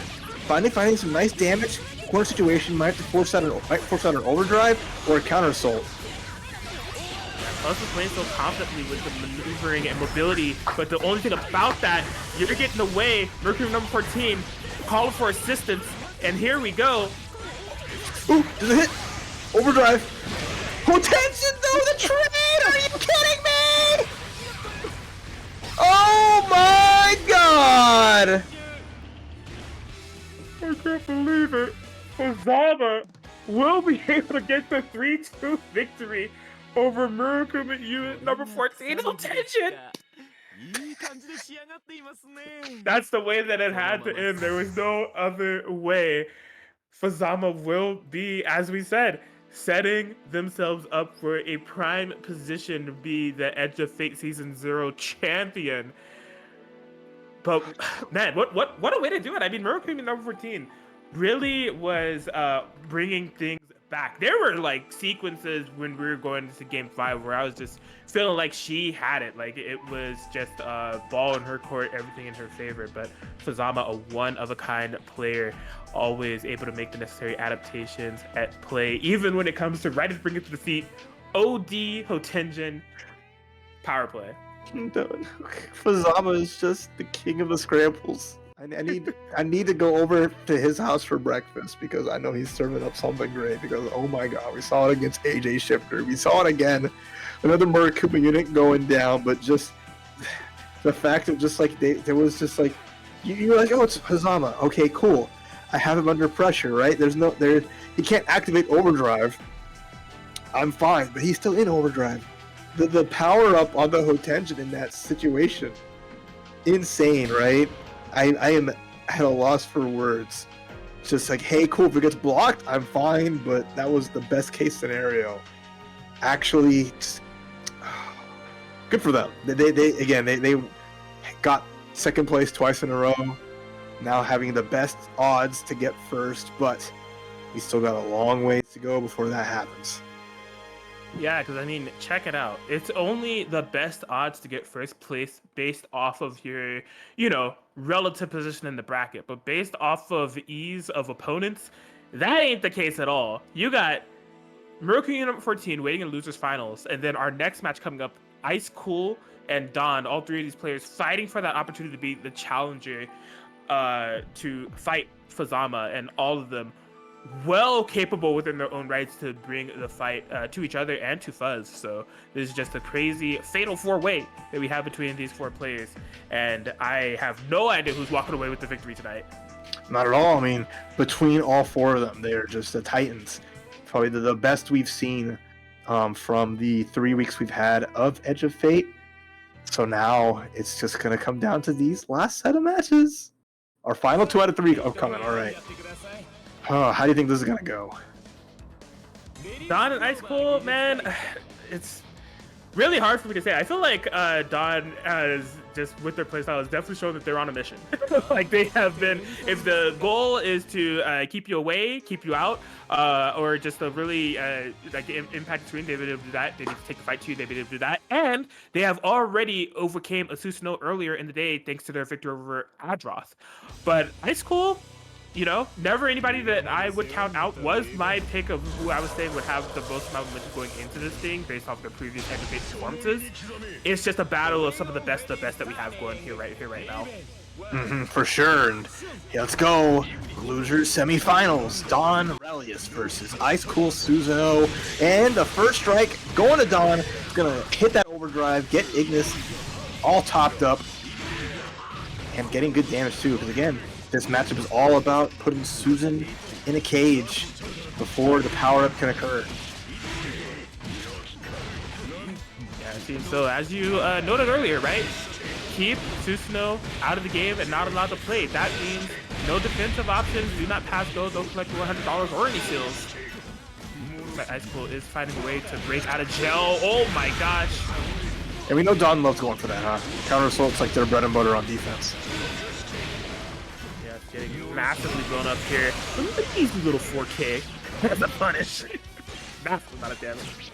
Finally finding some nice damage. Corner situation, might have to force out an overdrive or a counter assault. Fuzz is playing so confidently with the maneuvering and mobility, but the only thing about that, you're getting away. Mercury number 14 calling for assistance, and here we go. Ooh, does it hit? Overdrive. Attention though, the trade! Are you kidding me? Oh my god! I can't believe it. Fazama will be able to get the 3-2 victory over Mercury unit number 14. Attention! That's the way that it had to end. There was no other way. Fazama will be, as we said, setting themselves up for a prime position to be the Edge of Fate Season 0 champion. But man, what a way to do it. I mean, Mercury number 14 really was bringing things back. There were like sequences when we were going into Game 5 where I was just feeling like she had it. Like it was just ball in her court, everything in her favor. But Fazama, a one-of-a-kind player, always able to make the necessary adaptations at play, even when it comes to right to bring it to defeat OD Hotenjin power play. Fazama is just the king of the scrambles. I need to go over to his house for breakfast because I know he's serving up something great. Because oh my god, we saw it against AJ Shifter. We saw it again. Another Murakumo unit going down, but just the fact of just like there was just like you're like, oh, it's Hazama. Okay, cool. I have him under pressure, right? He can't activate overdrive. I'm fine, but he's still in overdrive. The power up on the Hotenjin in that situation, insane, right? I am at a loss for words. Just like, hey, cool, if it gets blocked, I'm fine, but that was the best case scenario. Actually, good for them. They got second place twice in a row. Now having the best odds to get first, but we still got a long ways to go before that happens. Yeah, because I mean, check it out. It's only the best odds to get first place based off of your, relative position in the bracket. But based off of ease of opponents, that ain't the case at all. You got Murakumo number 14 waiting in losers finals, and then our next match coming up, Ice Cool and Don, all three of these players fighting for that opportunity to be the challenger to fight Fazama, and all of them well capable within their own rights to bring the fight to each other and to Fuzz. So this is just a crazy fatal four-way that we have between these four players, and I have no idea who's walking away with the victory tonight. Not at all. I mean, between all four of them, they're just the Titans. Probably the best we've seen from the 3 weeks we've had of Edge of Fate. So now it's just going to come down to these last set of matches. Our final 2 out of 3 upcoming. All right. How do you think this is going to go? Don and Ice Cool, man, it's really hard for me to say. I feel like Don has just, with their playstyle, has definitely shown that they're on a mission. Like they have been, if the goal is to keep you away, keep you out, or just a really impact screen, they've been able to do that. They need to take the fight to you, they've been able to do that. And they have already overcame Asusano earlier in the day thanks to their victory over Adroth. But Ice Cool, never anybody that I would count out. Was my pick of who I was saying would have the most amount of momentum going into this thing based off their previous Edge of Fate performances. It's just a battle of some of the best that we have going here right now. For sure. And yeah, let's go. Losers semifinals. Don Relius versus Ice Cool Susanoo. And the first strike going to Don. It's going to hit that overdrive, get Ignis all topped up, and getting good damage too. Because again, this matchup is all about putting Susan in a cage before the power-up can occur. Yeah, so as you noted earlier, right? Keep Susanoo out of the game and not allowed to play. That means no defensive options, do not pass go, don't collect $100 or any seals. But Ice Cool is finding a way to break out of jail. Oh my gosh. And we know Don loves going for that, huh? Counter assault's like their bread and butter on defense. Getting massively blown up here. Look at these little 4K as a punish. Massive amount of damage.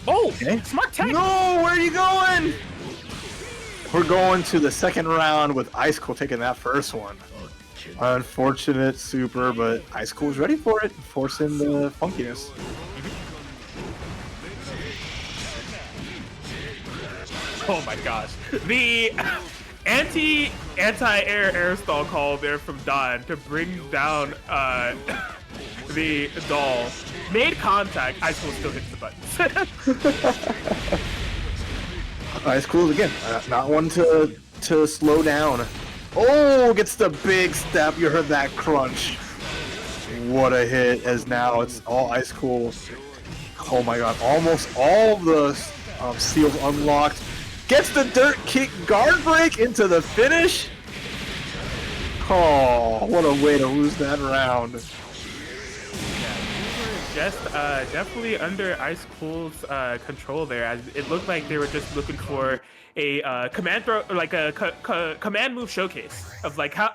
Oh, okay. Smart tech. No, where are you going? We're going to the second round with Ice Cool taking that first one. Unfortunate super, but Ice Cool's ready for it, forcing the funkiness. Oh my gosh. The anti-air stall call there from Don to bring down the doll. Made contact. Ice Cool still hits the buttons. Ice Cool again, not one to slow down. Oh, gets the big step. You heard that crunch. What a hit, as now it's all Ice Cool. Oh my god, almost all the seals unlocked. Gets the dirt kick guard break into the finish. Oh, what a way to lose that round. Yeah, we were just definitely under Ice Cool's control there, as it looked like they were just looking for a command throw, or like a command move showcase of like how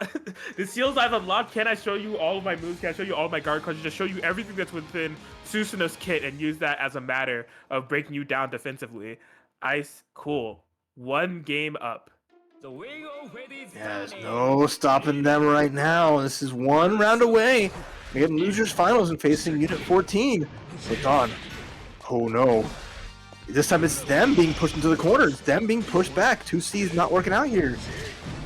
the seals I've unlocked. Can I show you all of my moves? Can I show you all of my guard cards? Just show you everything that's within Susanoo's kit and use that as a matter of breaking you down defensively. Ice Cool, one game up. The Wing Ready is Yeah, there's turning. no stopping them right now. This is one round away. We have losers finals and facing Unit 14. But Don, oh no. This time it's them being pushed into the corners. Them being pushed back. 2C's not working out here.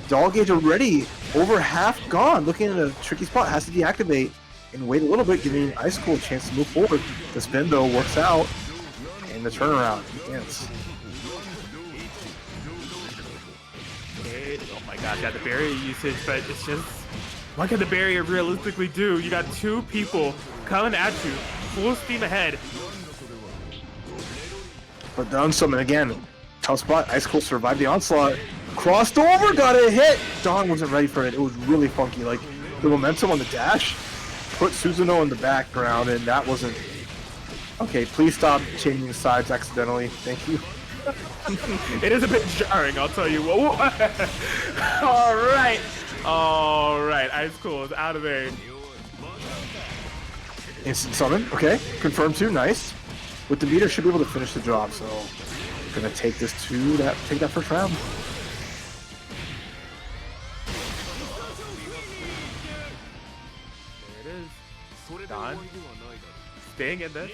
Dog Gauge already over half gone. Looking at a tricky spot. Has to deactivate and wait a little bit, giving Ice Cool a chance to move forward. The spin though works out. And the turnaround begins. Oh my god, yeah, the barrier usage, but it's just, what can the barrier realistically do? You got two people coming at you, full steam ahead. But done something again. Tough spot. Ice Cold survived the onslaught. Crossed over, got a hit. Don wasn't ready for it. It was really funky. Like the momentum on the dash put Susanoo in the background, and that wasn't. Okay, please stop changing sides accidentally. Thank you. It is a bit jarring, I'll tell you what. Alright. Alright, Ice Cool is out of there. Instant summon. Okay, confirmed too. Nice. With the meter, should be able to finish the job. So, gonna take this to that. Take that first round. There it is. Don staying in this.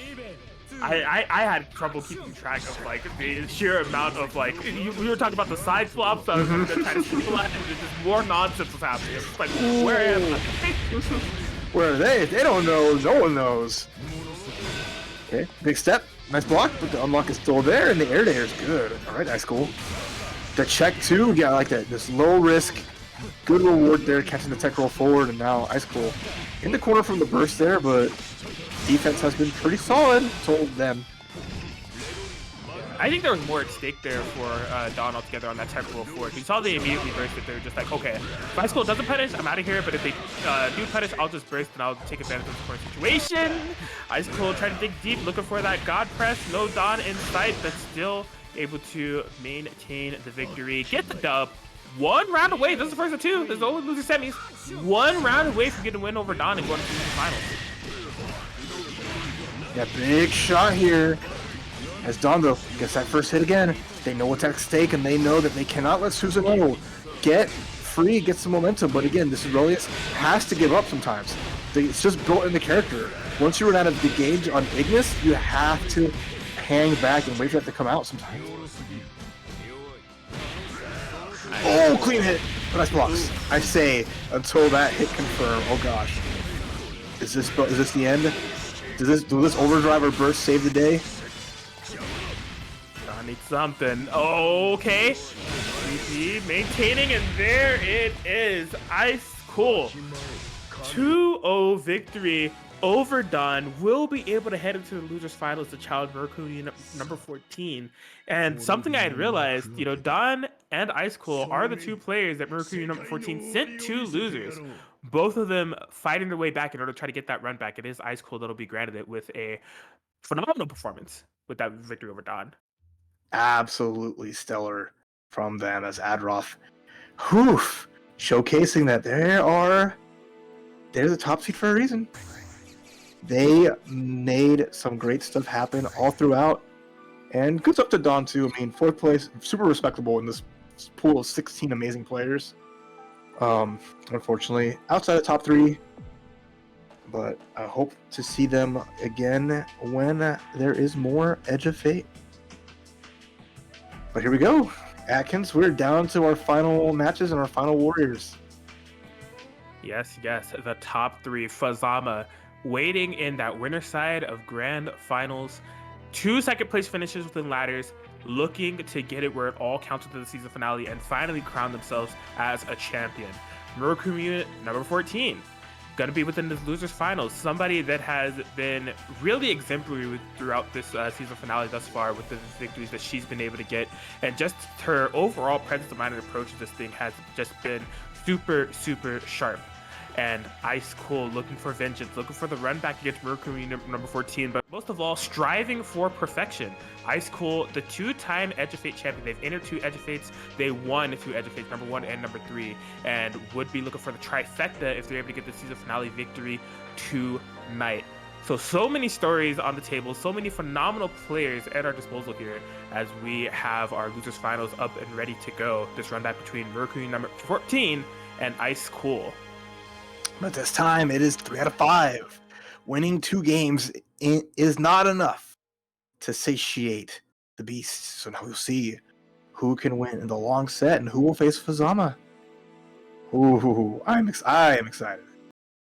I had trouble keeping track of like the sheer amount of like we were talking about the side flops. I was trying to stabilize, and just more nonsense was happening. It's like, where am I? Where are they? They don't know. No one knows. Okay, big step. Nice block, but the unlock is still there, and the air to air is good. All right, Ice Cool. The check too. Yeah, I like that. This low risk, good reward there, catching the tech roll forward, and now Ice Cool in the corner from the burst there, but defense has been pretty solid. Told them. I think there was more at stake there for Don altogether on that tech roll forward. You saw they immediately burst it. They were just like, okay, if Ice Cold doesn't punish, I'm out of here. But if they do punish, I'll just burst and I'll take advantage of the current situation. Ice Cold trying to dig deep, looking for that God press. No Don in sight, but still able to maintain the victory. Get the dub. One round away. This is the first of two. This is the only loser semis. One round away from getting a win over Don and going to the finals. Yeah, big shot here. As Dondo gets that first hit again, they know what's at stake, and they know that they cannot let Susanoo get free, get some momentum. But again, this Aurelius has to give up sometimes. It's just built in the character. Once you run out of the gauge on Ignis, you have to hang back and wait for that to come out sometimes. Oh, clean hit. Nice blocks. I say, until that hit confirm. Oh gosh. Is this the end? Will this overdrive or burst save the day? I need something. Okay. GG maintaining, and there it is. Ice Cool. 2-0 victory over Don. Will be able to head into the losers finals to challenge Mercury number 14. And something I had realized, you know, Don and Ice Cool are the two players that Mercury number 14 sent to losers. Both of them fighting their way back in order to try to get that run back. It is Ice Cool that'll be granted it with a phenomenal performance with that victory over Don. Absolutely stellar from them as Adroth. Showcasing that they're the top seed for a reason. They made some great stuff happen all throughout. And good stuff to Don too. I mean, 4th place, super respectable in this pool of 16 amazing players. Unfortunately, outside the top 3. But I hope to see them again when there is more Edge of Fate. But here we go. Atkins, we're down to our final matches and our final warriors. Yes, the top 3. Fazama waiting in that winner side of grand finals. 2 second place finishes within ladders, looking to get it where it all counts to the season finale and finally crown themselves as a champion. Mercury Unit number 14. Gonna be within this losers finals. Somebody that has been really exemplary throughout this season finale thus far with the victories that she's been able to get, and just her overall presence of mind and approach to this thing has just been super sharp. And Ice Cool looking for vengeance, looking for the run back against Mercury number 14, but most of all, striving for perfection. Ice Cool, the 2-time Edge of Fate champion. They've entered 2 Edge of Fates. They won 2 Edge of Fates, number 1 and number 3, and would be looking for the trifecta if they're able to get the season finale victory tonight. So many stories on the table, so many phenomenal players at our disposal here as we have our losers finals up and ready to go. This run back between Mercury number 14 and Ice Cool. But this time it is 3 out of 5. Winning 2 games is not enough to satiate the beast. So now we'll see who can win in the long set and who will face Fazama. Ooh, I am excited.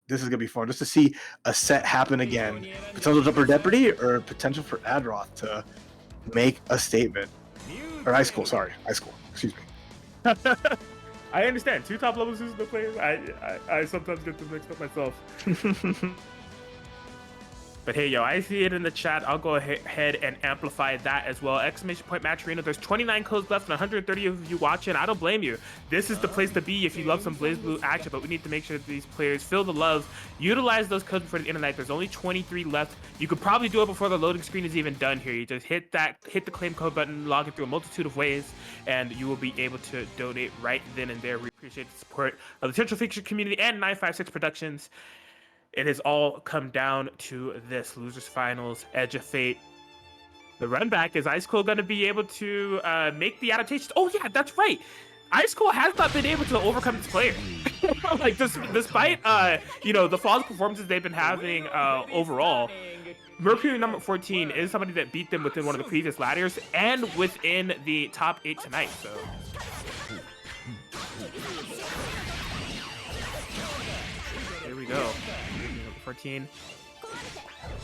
This is gonna be fun just to see a set happen again. Potential Jumper Deputy or potential for Adroth to make a statement. Or Ice Cool, sorry. Ice Cool, excuse me. I understand. 2 top level Suzuka players. I sometimes get them mixed up myself. But hey, yo, I see it in the chat. I'll go ahead and amplify that as well. Exclamation point match arena. There's 29 codes left and 130 of you watching. I don't blame you. This is the place to be if you love some Blazblue action, but we need to make sure that these players feel the love. Utilize those codes before the internet. There's only 23 left. You could probably do it before the loading screen is even done here. You just hit the claim code button, log it through a multitude of ways, and you will be able to donate right then and there. We appreciate the support of the Centralfiction community and 956 Productions. It has all come down to this losers finals, Edge of Fate. The run back, is Ice Cool going to be able to make the adaptations? Oh yeah, that's right. Ice Cool has not been able to overcome this player. Like despite the flawless performances they've been having overall, Mercury number 14 is somebody that beat them within one of the previous ladders and within the top 8 tonight. So. Here we go. 14.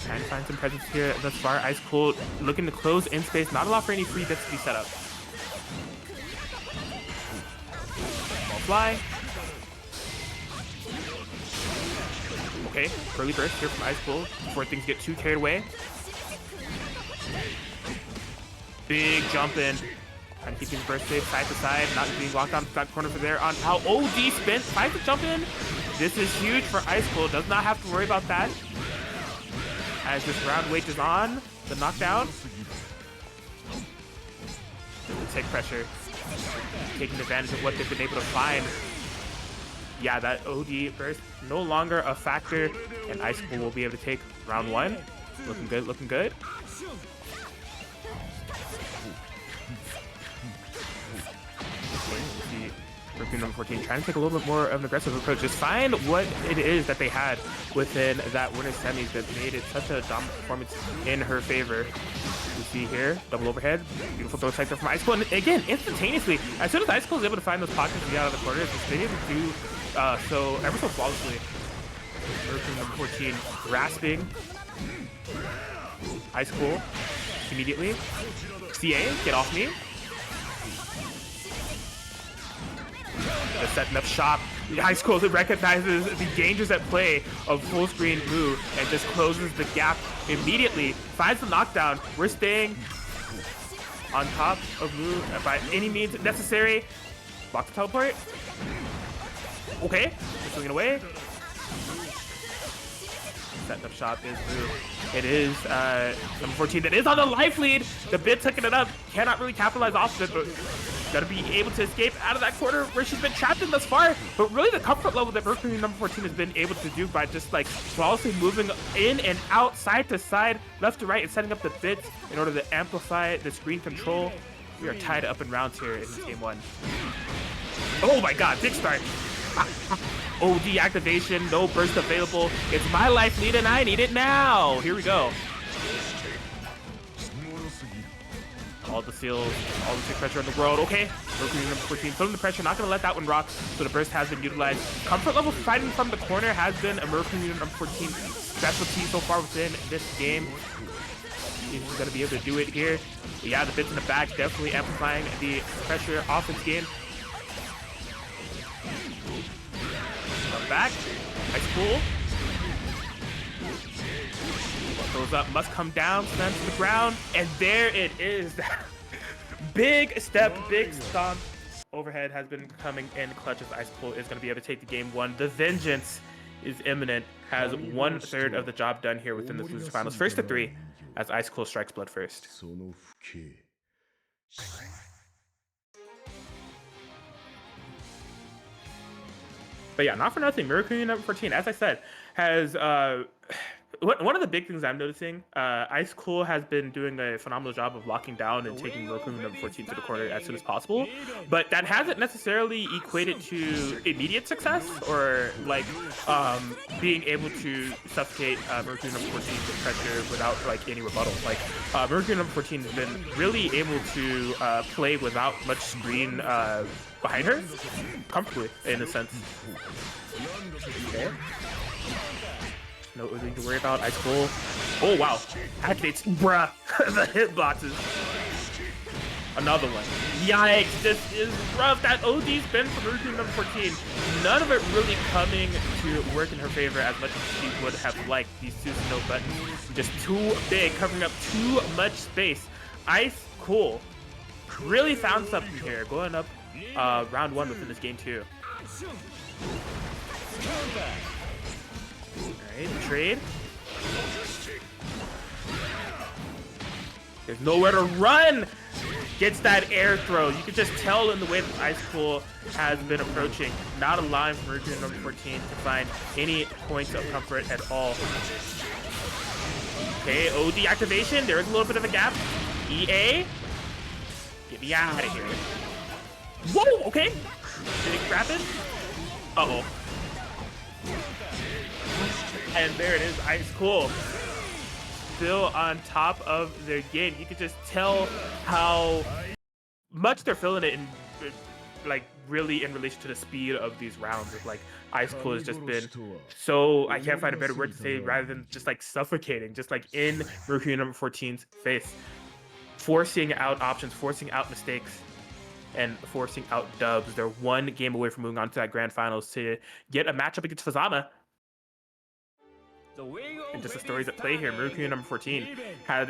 Trying to find some presence here thus far. Ice Cool looking to close in space. Not a lot for any free bits to be set up. Ball fly. Okay, early burst here from Ice Cool before things get too carried away. Big jump in. Trying to keep his burst safe side to side. Not being locked on the back corner for there on how OD spin. Tries to jump in. This is huge for Ice Cool. Does not have to worry about that. As this round wages on, the knockdown. Take pressure. Taking advantage of what they've been able to find. Yeah, that OD burst no longer a factor, and Ice Cool will be able to take round 1. Looking good, looking good. Mercury number 14 trying to take a little bit more of an aggressive approach. Just find what it is that they had within that winner's semis that made it such a dominant performance in her favor. You see here, double overhead, beautiful throw sector from Ice Cool. And again, instantaneously, as soon as Ice Cool is able to find those pockets to get out of the corners, they able to do so ever so flawlessly. Mercury number 14 grasping Ice Cool immediately. CA, get off me. Setting up shop. Ice Cool recognizes the dangers at play of full screen move and just closes the gap immediately. Finds the knockdown. We're staying on top of move by any means necessary. Block the teleport. Okay, swinging away. Setting up shop is move. It is number 14 that is on the life lead. The bit hooking it up. Cannot really capitalize off of it, but gotta be able to escape out of that corner where she's been trapped in thus far. But really the comfort level that Mercury number 14 has been able to do by just like flawlessly moving in and out, side to side, left to right, and setting up the bits in order to amplify the screen control. We are tied up in rounds here in this game 1. Oh my god, big start. OD activation, no burst available. It's my life lead and I need it now. Here we go. All the seals, all the tick pressure in the world. Okay, Mercury number 14, putting the pressure, not gonna let that one rock. So the burst has been utilized. Comfort level fighting from the corner has been a Mercury number 14 specialty so far within this game. He's gonna be able to do it here. But yeah, the bits in the back definitely amplifying the pressure offense game. Come back, Ice Cool. Goes up, must come down, slams to the ground, and there it is. Big step, big stomp. Overhead has been coming in clutch as Ice Cool is going to be able to take the game 1. The vengeance is imminent. Has 1/3 of the job done here within the losers finals. First to 3 as Ice Cool strikes blood first. But yeah, not for nothing. Mercury number 14, as I said, has one of the big things I'm noticing, Ice Cool has been doing a phenomenal job of locking down and taking Roku number 14 to the corner as soon as possible, but that hasn't necessarily equated to immediate success or like being able to suffocate Roku number 14 with pressure without like any rebuttal. Like Roku number 14 has been really able to play without much screen behind her comfortably in a sense. Okay. No thing to worry about. Ice Cool. Oh wow. Activates. Bruh. The hitboxes. Another one. Yikes. This is rough. That OD spin from Roku number 14. None of it really coming to work in her favor as much as she would have liked. These two no buttons. Just too big, covering up too much space. Ice Cool really found something here. Going up round 1 within this game too. Alright, trade. There's nowhere to run! Gets that air throw. You can just tell in the way that Ice Cool has been approaching. Not a line from Roku number 14 to find any points of comfort at all. Okay, OD activation. There is a little bit of a gap. EA. Get me out of here. Whoa, okay. Did it grab it? Uh-oh. And there it is, Ice Cool. Still on top of their game. You can just tell how much they're feeling it in, like, really in relation to the speed of these rounds. Like, Ice Cool has just been so, I can't find a better word to say rather than just like suffocating, just like in Roku number 14's face. Forcing out options, forcing out mistakes, and forcing out dubs. They're one game away from moving on to that grand finals to get a matchup against Fazama. And just the stories at play here. Roku number 14 has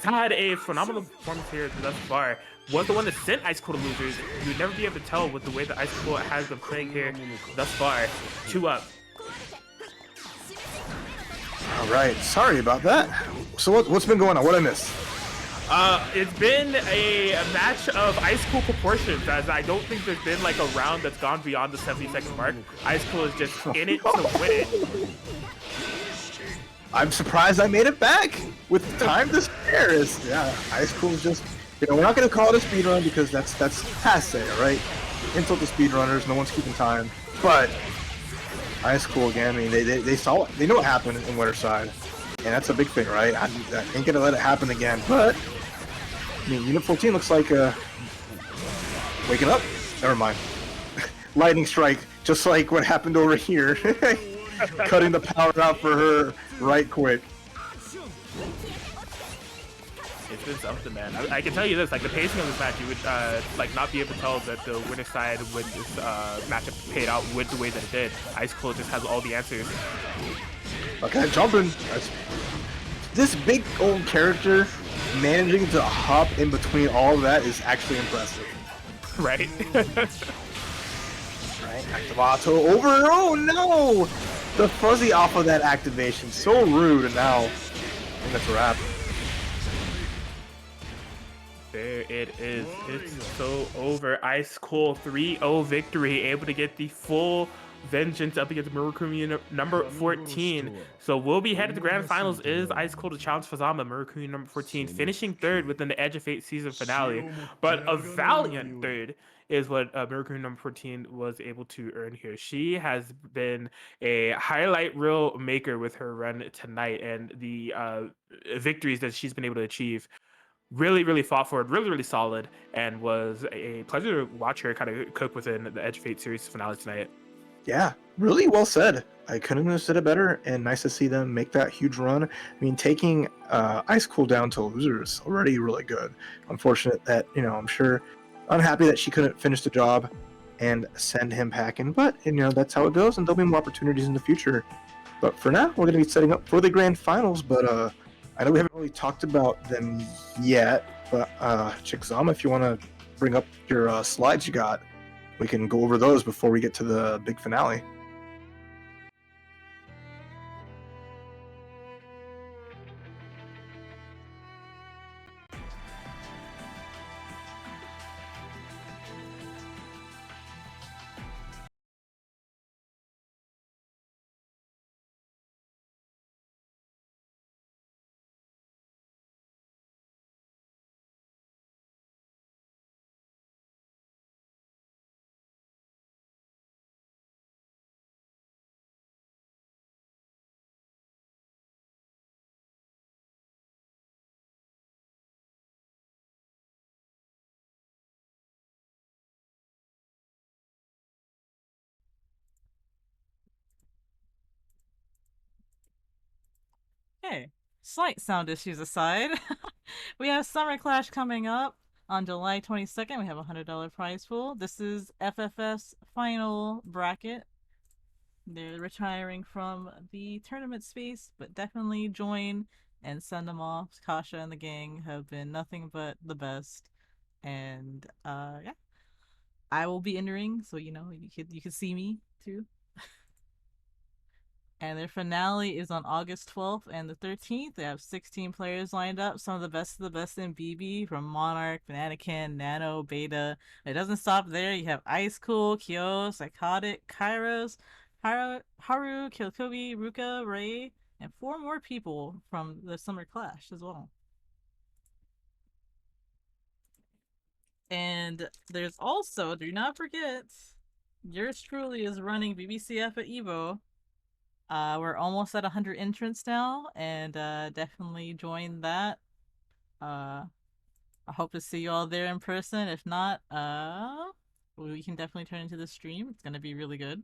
had a phenomenal performance here thus far. Was the one that sent Ice Cool to losers. You would never be able to tell with the way that Ice Cool has been playing here thus far. 2 up. All right, sorry about that. So what's been going on? What I missed? It's been a match of Ice Cool proportions, as I don't think there's been like a round that's gone beyond the 70-second mark. Ice Cool is just in it to win it. I'm surprised I made it back with time to spare. Yeah, Ice Cool's just, you know, we're not gonna call it a speed run because that's passe, right? Insult to speedrunners, no one's keeping time. But Ice Cool again, I mean, they saw it, they know what happened in Winterside, and that's a big thing, right? I ain't gonna let it happen again. But I mean, Unit 14 looks like waking up. Never mind. Lightning strike, just like what happened over here. Cutting the power out for her right quick. It's been something, man. I can tell you this, like the pacing of this match, you would like not be able to tell that the winner side with this matchup paid out with the way that it did. Ice Cool just has all the answers. Okay, jumping. This big old character managing to hop in between all of that is actually impressive. Right? Right, Activato over. Oh no! The fuzzy off of that activation, so rude, and now I think that's a wrap. There it is. It's so over. Ice Cool 3-0 victory, able to get the full vengeance up against Murakami number 14. So we'll be headed to grand finals. Is Ice Cool to challenge Fazama, Murakami number 14, finishing 3rd within the Edge of Fate season finale. But a valiant 3rd is what Murakami number 14 was able to earn here. She has been a highlight reel maker with her run tonight, and the victories that she's been able to achieve. Really fought for it, really solid, and was a pleasure to watch her kind of cook within the Edge of Fate series finale tonight. Yeah, really well said. I couldn't have said it better, and nice to see them make that huge run. I mean, taking Ice Cool down to losers already really good. Unfortunate that, you know, I'm sure unhappy that she couldn't finish the job and send him packing, but, you know, that's how it goes, and there'll be more opportunities in the future. But for now, we're going to be setting up for the grand finals, but I know we haven't really talked about them yet, but Chickzama, if you want to bring up your slides you got, we can go over those before we get to the big finale. Okay, slight sound issues aside, we have Summer Clash coming up on July 22nd. We have a $100 prize pool. This is FFF's final bracket. They're retiring from the tournament space, but definitely join and send them off. Kasha and the gang have been nothing but the best. And yeah, I will be entering, so you can see me too. And their finale is on August 12th and the 13th. They have 16 players lined up. Some of the best in BB, from Monarch, Bananakin, Nano, Beta. It doesn't stop there. You have Ice Cool, Kyo, Psychotic, Kairos, Haru, Kilkogi, Ruka, Ray, and 4 more people from the Summer Clash as well. And there's also, do not forget, yours truly is running BBCF at EVO. We're almost at 100 entrants now, and definitely join that. I hope to see you all there in person. If not, we can definitely turn into the stream. It's gonna be really good.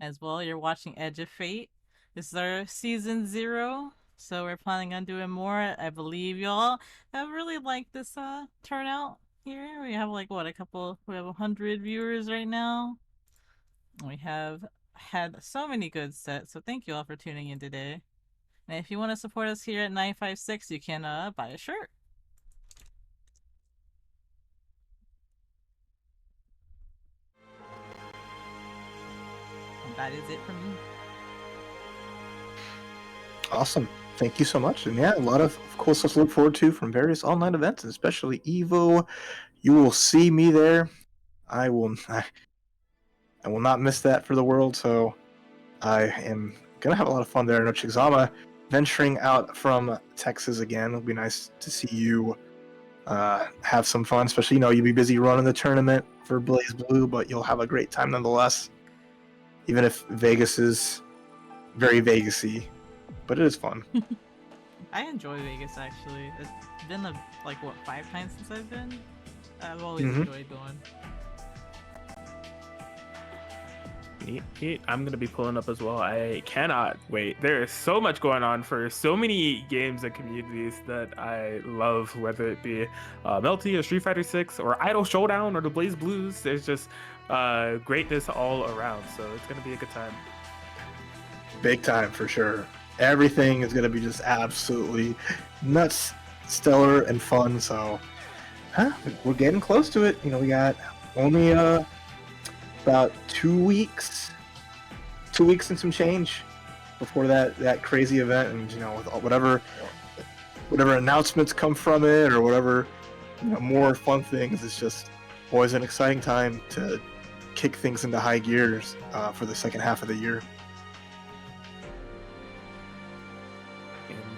As well, you're watching Edge of Fate. This is our season 0, so we're planning on doing more. I believe y'all have really liked this turnout here. We have we have 100 viewers right now. We have had so many good sets, so thank you all for tuning in today. And if you want to support us here at 956, you can buy a shirt. And that is it from me. Awesome. Thank you so much. And yeah, a lot of cool stuff to look forward to from various online events, especially EVO. You will see me there. I will not miss that for the world. So I am gonna have a lot of fun there. No Chigzama venturing out from Texas again. It'll be nice to see you have some fun, especially you'll be busy running the tournament for Blazblue, but you'll have a great time nonetheless. Even if Vegas is very Vegas-y, but it is fun. I enjoy Vegas actually. It's been 5 times since I've been. I've always enjoyed going. I'm gonna be pulling up as well. I cannot wait. There is so much going on for so many games and communities that I love, whether it be Melty or Street Fighter 6 or Idol Showdown or the Blazblues. There's just greatness all around, so it's gonna be a good time. Big time for sure. Everything is gonna be just absolutely nuts, stellar, and fun. So, we're getting close to it. We got only about 2 weeks, 2 weeks and some change before that crazy event, and with whatever announcements come from it or whatever more fun things. It's just always an exciting time to kick things into high gears for the second half of the year.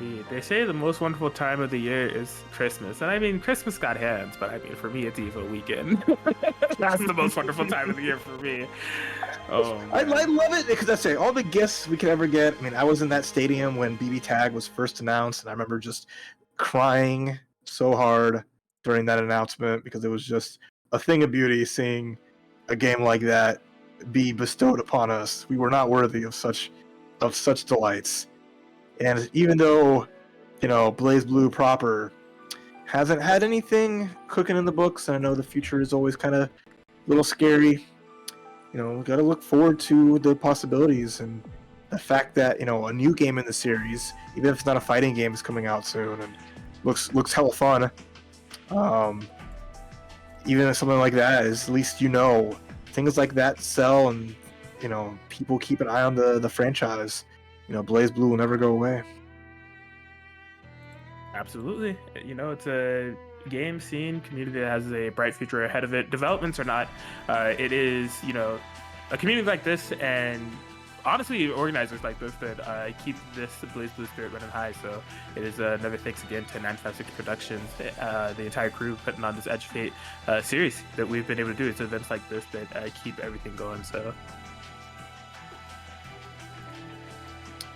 Indeed. They say the most wonderful time of the year is Christmas. And I mean, Christmas got hands, but I mean, for me, it's EVO weekend. That's the most wonderful time of the year for me. Oh, I love it because that's it. All the gifts we could ever get. I mean, I was in that stadium when BB Tag was first announced, and I remember just crying so hard during that announcement because it was just a thing of beauty seeing a game like that be bestowed upon us. We were not worthy of such delights. And even though, Blazblue proper hasn't had anything cooking in the books, and I know the future is always kind of a little scary, we got to look forward to the possibilities and the fact that, a new game in the series, even if it's not a fighting game, is coming out soon and looks hella fun. Even if something like that is, at least things like that sell, and people keep an eye on the franchise. Blazblue will never go away. Absolutely. It's a game scene community that has a bright future ahead of it. Developments or not, it is, a community like this, and honestly, organizers like this that keep this Blazblue spirit running high. So it is another thanks again to 956 Productions, the entire crew putting on this Edge of Fate series that we've been able to do. It's events like this that keep everything going. So.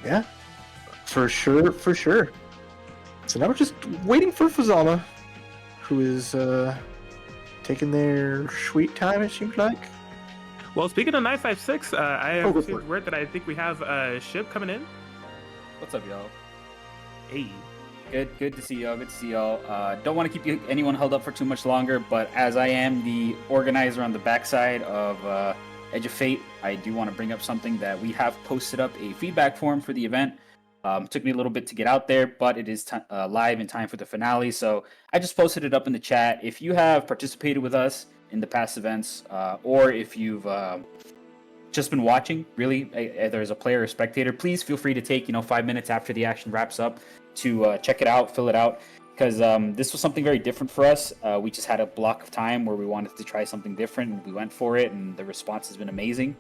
Yeah, for sure. So now we're just waiting for Fuzama, who is taking their sweet time, it seems like. Well, speaking of 956, I have go for received it. word that I think we have a ship coming in. What's up, y'all? Hey. Good to see y'all. Good to see y'all. Don't want to keep anyone held up for too much longer, but as I am the organizer on the backside of Edge of Fate, I do want to bring up something that we have posted up a feedback form for the event. Took me a little bit to get out there, but it is live in time for the finale. So I just posted it up in the chat. If you have participated with us in the past events, or if you've just been watching, really, either as a player or spectator, please feel free to take 5 minutes after the action wraps up to check it out, fill it out, because this was something very different for us. We just had a block of time where we wanted to try something different, and we went for it, and the response has been amazing.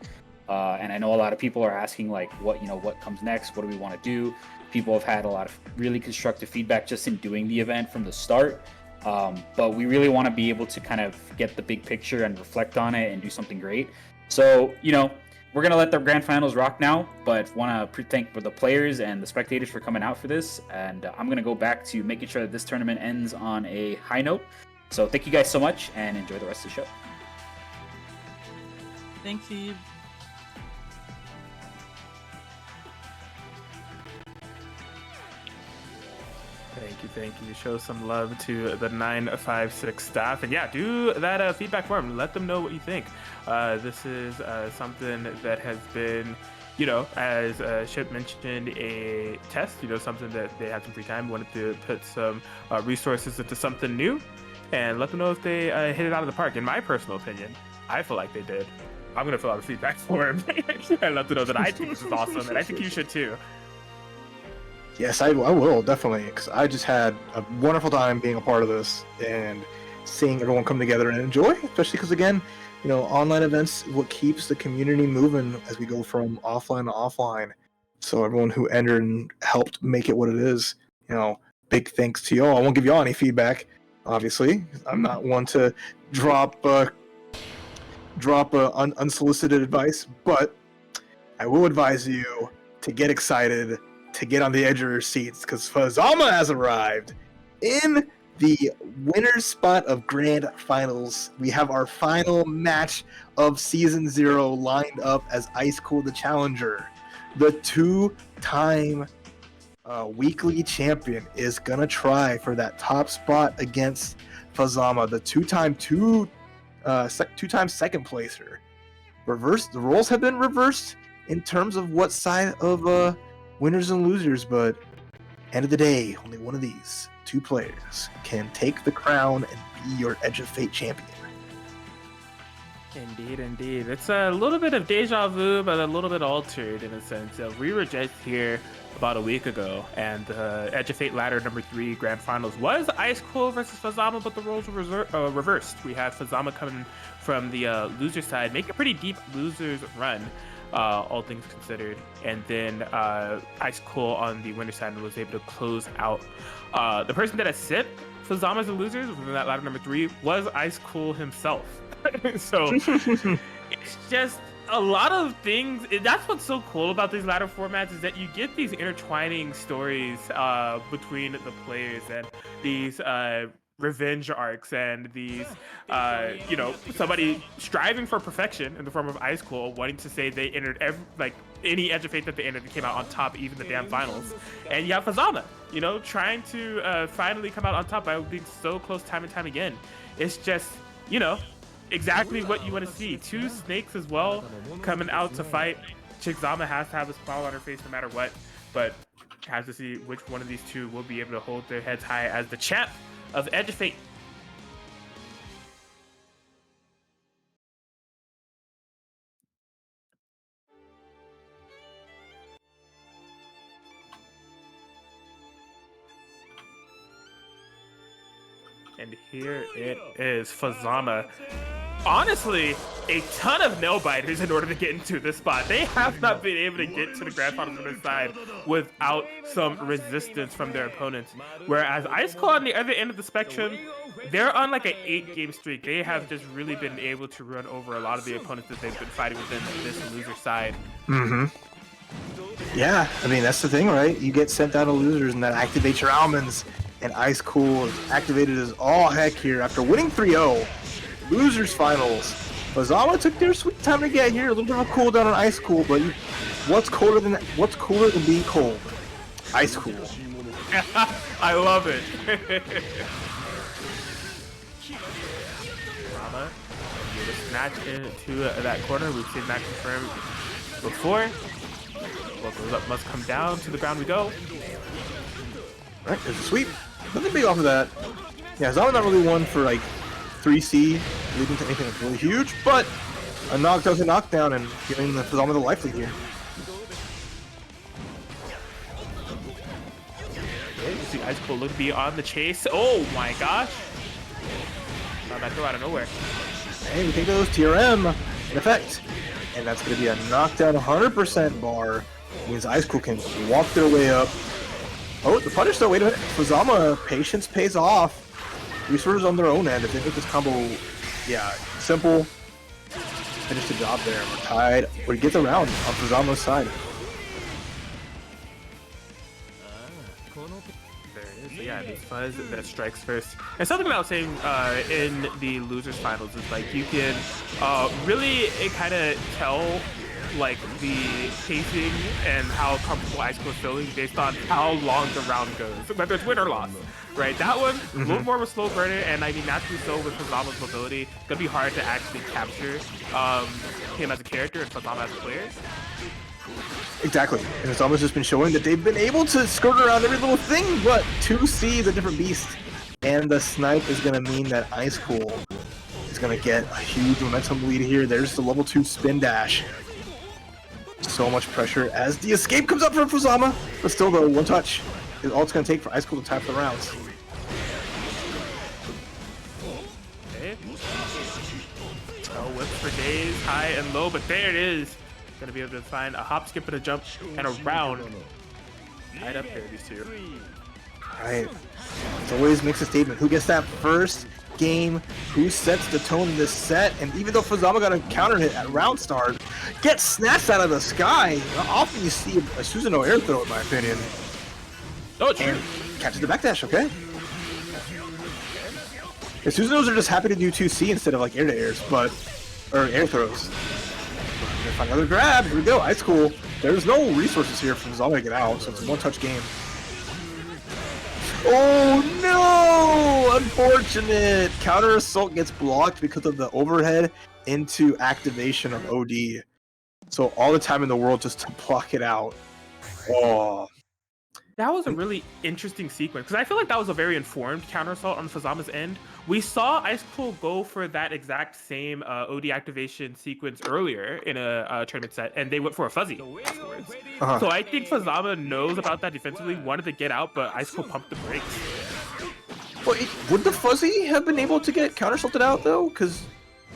And I know a lot of people are asking, like, what comes next? What do we want to do? People have had a lot of really constructive feedback just in doing the event from the start. But we really want to be able to kind of get the big picture and reflect on it and do something great. So, we're going to let the grand finals rock now, but want to thank the players and the spectators for coming out for this. And I'm going to go back to making sure that this tournament ends on a high note. So thank you guys so much and enjoy the rest of the show. Thanks, Eve. Thank you. Show some love to the 956 staff. And yeah, do that feedback form. Let them know what you think. This is something that has been, as Ship mentioned, a test, something that they had some free time, wanted to put some resources into something new, and let them know if they hit it out of the park. In my personal opinion, I feel like they did. I'm going to fill out a feedback form and let them know that I think this is awesome, and I think you should too. Yes, I will, definitely, because I just had a wonderful time being a part of this and seeing everyone come together and enjoy, especially because, again, online events is what keeps the community moving as we go from offline to offline. So everyone who entered and helped make it what it is, big thanks to y'all. I won't give y'all any feedback, obviously. I'm not one to drop unsolicited advice, but I will advise you to get excited, to get on the edge of your seats, because Fazama has arrived. In the winner's spot of Grand Finals, we have our final match of Season 0 lined up as Ice Cool the challenger. The two-time weekly champion is going to try for that top spot against Fazama, the two-time second placer. The roles have been reversed in terms of what side of winners and losers, but end of the day, only one of these two players can take the crown and be your Edge of Fate champion. Indeed. It's a little bit of deja vu, but a little bit altered in a sense. We were just here about a week ago, and the Edge of Fate ladder number 3 grand finals was Ice Cool versus Fazama, but the roles were reversed. We had Fazama coming from the loser side, make a pretty deep losers run. All things considered, and then Ice Cool on the winner side was able to close out. The person that has sit Fazama as the losers within that ladder number 3 was Ice Cool himself. So it's just a lot of things. That's what's so cool about these ladder formats, is that you get these intertwining stories between the players, and these revenge arcs, and these somebody striving for perfection in the form of Ice Cool, wanting to say they entered any Edge of Fate that they entered, they came out on top, even the damn finals. And you have Fazama, trying to finally come out on top by being so close time and time again. It's just, exactly what you want to see. Two snakes as well coming out to fight. Chigzama has to have a smile on her face no matter what, but has to see which one of these two will be able to hold their heads high as the champ of Edge of Fate. And here it is, Fazama. Honestly, a ton of nail-biters in order to get into this spot. They have not been able to get to the grand finals on their side without some resistance from their opponents. Whereas Ice Cold on the other end of the spectrum, they're on like an 8-game streak. They have just really been able to run over a lot of the opponents that they've been fighting within this loser side. Mm-hmm. Yeah, I mean, that's the thing, right? You get sent down to losers and that activates your almonds, and Ice Cool is activated as all heck here after winning 3-0. Losers finals Fuzama took their sweet time to get here. A little bit of a cooldown on Ice Cool, but what's cooler than being cold? Ice Cool. I love it. Fuzama get a snatch into that corner. We've seen that confirmed before. What goes up must come down. To the ground we go. Alright, there's a sweep. Nothing big off of that. Yeah, Zama's not really one for like 3C, leading to anything that's really huge, but a knockdown's a knockdown and giving the Fuzama the life lead here. Okay, you see Ice Cool look to be on the chase. Oh my gosh! Not that throw out of nowhere. Hey, we take those TRM in effect. And that's going to be a knockdown 100% bar. Means Ice Cool can walk their way up. Oh, the punish though, wait a minute. Fuzama, patience pays off. Resources on their own end. If they make this combo, yeah, simple. Finish the job there. We're tied. We get the round on Fuzama's side. There it is. So yeah, this Fuzz that strikes first. And something that I was saying in the losers finals is like you can really kind of tell like the pacing and how comfortable Ice Cool is feeling based on how long the round goes, whether it's win or loss. Right, that one a little more of a slow burner, and I mean naturally so with Fuzama's mobility, it's gonna be hard to actually capture him as a character and Fuzama as a player. Exactly, and it's almost just been showing that they've been able to skirt around every little thing, but 2C is a different beast, and the snipe is gonna mean that Ice Cool is gonna get a huge momentum lead here. There's the level 2 spin dash. So much pressure as the escape comes up from Fuzama, but still though, one touch is all it's going to take for Ice Cool to tie up the rounds. Okay. Oh, whips for days, high and low, but there it is. Going to be able to find a hop, skip, and a jump, and a round. Tied up here, these two. Right. It always makes a statement. Who gets that first game? Who sets the tone in this set? And even though Fuzama got a counter hit at round start, gets snatched out of the sky. Often you see a Susanoo air throw, in my opinion. Oh, true. And catches the backdash, okay? The Susanoos are just happy to do 2C instead of like air-to-airs, or air throws. Gonna find another grab. Here we go. Ice Cool. There's no resources here for Fuzama to get out, so it's a one-touch game. Oh no! Unfortunate! Counter assault gets blocked because of the overhead into activation of OD. So all the time in the world just to block it out. Oh. That was a really interesting sequence because I feel like that was a very informed counter assault on Fuzama's end. We saw Ice Cool go for that exact same OD activation sequence earlier in a tournament set, and they went for a fuzzy afterwards. So I think Fuzama knows about that defensively, wanted to get out, but Ice Cool pumped the brakes. Well, would the fuzzy have been able to get counter assaulted out though? Because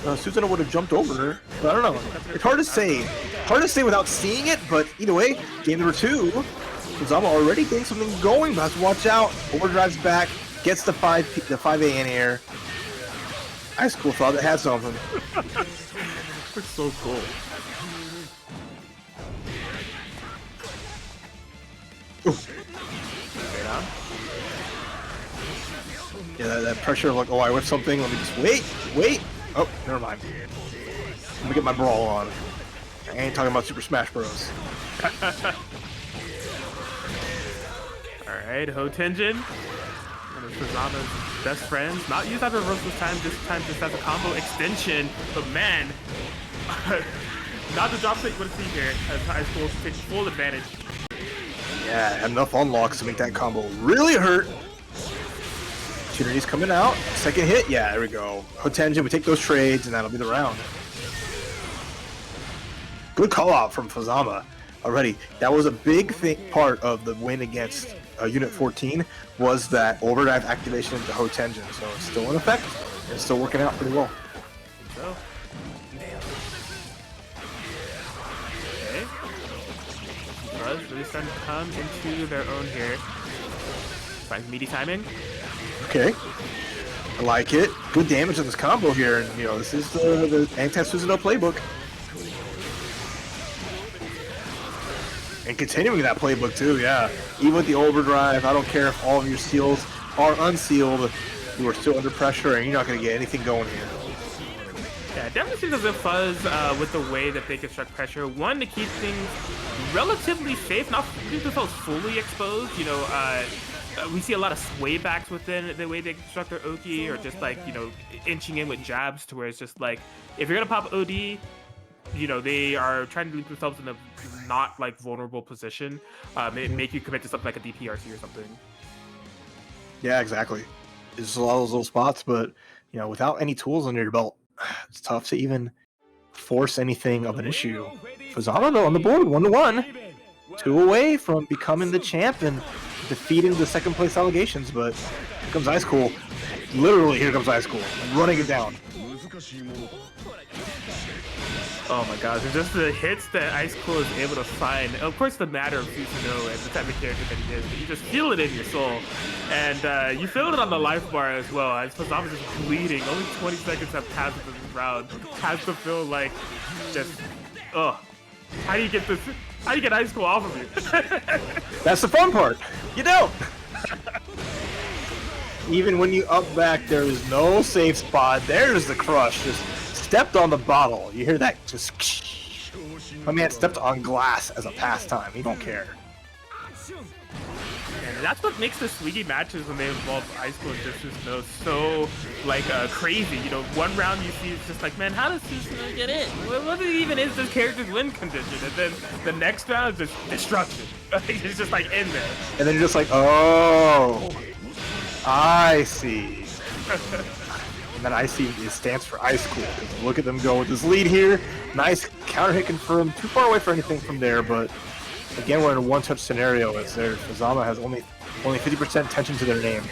Susanoo would have jumped over her. But I don't know. It's hard to say. Hard to say without seeing it, but either way, game number 2. Fuzama already getting something going, but has to watch out. Overdrives back, gets the 5A in air. Ice Cool thought it had something. It's so cool. Yeah, that pressure of like, oh, I whipped something. Let me just wait. Oh, never mind. Let me get my brawl on. I ain't talking about Super Smash Bros. Alright, Hotenjin. One of Fuzama's best friends. Not used as a reversal this time just as a combo extension. But man, not the drop set you would have seen here as Ice Cool takes full advantage. Yeah, enough unlocks to make that combo really hurt. Opportunities coming out. Second hit, yeah, there we go. Hotenjin, we take those trades, and that'll be the round. Good call out from Fuzama already. That was a big part of the win against Unit 14 was that overdrive activation into Hotenjin, so it's still in effect. It's still working out pretty well. So. Okay. Buzz really starting to come into their own here. Finds meaty timing. Okay. I like it. Good damage on this combo here, and you know, this is the anti-Susanoo playbook. And continuing that playbook too, yeah. Even with the overdrive, I don't care if all of your seals are unsealed, you are still under pressure and you're not going to get anything going here. Yeah, it definitely seems as if Fuzz, with the way that they construct pressure, one, to keep things relatively safe, not keep themselves fully exposed. You know, we see a lot of sway backs within the way they construct their Oki, or just like, you know, inching in with jabs to where it's just like, if you're gonna pop OD, you know, they are trying to leave themselves in a not like vulnerable position, make you commit to something like a DPRC or something. Yeah, exactly. There's a lot of those little spots, but you know, without any tools under your belt, it's tough to even force anything of an issue. Fuzama though on the board, 1-1, 2 away from becoming the champ and defeating the second place allegations. But here comes Ice Cool. Literally, here comes Ice Cool, running it down. Oh my gosh, it's just the hits that Ice Cool is able to find. Of course, the matter of Susanoo and the type of character that he is, but you just feel it in your soul. And you feel it on the life bar as well, as Fuzama is just bleeding. Only 20 seconds have passed in this round. Has to feel like just, ugh. How do you get this? How do you get Ice Cool off of you? That's the fun part. You don't. Even when you up back, there is no safe spot. There's the crush. Just stepped on the bottle. You hear that? Just. My man stepped on glass as a pastime. He don't care. And that's what makes the Swiggy matches when they involve Ice Cool and Susanoo so like crazy. You know, one round you see it's just like, man, how does Susanoo get in? What even is this character's win condition? And then the next round is just destruction. It's just like in there. And then you're just like, oh, I see. And then I see it stands for Ice Cool. Look at them go with this lead here. Nice counter hit confirmed. Too far away for anything from there, but again, we're in a one-touch scenario as their Fuzama has only 50% tension to their name.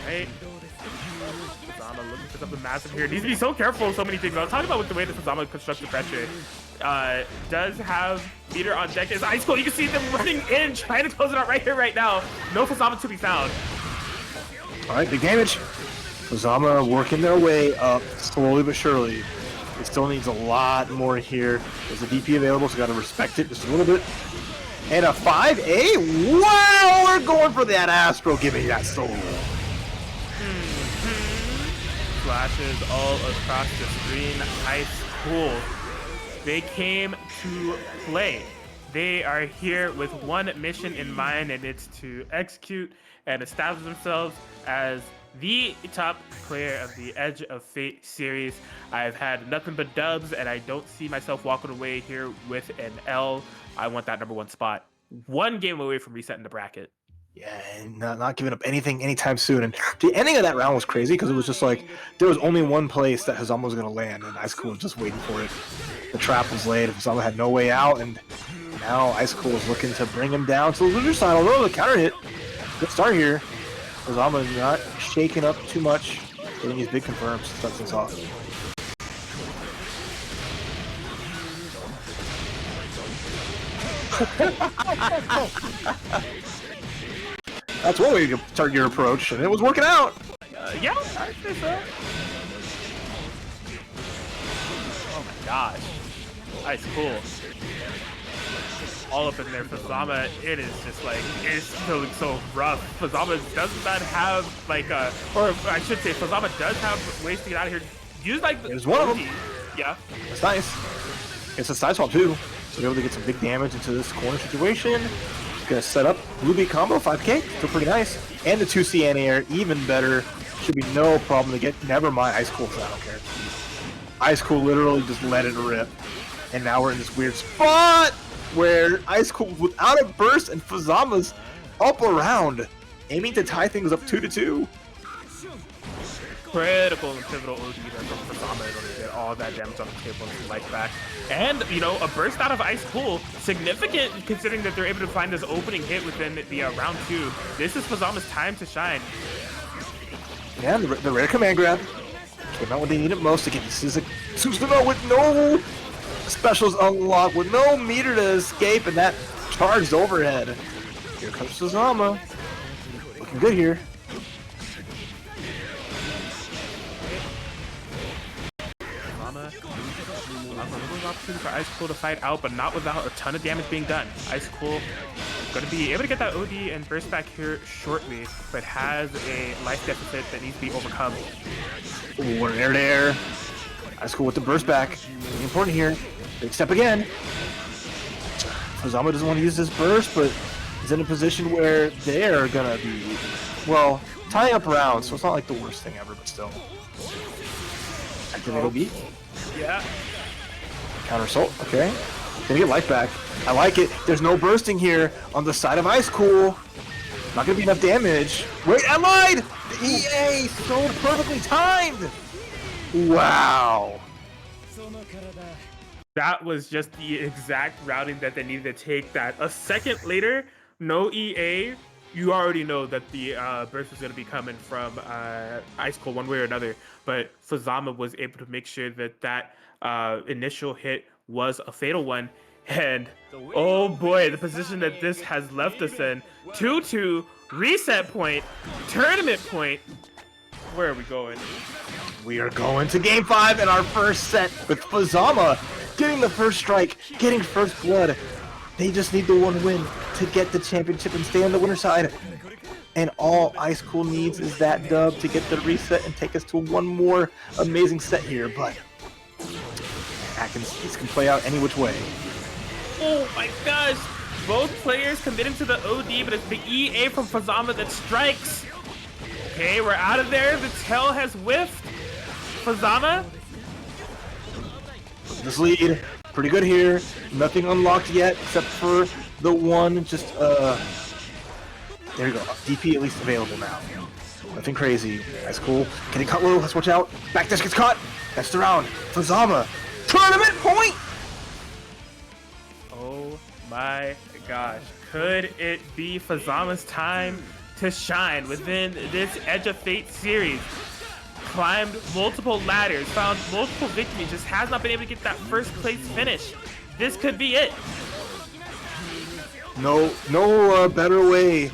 Right. Fuzama looking for something massive here. Needs to be so careful with so many things. I was talking about with the way that Fuzama constructs the pressure. Does have meter on deck. Is Ice Cool. You can see them running in, trying to close it out right here, right now. No Fuzama to be found. All right, big damage. Fuzama working their way up slowly but surely. It still needs a lot more here. There's a DP available, so got to respect it just a little bit. And a 5A. Wow, we're going for that Astro. Give me that soul. Flashes all across the screen. Ice Cool. They came to play. They are here with one mission in mind, and it's to execute and establish themselves as the top player of the Edge of Fate series. I've had nothing but dubs, and I don't see myself walking away here with an L. I want that #1 spot. One game away from resetting the bracket. Yeah, and not giving up anything anytime soon. And the ending of that round was crazy because it was just like there was only one place that Fuzama was going to land, and Ice Cool was just waiting for it. The trap was laid, Fuzama had no way out, and now Ice Cool is looking to bring him down to the loser side. Although the counter hit, good start here. Fuzama is not shaking up too much, getting these big confirms to start things off. That's one way to start your approach, and it was working out. Yeah, I think so. Oh my gosh. Ice Cool. All up in there. Fuzama, it is just like, it's feeling so rough. Fuzama does not have like or I should say Fuzama does have ways to get out of here. Use like There's one of them. Yeah. That's nice. It's a side swap too, so you're able to get some big damage into this corner situation. Gonna set up Blue Beat combo, 5k, still pretty nice. And the 2C anti-air, even better. Should be no problem to get, never mind Ice Cool, so I don't care. Ice Cool literally just let it rip. And now we're in this weird spot where Ice Cool without a burst and Fuzama's up around, aiming to tie things up 2-2. Critical and pivotal OD there from Fuzama in order to get all that damage on the table and some life back. And, you know, a burst out of Ice Cool, significant considering that they're able to find this opening hit within the round 2. This is Fuzama's time to shine. Yeah, the rare command grab came out when they need it most to get Susanoo with no specials unlocked, with no meter to escape, and that charged overhead. Here comes Fuzama. Looking good here. A little opportunity for Ice Cool to fight out, but not without a ton of damage being done. Ice Cool Going to be able to get that OD and burst back here shortly, but has a life deficit that needs to be overcome. Ooh, what an air to air. Ice Cool with the burst back. Really important here. Big step again. Fuzama doesn't want to use this burst, but is in a position where they're gonna be, well, tying up rounds, so it's not like the worst thing ever, but still. Activate OB. Yeah. Counter assault, okay. Gonna get life back. I like it. There's no bursting here on the side of Ice Cool. Not gonna be enough damage. Wait, I lied! The EA, so perfectly timed! Wow. That was just the exact routing that they needed to take. That a second later, no EA, you already know that the burst was going to be coming from Ice Cold one way or another. But Fuzama was able to make sure that that initial hit was a fatal one. And oh boy, the position that this has left us in. 2-2, reset point, tournament point. Where are we going? We are going to Game 5 in our first set with Fuzama getting the first strike, getting first blood. They just need the one win to get the championship and stay on the winner's side. And all Ice Cool needs is that dub to get the reset and take us to one more amazing set here. But this can play out any which way. Oh my gosh! Both players committing to the OD, but it's the EA from Fuzama that strikes. Okay, we're out of there. The tail has whiffed. Fuzama. This lead, pretty good here. Nothing unlocked yet except for the one just, there you go. DP at least available now. Nothing crazy. That's cool. Getting caught low. Let's watch out. Backdash gets caught. That's the round. Fuzama. Tournament point! Oh my gosh. Could it be Fuzama's time to shine within this Edge of Fate series? Climbed multiple ladders, found multiple victories, just has not been able to get that first place finish. This could be it. No better way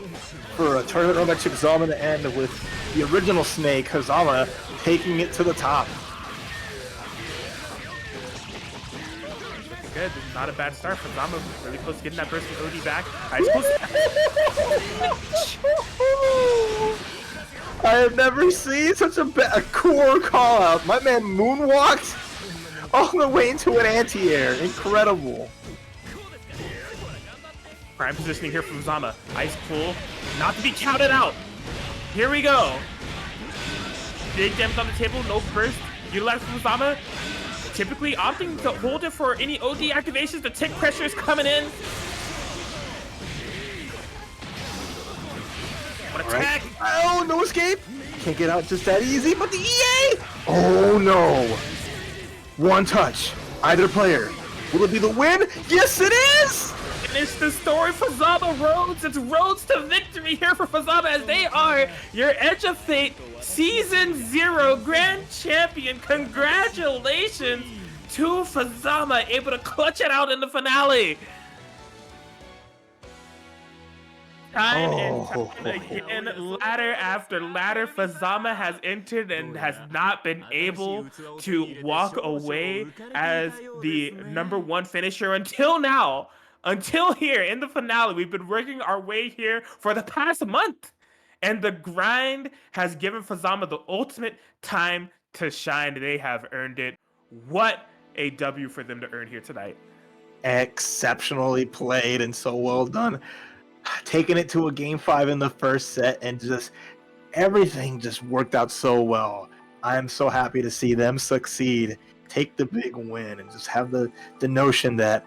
for a tournament run by Fuzama to end with the original Snake, Hazama, taking it to the top. Good, this is not a bad start. Fuzama really close to getting that burst of OD back. I have never seen such a core call out. My man moonwalked all the way into an anti-air. Incredible. Prime positioning here from Fuzama. Ice Cool, not to be counted out. Here we go. Big damage on the table, no burst. Utilized from Fuzama. Typically opting to hold it for any OD activations. The tick pressure is coming in. Attack! Right. Oh, no escape! Can't get out just that easy, but the EA! Oh no! One touch. Either player. Will it be the win? Yes, it is! Finish the story, Fuzama Roads. It's roads to victory here for Fuzama as they are your Edge of Fate Season 0 Grand Champion. Congratulations to Fuzama, able to clutch it out in the finale. Time and time again, ladder after ladder, Fuzama has entered and has not been able to walk away as the #1 finisher until now. Until here in the finale, we've been working our way here for the past month. And the grind has given Fuzama the ultimate time to shine. They have earned it. What a W for them to earn here tonight. Exceptionally played and so well done. Taking it to a Game 5 in the first set and just everything just worked out so well. I am so happy to see them succeed, take the big win, and just have the notion that,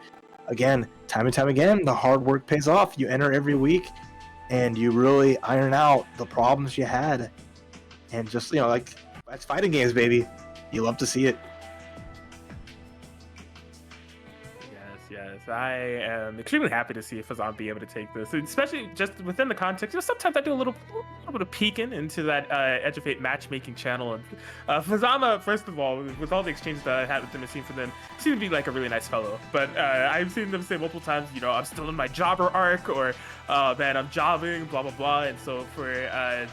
again, time and time again, the hard work pays off. You enter every week and you really iron out the problems you had. And just, like, that's fighting games, baby. You love to see it. Yes, I am extremely happy to see Fuzama be able to take this, especially just within the context. Sometimes I do a little bit of peeking into that Edge of Fate matchmaking channel. And Fuzama, first of all, with all the exchanges that I had with them, it seemed for them, seemed to be like a really nice fellow. But I've seen them say multiple times, I'm still in my jobber arc, or man, I'm jobbing, blah blah blah. And so for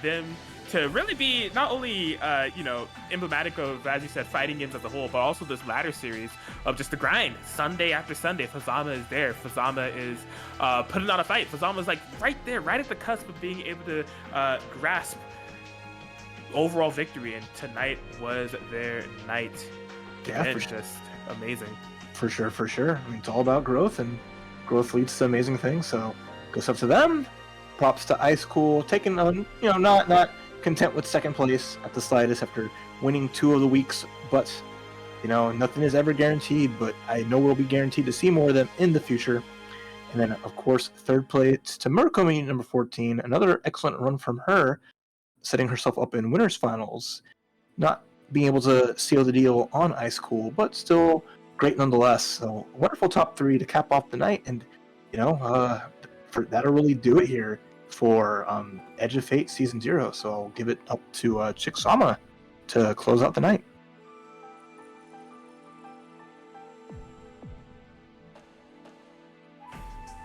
them to really be not only emblematic of, as you said, fighting games as a whole, but also this ladder series of just the grind, Sunday after Sunday, Fuzama Fuzama is there. Fuzama is putting on a fight. Fuzama's like right there, right at the cusp of being able to grasp overall victory, and tonight was their night. Yeah, And for sure. just amazing. For sure, for sure. I mean, it's all about growth, and growth leads to amazing things. So, goes up to them. Props to Ice Cool, taking on, not content with second place at the slightest after winning 2 of the weeks. But, nothing is ever guaranteed. But I know we'll be guaranteed to see more of them in the future. And then, of course, third place to Murakami, number 14. Another excellent run from her, setting herself up in winners finals. Not being able to seal the deal on Ice Cool, but still great nonetheless. So wonderful top 3 to cap off the night, and that'll really do it here for Edge of Fate Season 0. So I'll give it up to Chiksama to close out the night.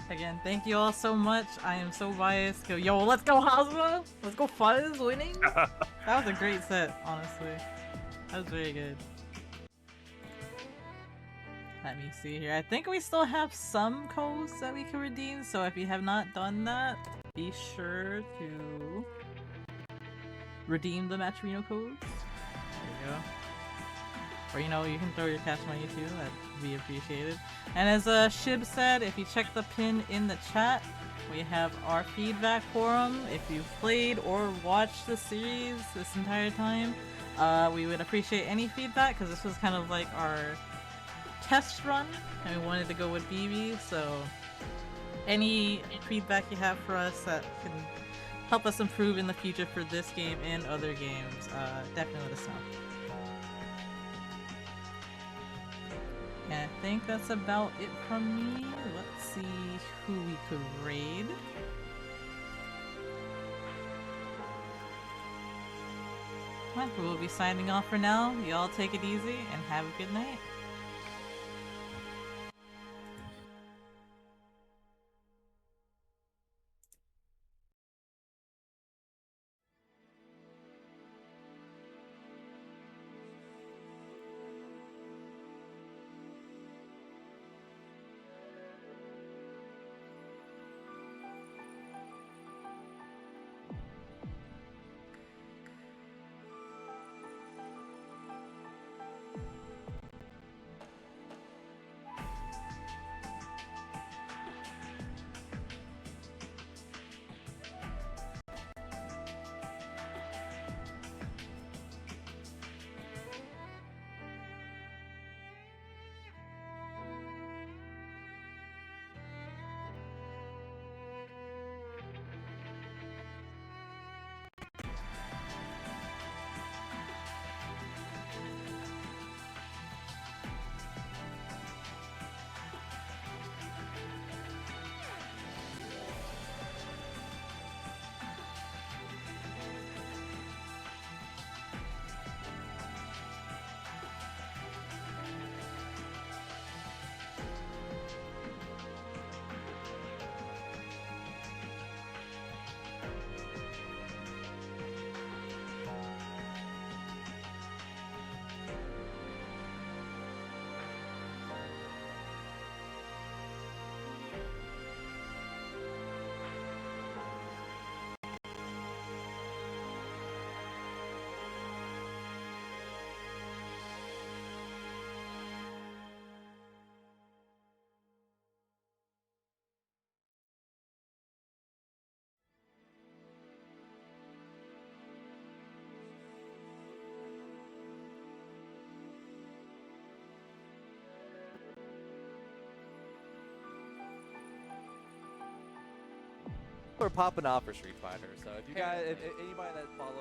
Again, thank you all so much. I am so biased. Yo, let's go Hazma! Let's go Fuzz winning! That was a great set, honestly. That was very good. Let me see here. I think we still have some codes that we can redeem, so if you have not done that, be sure to redeem the Matcherino codes. There you go. Or you can throw your cash money too, that'd be appreciated. And as Shib said, if you check the pin in the chat, we have our feedback forum. If you've played or watched the series this entire time, we would appreciate any feedback, because this was kind of like our test run, and we wanted to go with BB, so any feedback you have for us that can help us improve in the future for this game and other games, definitely let us know. And I think that's about it from me. Let's see who we could raid. Well, we'll be signing off for now. Y'all take it easy and have a good night. Are popping off for Street Fighter. So if you guys, if anybody that follows